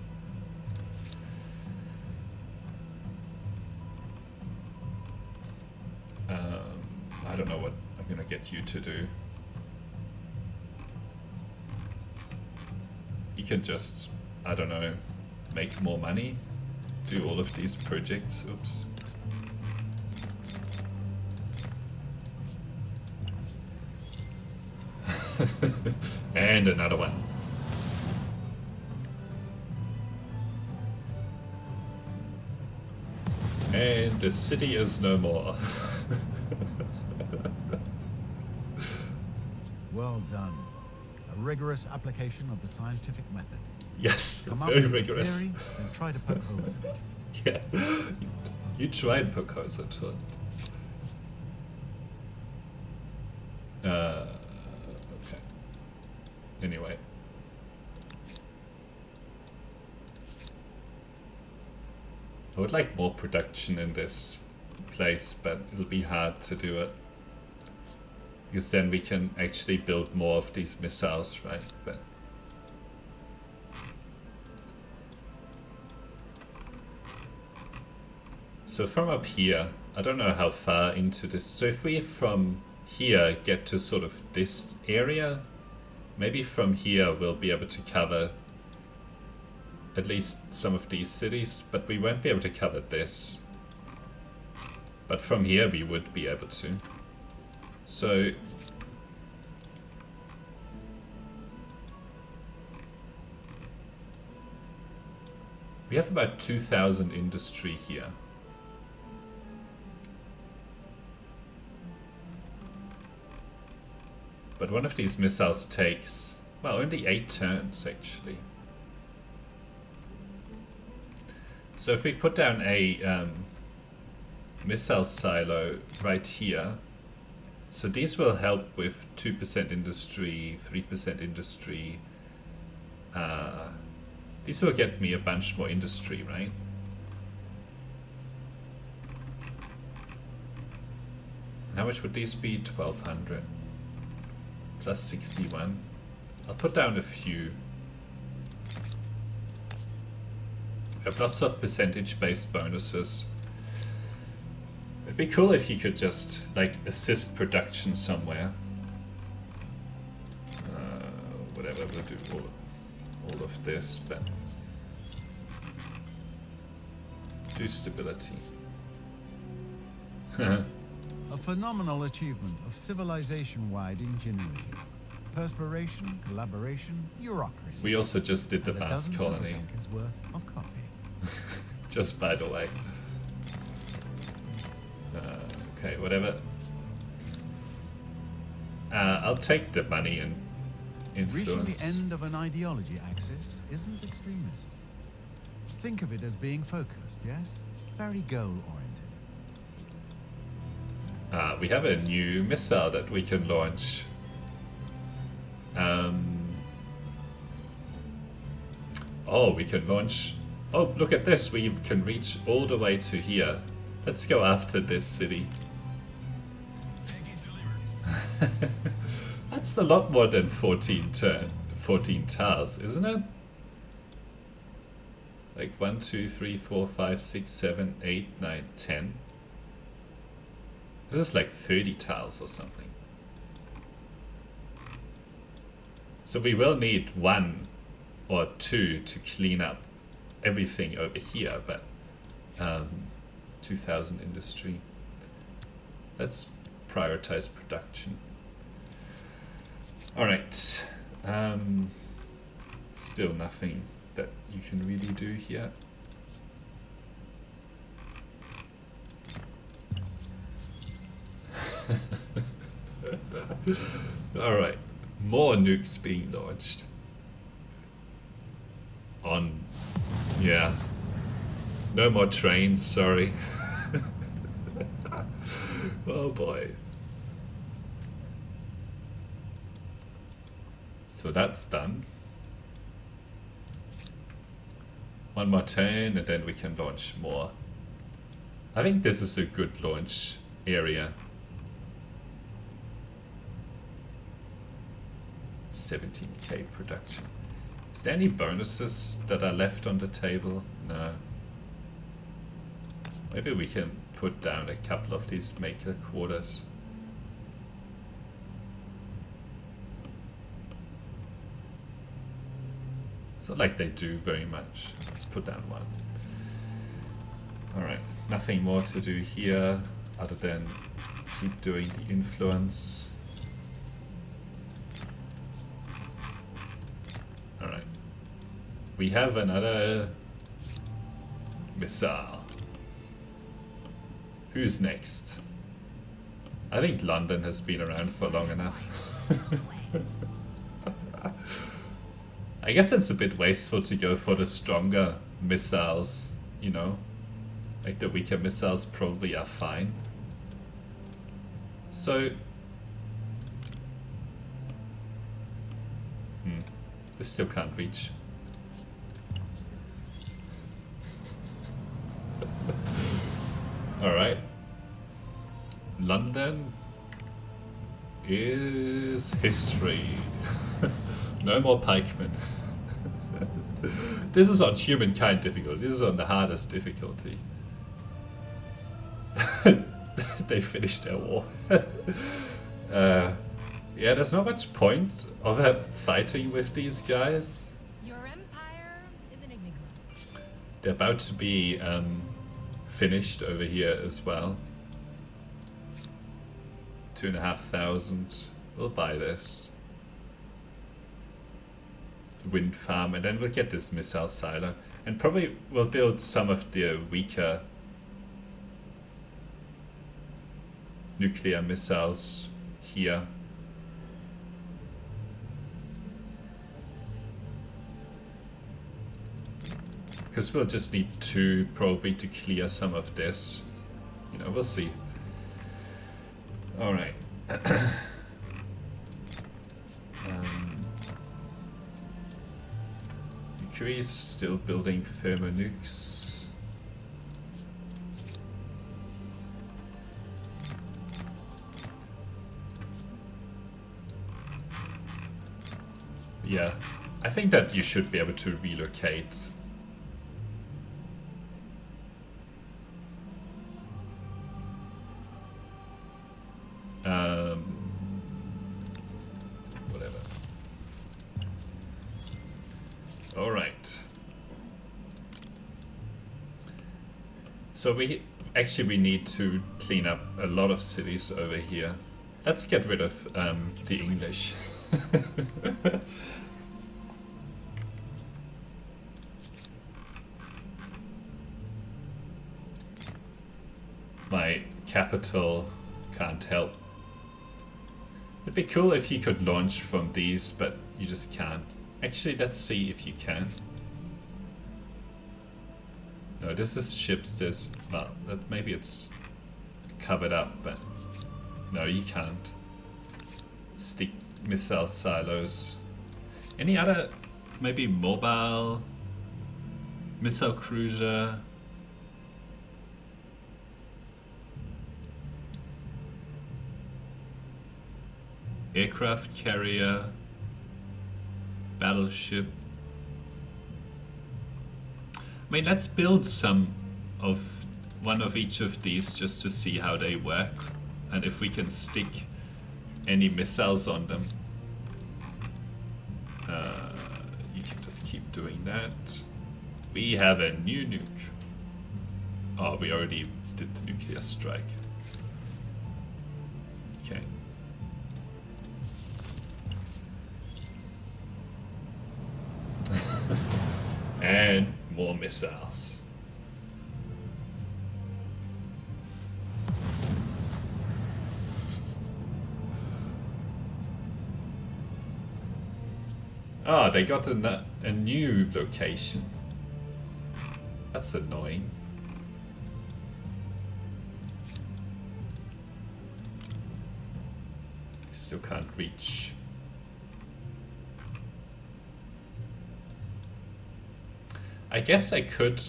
I don't know what I'm gonna get you to do. You can just, I don't know, make more money. Do all of these projects. Oops. And another one. And the city is no more. Well done. A rigorous application of the scientific method. Yes, Come up very with a rigorous. theory and try to poke holes in it. Yeah, you try and poke holes into it. Okay. Anyway. I would like more production in this place, but it'll be hard to do it. Because then we can actually build more of these missiles, right? But so from up here, I don't know how far into this. So if we from here get to sort of this area, maybe from here we'll be able to cover at least some of these cities, but we won't be able to cover this. But from here we would be able to. So we have about 2,000 industry here. But one of these missiles takes, well, only 8 turns actually. So if we put down a missile silo right here, so these will help with 2% industry, 3% industry. These will get me a bunch more industry, right? How much would these be? 1,200. Plus 61. I'll put down a few. We have lots of percentage-based bonuses. It'd be cool if you could just, like, assist production somewhere. Whatever, we'll do all of this, but do stability. A phenomenal achievement of civilization-wide ingenuity. Perspiration, collaboration, bureaucracy. We also just did the and a Mars dozen colony. supertankers worth of coffee. Just by the way. Okay, whatever. I'll take the money and influence. Reaching the end of an ideology axis isn't extremist. Think of it as being focused, yes? Very goal-oriented. We have a new missile that we can launch. Oh, we can launch... Oh, look at this. We can reach all the way to here. Let's go after this city. That's a lot more than 14 tiles, isn't it? Like 1, 2, 3, 4, 5, 6, 7, 8, 9, 10. This is like 30 tiles or something. So we will need 1 or 2 to clean up everything over here, but 2,000 industry. Let's prioritize production. Alright. Still nothing that you can really do here. Alright. More nukes being launched. Yeah. No more trains, sorry. Oh boy. So that's done. One more turn and then we can launch more. I think this is a good launch area. 17k production. Is there any bonuses that are left on the table? No. Maybe we can put down a couple of these maker quarters. It's not like they do very much. Let's put down one. Alright, nothing more to do here other than keep doing the influence. Alright. We have another missile. Who's next? I think London has been around for long enough. I guess it's a bit wasteful to go for the stronger missiles, you know? Like the weaker missiles probably are fine. So... This still can't reach. Alright. London is history. No more pikemen. This is on Humankind difficulty. This is on the hardest difficulty. They finished their war. Yeah, there's not much point of fighting with these guys. Your empire is an enigma. They're about to be finished over here as well. 2,500. We'll buy this. Wind farm, and then we'll get this missile silo. And probably we'll build some of the weaker nuclear missiles here. Because we'll just need 2 probably to clear some of this. You know, we'll see. Alright. Ukraine is still building thermonukes. Yeah, I think that you should be able to relocate. Whatever. All right. So we need to clean up a lot of cities over here. Let's get rid of the English. My capital can't help. It'd be cool if you could launch from these, but you just can't. Actually, let's see if you can. No, this is ships. There's, well, maybe it's covered up, but no, you can't. Stick missile silos. Any other, maybe mobile missile cruiser? Aircraft carrier, battleship. I mean, let's build one of each of these just to see how they work and if we can stick any missiles on them. You can just keep doing that. We have a new nuke. Oh, we already did the nuclear strike. Okay. And more missiles. Ah, they got a new location. That's annoying. Still can't reach. I guess I could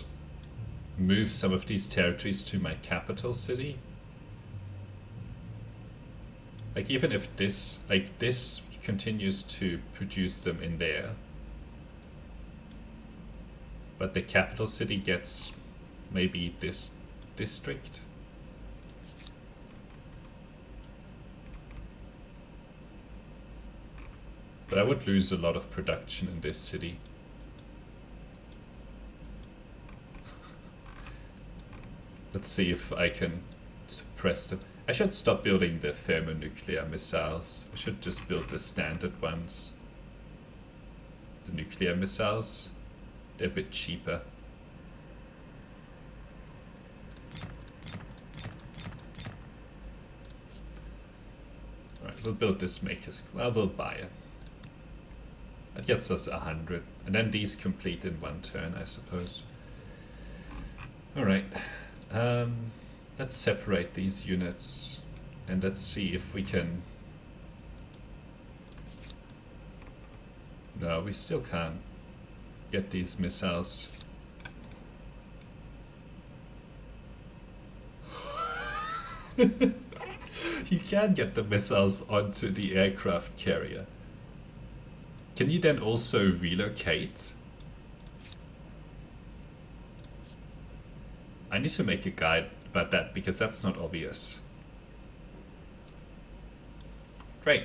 move some of these territories to my capital city. Like, even if this continues to produce them in there, but the capital city gets maybe this district. But I would lose a lot of production in this city. Let's see if I can suppress them. I should stop building the thermonuclear missiles. I should just build the standard ones. The nuclear missiles, they're a bit cheaper. Alright, we'll build this makers. Well, we'll buy it. That gets us 100. And then these complete in one turn, I suppose. Alright. Let's separate these units and let's see if we can. No, we still can't get these missiles. You can get the missiles onto the aircraft carrier. Can you then also relocate? I need to make a guide about that because that's not obvious. Great.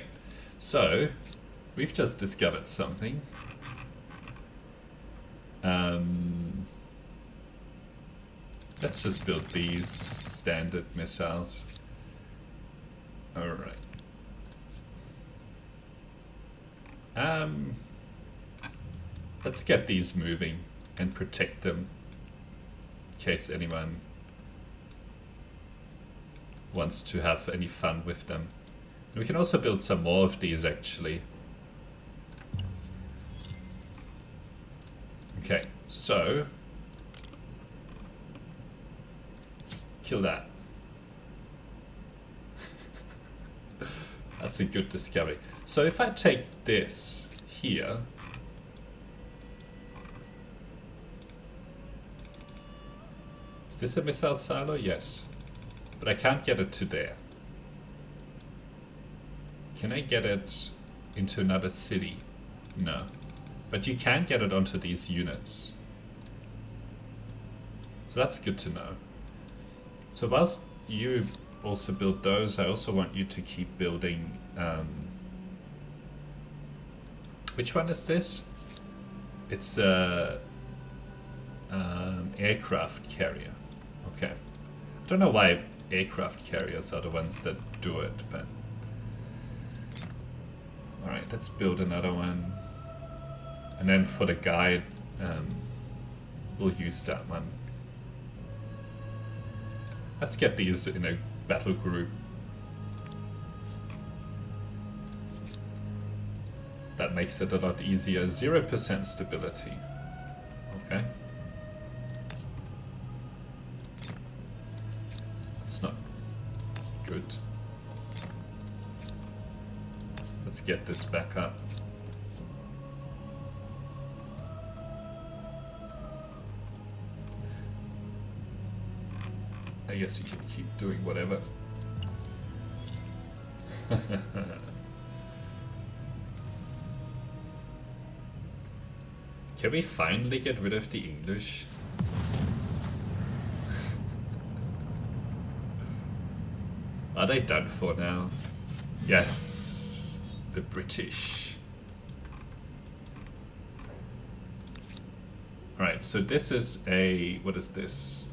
So, we've just discovered something. Let's just build these standard missiles. Alright. Let's get these moving and protect them in case anyone wants to have any fun with them. And we can also build some more of these actually. Okay, so kill that. That's a good discovery. So if I take this here, is this a missile silo? Yes. But I can't get it to there. Can I get it into another city? No. But you can get it onto these units. So that's good to know. So whilst you also build those, I also want you to keep building... which one is this? It's a aircraft carrier. Okay. I don't know why aircraft carriers are the ones that do it, but... Alright, let's build another one. And then for the guide, we'll use that one. Let's get these in a battle group. That makes it a lot easier. 0% stability. Okay. That's not good. Let's get this back up. I guess you can keep doing whatever. Can we finally get rid of the English? Are they done for now? Yes, the British. Alright, so this is a... what is this?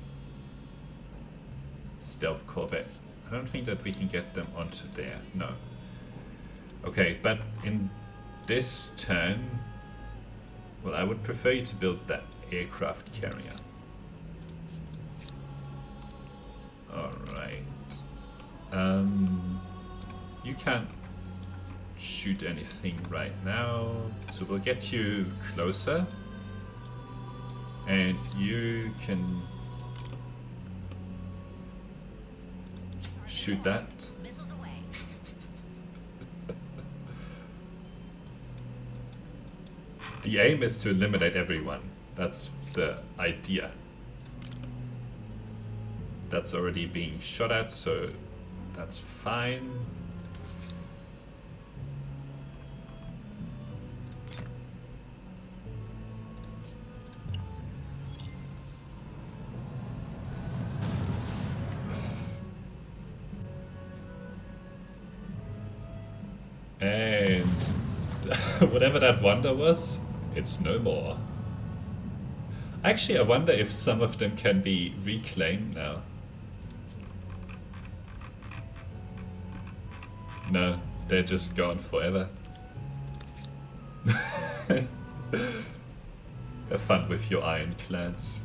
Stealth corvette. I don't think that we can get them onto there. No. Okay, but in this turn... well, I would prefer you to build that aircraft carrier. Alright. You can't shoot anything right now, so we'll get you closer. And you can shoot that. The aim is to eliminate everyone. That's the idea. That's already being shot at, so that's fine. And whatever that wonder was, it's no more. Actually, I wonder if some of them can be reclaimed now. No, they're just gone forever. Have fun with your ironclads.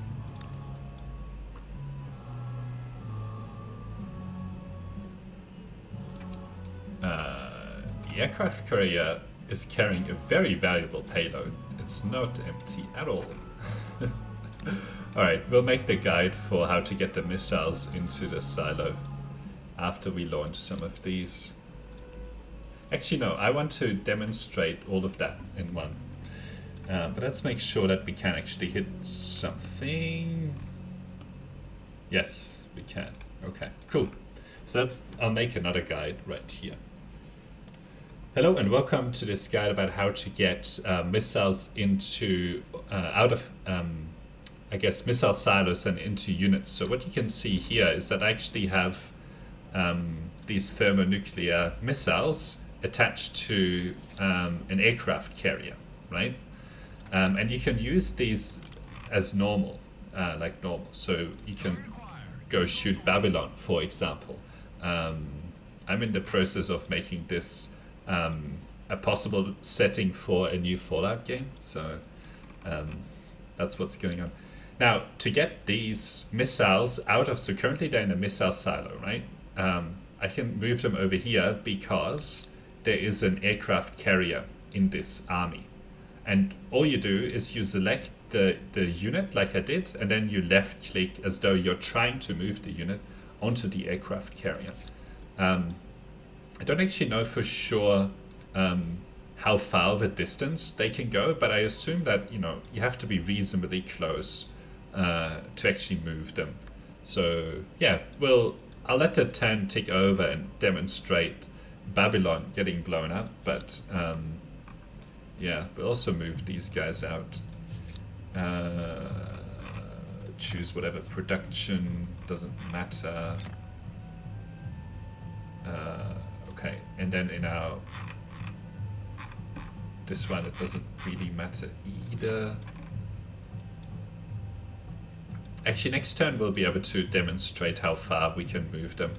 The aircraft carrier is carrying a very valuable payload. It's not empty at all. Alright, we'll make the guide for how to get the missiles into the silo after we launch some of these. Actually, no, I want to demonstrate all of that in one. But let's make sure that we can actually hit something. Yes, we can. Okay, cool. So I'll make another guide right here. Hello and welcome to this guide about how to get missiles into out of I guess missile silos and into units. So what you can see here is that I actually have these thermonuclear missiles, attached to an aircraft carrier, right? And you can use these as normal, like normal. So you can go shoot Babylon, for example. I'm in the process of making this a possible setting for a new Fallout game. So that's what's going on. Now, to get these missiles out of, so currently they're in a missile silo, right? I can move them over here because there is an aircraft carrier in this army. And all you do is you select the unit like I did, and then you left click as though you're trying to move the unit onto the aircraft carrier. I don't actually know for sure how far of a distance they can go, but I assume that, you know, you have to be reasonably close to actually move them. So yeah, I'll let the turn tick over and demonstrate Babylon getting blown up, but yeah, we'll also move these guys out. Choose whatever production, doesn't matter. Okay, and then in our this one, it doesn't really matter either. Actually, next turn we'll be able to demonstrate how far we can move them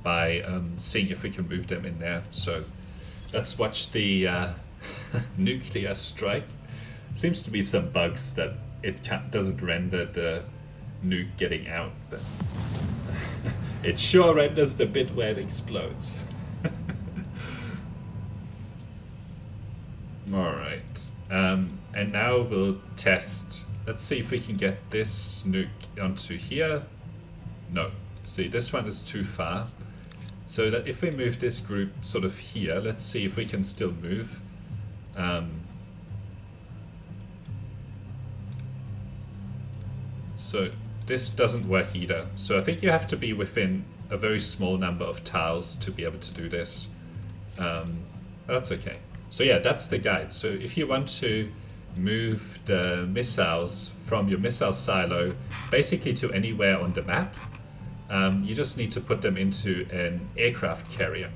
by seeing if we can move them in there. So let's watch the nuclear strike. Seems to be some bugs that it doesn't render the nuke getting out, but it sure renders the bit where it explodes. Alright, and now we'll test. Let's see if we can get this nuke onto here. No, see, this one is too far. So that if we move this group sort of here, let's see if we can still move. So this doesn't work either. So I think you have to be within a very small number of tiles to be able to do this. That's okay. So yeah, that's the guide. So if you want to move the missiles from your missile silo basically to anywhere on the map, you just need to put them into an aircraft carrier.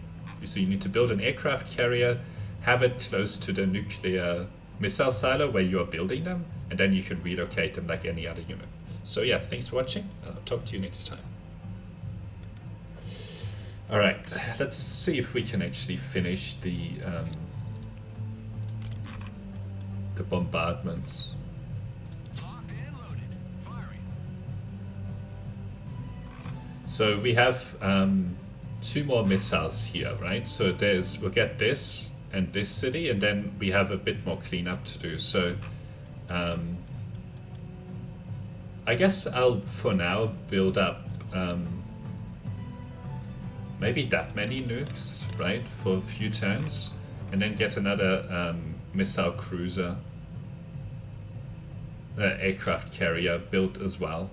So you need to build an aircraft carrier, have it close to the nuclear missile silo where you are building them, and then you can relocate them like any other unit. So yeah, thanks for watching. I'll talk to you next time. Alright, let's see if we can actually finish the bombardments. So we have 2 more missiles here, right? So we'll get this and this city, and then we have a bit more cleanup to do. So I guess I'll for now build up maybe that many nukes, right, for a few turns, and then get another missile cruiser, aircraft carrier built as well,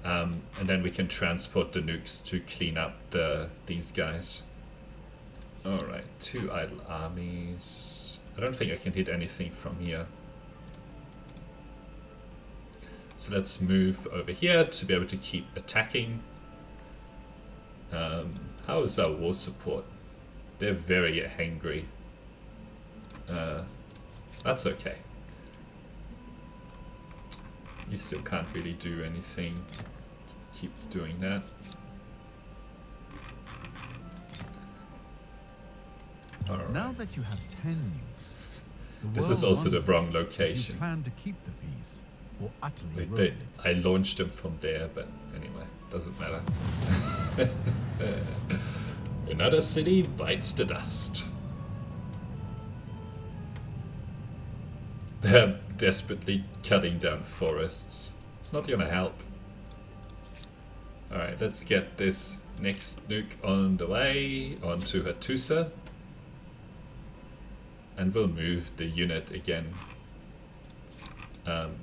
and then we can transport the nukes to clean up these guys. All right, 2 idle armies. I don't think I can hit anything from here. So let's move over here to be able to keep attacking. How is our war support? They're very hangry. That's okay. You still can't really do anything. Keep doing that. Alright. Now that you have 10 nukes, This is also the wrong location. You plan to keep the peace or utterly ruin it. I launched them from there, but anyway, doesn't matter. Another city bites the dust. They're desperately cutting down forests. It's not gonna help. Alright, let's get this next nuke on the way onto Hattusa. And we'll move the unit again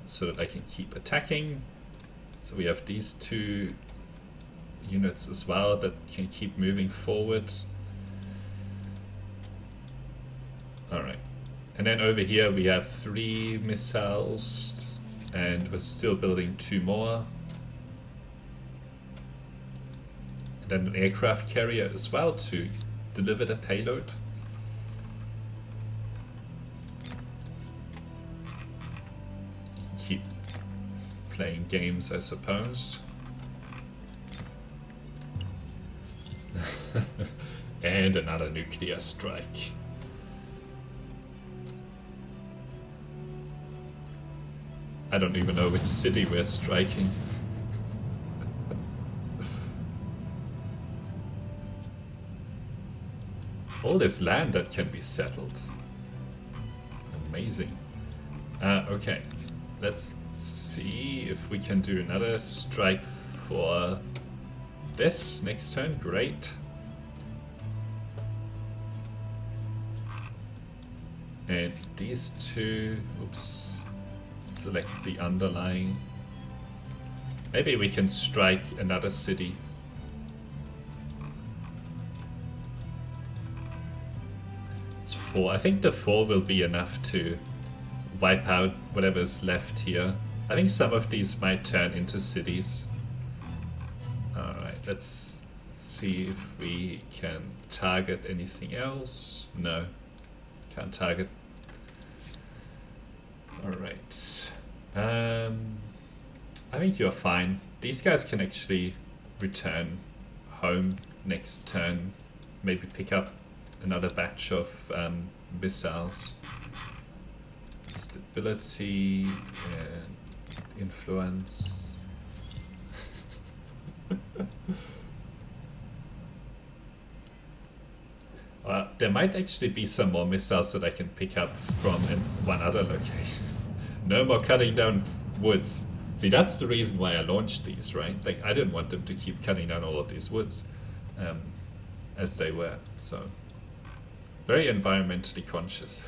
so that I can keep attacking. So we have these 2 units as well that can keep moving forward. Alright. And then over here we have 3 missiles, and we're still building 2 more. And then an aircraft carrier as well to deliver the payload. playing games, I suppose. And another nuclear strike. I don't even know which city we're striking. All this land that can be settled. Amazing. Okay, let's see if we can do another strike for this next turn. Great. And these two, oops, select the underlying. Maybe we can strike another city. It's 4. I think the 4 will be enough to wipe out whatever's left here. I think some of these might turn into cities. Alright, let's see if we can target anything else. No, can't target. Alright. I think you're fine. These guys can actually return home next turn. Maybe pick up another batch of missiles. Stability and influence. There might actually be some more missiles that I can pick up from in one other location. No more cutting down woods. See, that's the reason why I launched these, right? Like, I didn't want them to keep cutting down all of these woods as they were. So, very environmentally conscious.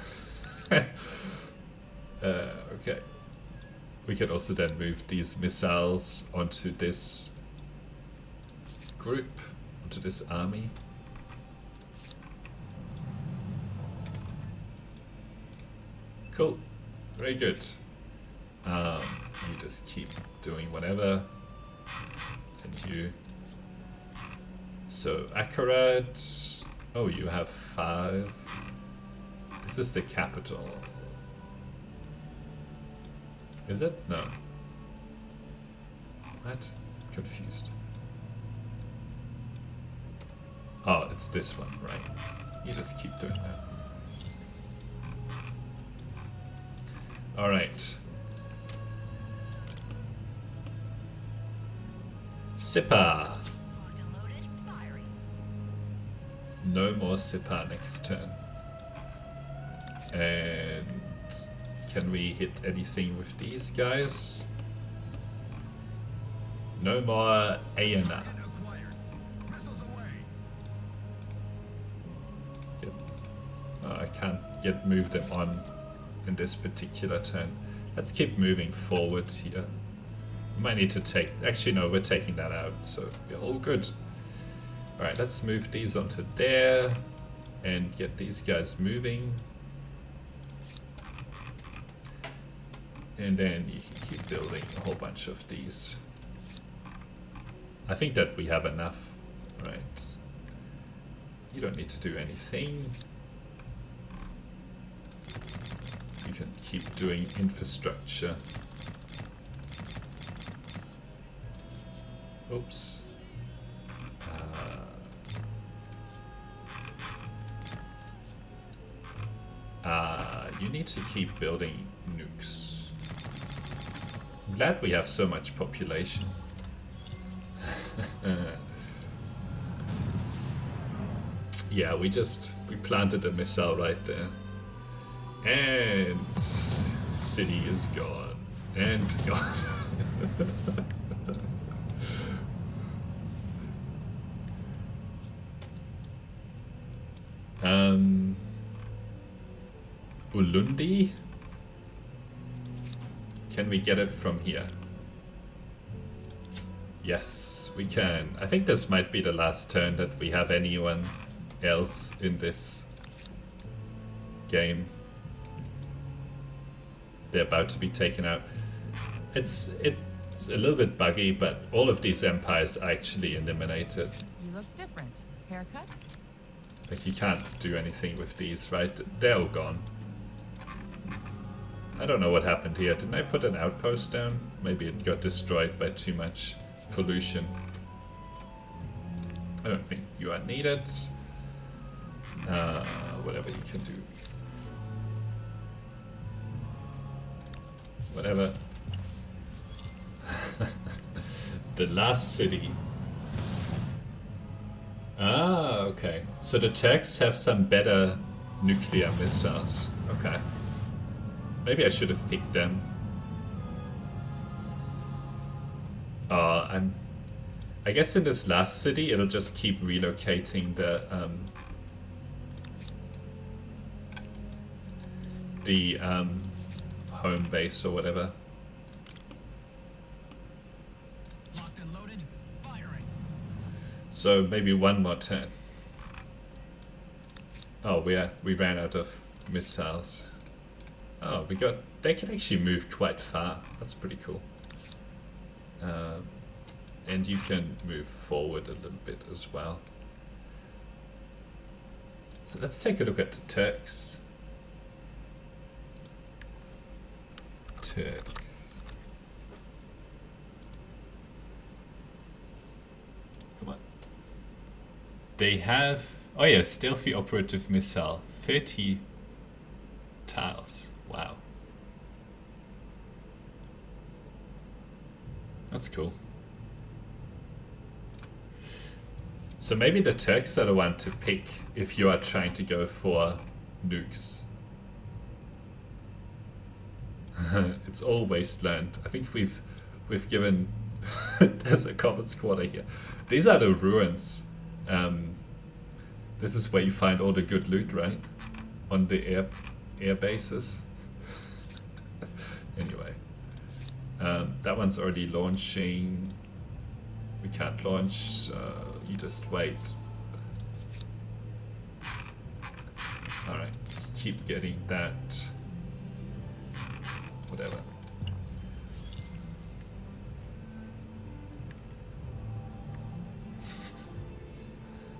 Okay. We can also then move these missiles onto this group, onto this army. Cool. Very good. You just keep doing whatever. And you... So, accurate. Oh, you have 5. This is the capital. Is it? No. What? Confused. Oh, it's this one, right. You just keep doing that. Alright. Sipper. No more Sipper next turn. And can we hit anything with these guys? No more Aena. I can't yet move them on in this particular turn. Let's keep moving forward here. We might need to take... Actually, no, we're taking that out, so we're all good. Alright, let's move these onto there and get these guys moving. And then you can keep building a whole bunch of these. I think that we have enough, right? You don't need to do anything. You can keep doing infrastructure. Oops. You need to keep building nukes. I'm glad we have so much population. Yeah, we planted a missile right there. And city is gone. And gone. Ulundi? Can we get it from here? Yes, we can. I think this might be the last turn that we have anyone else in this game. They're about to be taken out. It's a little bit buggy, but all of these empires are actually eliminated. You look different. Haircut? Like, you can't do anything with these, right? They're all gone. I don't know what happened here. Didn't I put an outpost down? Maybe it got destroyed by too much pollution. I don't think you are needed. Whatever you can do. Whatever. The last city. Ah, okay. So the Turks have some better nuclear missiles. Okay. Maybe I should have picked them. I guess in this last city it'll just keep relocating the home base or whatever. Locked and loaded, firing. So maybe one more turn. Oh, we ran out of missiles. Oh, they can actually move quite far. That's pretty cool. And you can move forward a little bit as well. So let's take a look at the Turks. Turks. Come on. They have, oh yeah, stealthy operative missile, 30 tiles. Wow. That's cool. So maybe the Turks are the one to pick if you are trying to go for nukes. It's all Wasteland. I think we've given there's a common squatter here. These are the ruins. This is where you find all the good loot, right? On the air bases. Anyway. That one's already launching. We can't launch, so you just wait. Alright, keep getting that. Whatever.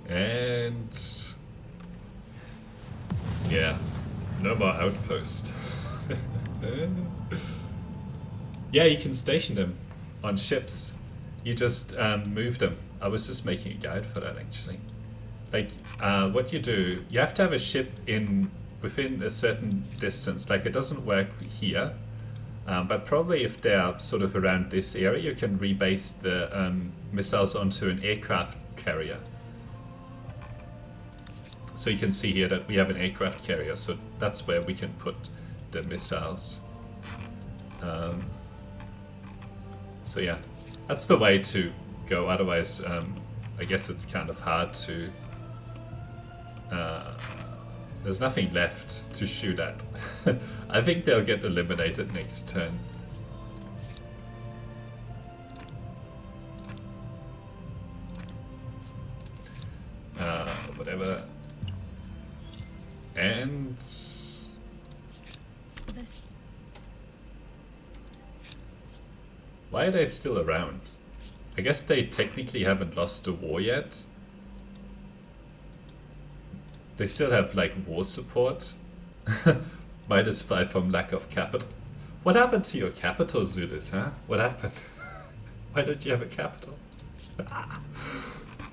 And yeah, no more outpost. Yeah, you can station them on ships. You just move them. I was just making a guide for that actually. Like what you do, you have to have a ship within a certain distance. Like it doesn't work here, but probably if they're sort of around this area, you can rebase the missiles onto an aircraft carrier. So you can see here that we have an aircraft carrier, so that's where we can put the missiles. So yeah, that's the way to go. Otherwise, I guess it's kind of hard to... there's nothing left to shoot at. I think they'll get eliminated next turn. Whatever. And... why are they still around? I guess they technically haven't lost the war yet. They still have like war support. -5 from lack of capital. What happened to your capital, Zulus, huh? What happened? Why don't you have a capital?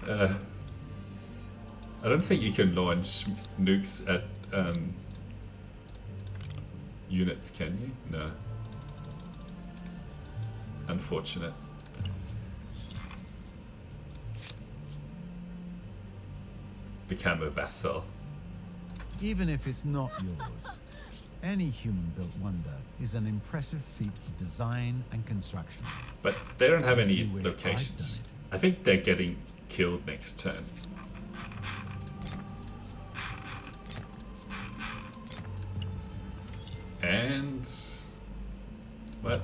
I don't think you can launch nukes at units, can you? No. Unfortunate. Become a vassal. Even if it's not yours, any human-built wonder is an impressive feat of design and construction. But they don't have Makes any me wish I'd locations. done it. I think they're getting killed next turn. And... what?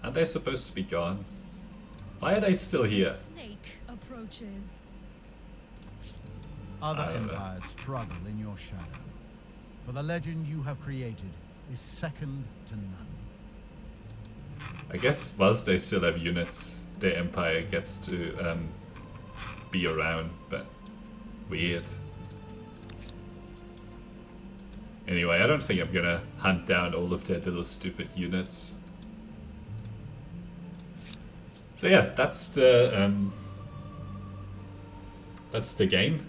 Aren't they supposed to be gone? Why are they still here? Snake approaches. Other I don't know. empires struggle in your shadow, for the legend you have created is second to none. I guess whilst they still have units, their empire gets to be around, but weird. Anyway, I don't think I'm gonna hunt down all of their little stupid units. So yeah, that's the game.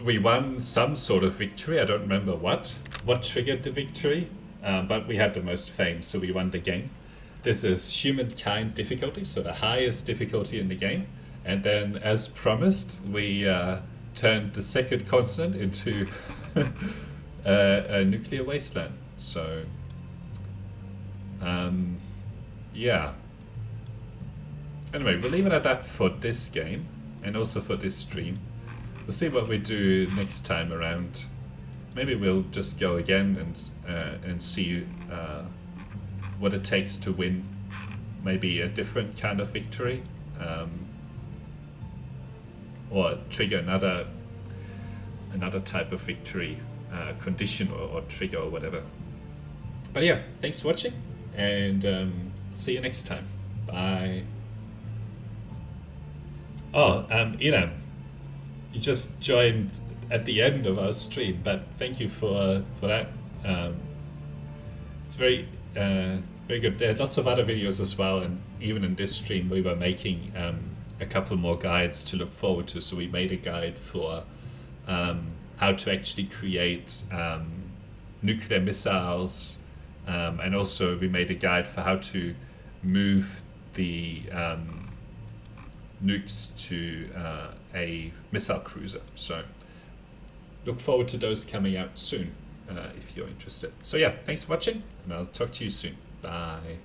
We won some sort of victory. I don't remember what triggered the victory, but we had the most fame, so we won the game. This is Humankind difficulty, so the highest difficulty in the game. And then, as promised, we turned the second continent into a nuclear wasteland. So, yeah. Anyway, we'll leave it at that for this game, and also for this stream. We'll see what we do next time around. Maybe we'll just go again and see what it takes to win. Maybe a different kind of victory, or trigger another type of victory condition or trigger or whatever. But yeah, thanks for watching, and see you next time. Bye. Oh, Ilan, you just joined at the end of our stream, but thank you for that. It's very good. There are lots of other videos as well, and even in this stream we were making a couple more guides to look forward to. So we made a guide for how to actually create nuclear missiles, and also we made a guide for how to move the nukes to a missile cruiser. So look forward to those coming out soon if you're interested. So yeah, thanks for watching, and I'll talk to you soon. Bye.